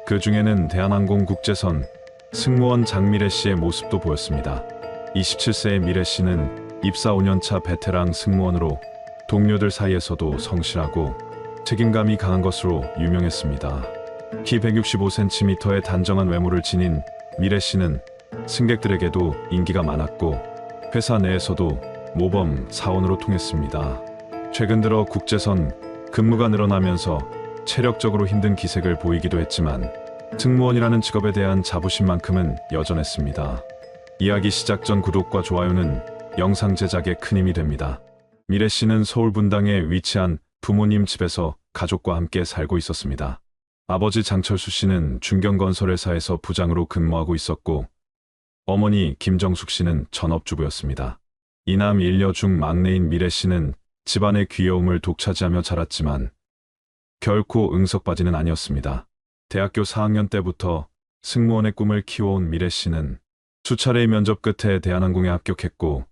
그 중에는 대한항공 국제선 승무원 장미래 씨의 모습도 보였습니다. 27세의 미래 씨는 입사 5년차 베테랑 승무원으로 동료들 사이에서도 성실하고 책임감이 강한 것으로 유명했습니다. 키 165cm의 단정한 외모를 지닌 미래 씨는 승객들에게도 인기가 많았고 회사 내에서도 모범 사원으로 통했습니다. 최근 들어 국제선 근무가 늘어나면서 체력적으로 힘든 기색을 보이기도 했지만 승무원이라는 직업에 대한 자부심만큼은 여전했습니다. 이야기 시작 전 구독과 좋아요는 영상 제작에 큰 힘이 됩니다. 미래 씨는 서울 분당에 위치한 부모님 집에서 가족과 함께 살고 있었습니다. 아버지 장철수 씨는 중경건설회사에서 부장으로 근무하고 있었고 어머니 김정숙 씨는 전업주부였습니다. 이남 일녀 중 막내인 미래 씨는 집안의 귀여움을 독차지하며 자랐지만 결코 응석바지는 아니었습니다. 대학교 4학년 때부터 승무원의 꿈을 키워온 미래 씨는 수차례의 면접 끝에 대한항공에 합격했고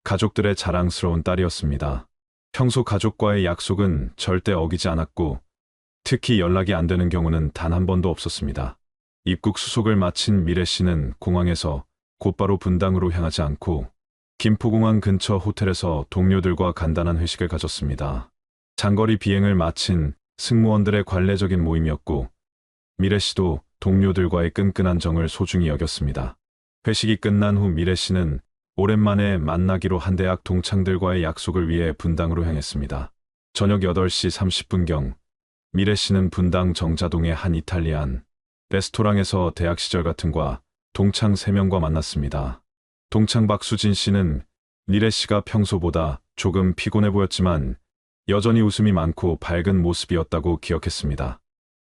가족들의 자랑스러운 딸이었습니다. 평소 가족과의 약속은 절대 어기지 않았고 특히 연락이 안 되는 경우는 단 한 번도 없었습니다. 입국 수속을 마친 미래 씨는 공항에서 곧바로 분당으로 향하지 않고 김포공항 근처 호텔에서 동료들과 간단한 회식을 가졌습니다. 장거리 비행을 마친 승무원들의 관례적인 모임이었고 미래 씨도 동료들과의 끈끈한 정을 소중히 여겼습니다. 회식이 끝난 후 미래 씨는 오랜만에 만나기로 한 대학 동창들과의 약속을 위해 분당으로 향했습니다. 저녁 8시 30분경 미래 씨는 분당 정자동의 한 이탈리안 레스토랑에서 대학 시절 같은 과 동창 3명과 만났습니다. 동창 박수진 씨는 미래 씨가 평소보다 조금 피곤해 보였지만 여전히 웃음이 많고 밝은 모습이었다고 기억했습니다.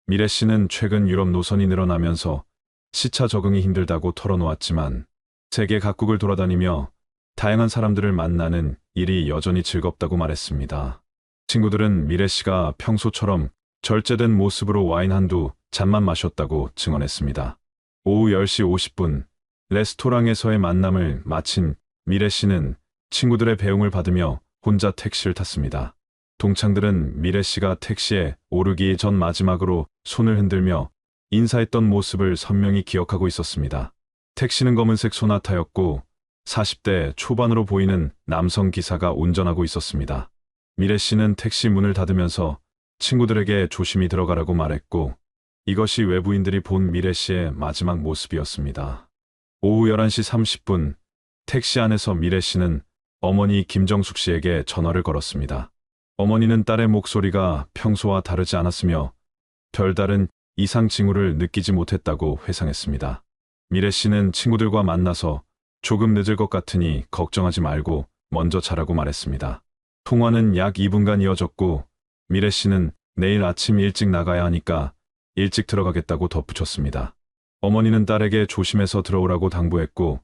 미래 씨는 최근 유럽 노선이 늘어나면서 시차 적응이 힘들다고 털어놓았지만 세계 각국을 돌아다니며 다양한 사람들을 만나는 일이 여전히 즐겁다고 말했습니다. 친구들은 미래 씨가 평소처럼 절제된 모습으로 와인 한두 잔만 마셨다고 증언했습니다. 오후 10시 50분 레스토랑에서의 만남을 마친 미래 씨는 친구들의 배웅을 받으며 혼자 택시를 탔습니다. 동창들은 미래 씨가 택시에 오르기 전 마지막으로 손을 흔들며 인사했던 모습을 선명히 기억하고 있었습니다. 택시는 검은색 소나타였고 40대 초반으로 보이는 남성 기사가 운전하고 있었습니다. 미래 씨는 택시 문을 닫으면서 친구들에게 조심히 들어가라고 말했고 이것이 외부인들이 본 미래 씨의 마지막 모습이었습니다. 오후 11시 30분 택시 안에서 미래 씨는 어머니 김정숙 씨에게 전화를 걸었습니다. 어머니는 딸의 목소리가 평소와 다르지 않았으며 별다른 이상 징후를 느끼지 못했다고 회상했습니다. 미래 씨는 친구들과 만나서 조금 늦을 것 같으니 걱정하지 말고 먼저 자라고 말했습니다. 통화는 약 2분간 이어졌고 미래 씨는 내일 아침 일찍 나가야 하니까 일찍 들어가겠다고 덧붙였습니다. 어머니는 딸에게 조심해서 들어오라고 당부했고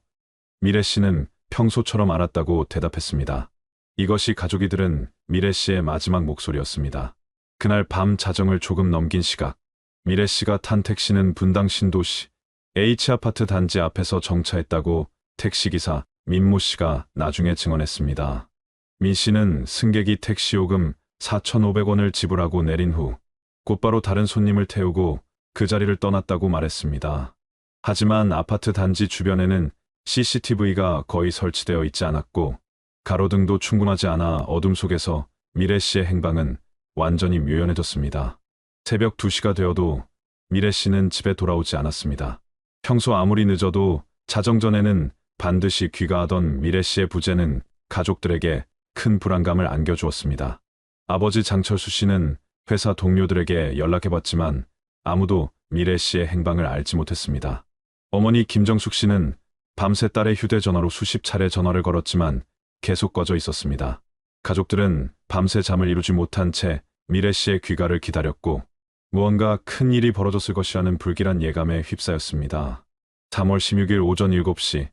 미래 씨는 평소처럼 알았다고 대답했습니다. 이것이 가족이 들은 미래 씨의 마지막 목소리였습니다. 그날 밤 자정을 조금 넘긴 시각 미래 씨가 탄 택시는 분당 신도시 H아파트 단지 앞에서 정차했다고 택시기사 민모 씨가 나중에 증언했습니다. 민 씨는 승객이 택시 요금 4,500원을 지불하고 내린 후 곧바로 다른 손님을 태우고 그 자리를 떠났다고 말했습니다. 하지만 아파트 단지 주변에는 CCTV가 거의 설치되어 있지 않았고 가로등도 충분하지 않아 어둠 속에서 미래 씨의 행방은 완전히 묘연해졌습니다. 새벽 2시가 되어도 미래 씨는 집에 돌아오지 않았습니다. 평소 아무리 늦어도 자정 전에는 반드시 귀가하던 미래 씨의 부재는 가족들에게 큰 불안감을 안겨주었습니다. 아버지 장철수 씨는 회사 동료들에게 연락해봤지만 아무도 미래 씨의 행방을 알지 못했습니다. 어머니 김정숙 씨는 밤새 딸의 휴대전화로 수십 차례 전화를 걸었지만 계속 꺼져 있었습니다. 가족들은 밤새 잠을 이루지 못한 채 미래 씨의 귀가를 기다렸고 무언가 큰 일이 벌어졌을 것이라는 불길한 예감에 휩싸였습니다. 3월 16일 오전 7시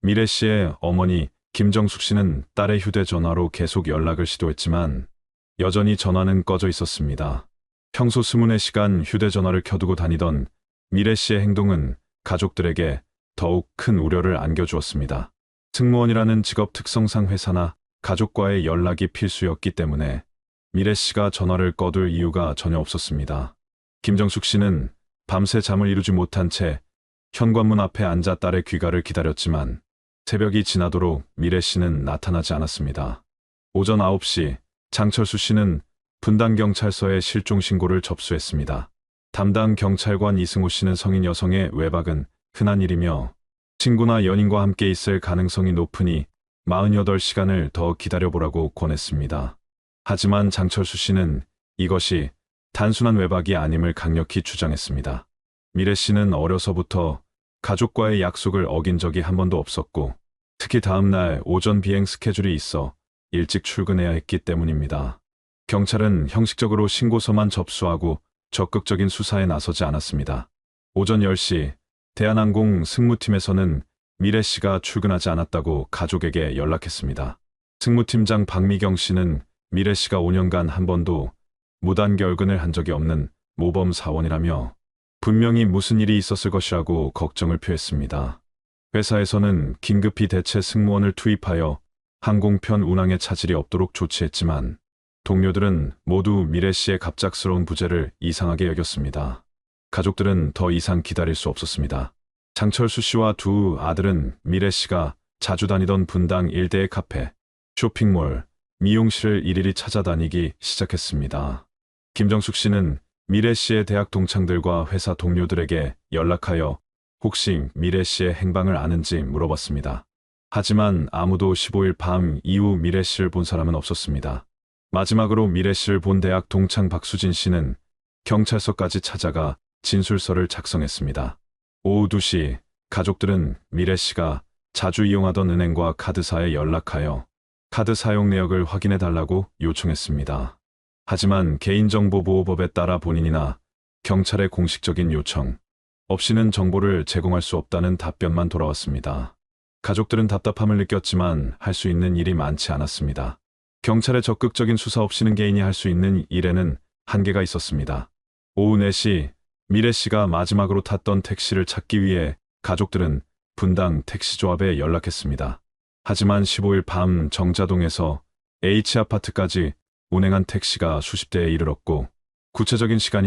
미래 씨의 어머니 김정숙 씨는 딸의 휴대전화로 계속 연락을 시도했지만 여전히 전화는 꺼져 있었습니다. 평소 24시간 휴대전화를 켜두고 다니던 미래 씨의 행동은 가족들에게 더욱 큰 우려를 안겨주었습니다. 승무원이라는 직업 특성상 회사나 가족과의 연락이 필수였기 때문에 미래 씨가 전화를 꺼둘 이유가 전혀 없었습니다. 김정숙 씨는 밤새 잠을 이루지 못한 채 현관문 앞에 앉아 딸의 귀가를 기다렸지만 새벽이 지나도록 미래 씨는 나타나지 않았습니다. 오전 9시 장철수 씨는 분당경찰서에 실종 신고를 접수했습니다. 담당 경찰관 이승호 씨는 성인 여성의 외박은 흔한 일이며 친구나 연인과 함께 있을 가능성이 높으니 48시간을 더 기다려보라고 권했습니다. 하지만 장철수 씨는 이것이 단순한 외박이 아님을 강력히 주장했습니다. 미래 씨는 어려서부터 가족과의 약속을 어긴 적이 한 번도 없었고 특히 다음 날 오전 비행 스케줄이 있어 일찍 출근해야 했기 때문입니다. 경찰은 형식적으로 신고서만 접수하고 적극적인 수사에 나서지 않았습니다. 오전 10시 대한항공 승무팀에서는 미래 씨가 출근하지 않았다고 가족에게 연락했습니다. 승무팀장 박미경 씨는 미래 씨가 5년간 한 번도 무단 결근을 한 적이 없는 모범 사원이라며 분명히 무슨 일이 있었을 것이라고 걱정을 표했습니다. 회사에서는 긴급히 대체 승무원을 투입하여 항공편 운항에 차질이 없도록 조치했지만 동료들은 모두 미래 씨의 갑작스러운 부재를 이상하게 여겼습니다. 가족들은 더 이상 기다릴 수 없었습니다. 장철수 씨와 두 아들은 미래 씨가 자주 다니던 분당 일대의 카페, 쇼핑몰, 미용실을 일일이 찾아다니기 시작했습니다. 김정숙 씨는 미래 씨의 대학 동창들과 회사 동료들에게 연락하여 혹시 미래 씨의 행방을 아는지 물어봤습니다. 하지만 아무도 15일 밤 이후 미래 씨를 본 사람은 없었습니다. 마지막으로 미래 씨를 본 대학 동창 박수진 씨는 경찰서까지 찾아가 진술서를 작성했습니다. 오후 2시 가족들은 미래 씨가 자주 이용하던 은행과 카드사에 연락하여 카드 사용 내역을 확인해 달라고 요청했습니다. 하지만 개인정보보호법에 따라 본인이나 경찰의 공식적인 요청 없이는 정보를 제공할 수 없다는 답변만 돌아왔습니다. 가족들은 답답함을 느꼈지만 할 수 있는 일이 많지 않았습니다. 경찰의 적극적인 수사 없이는 개인이 할 수 있는 일에는 한계가 있었습니다. 오후 4시 미래 씨가 마지막으로 탔던 택시를 찾기 위해 가족들은 분당 택시조합에 연락했습니다. 하지만 15일 밤 정자동에서 H아파트까지 운행한 택시가 수십 대에 이르렀고 구체적인 시간이나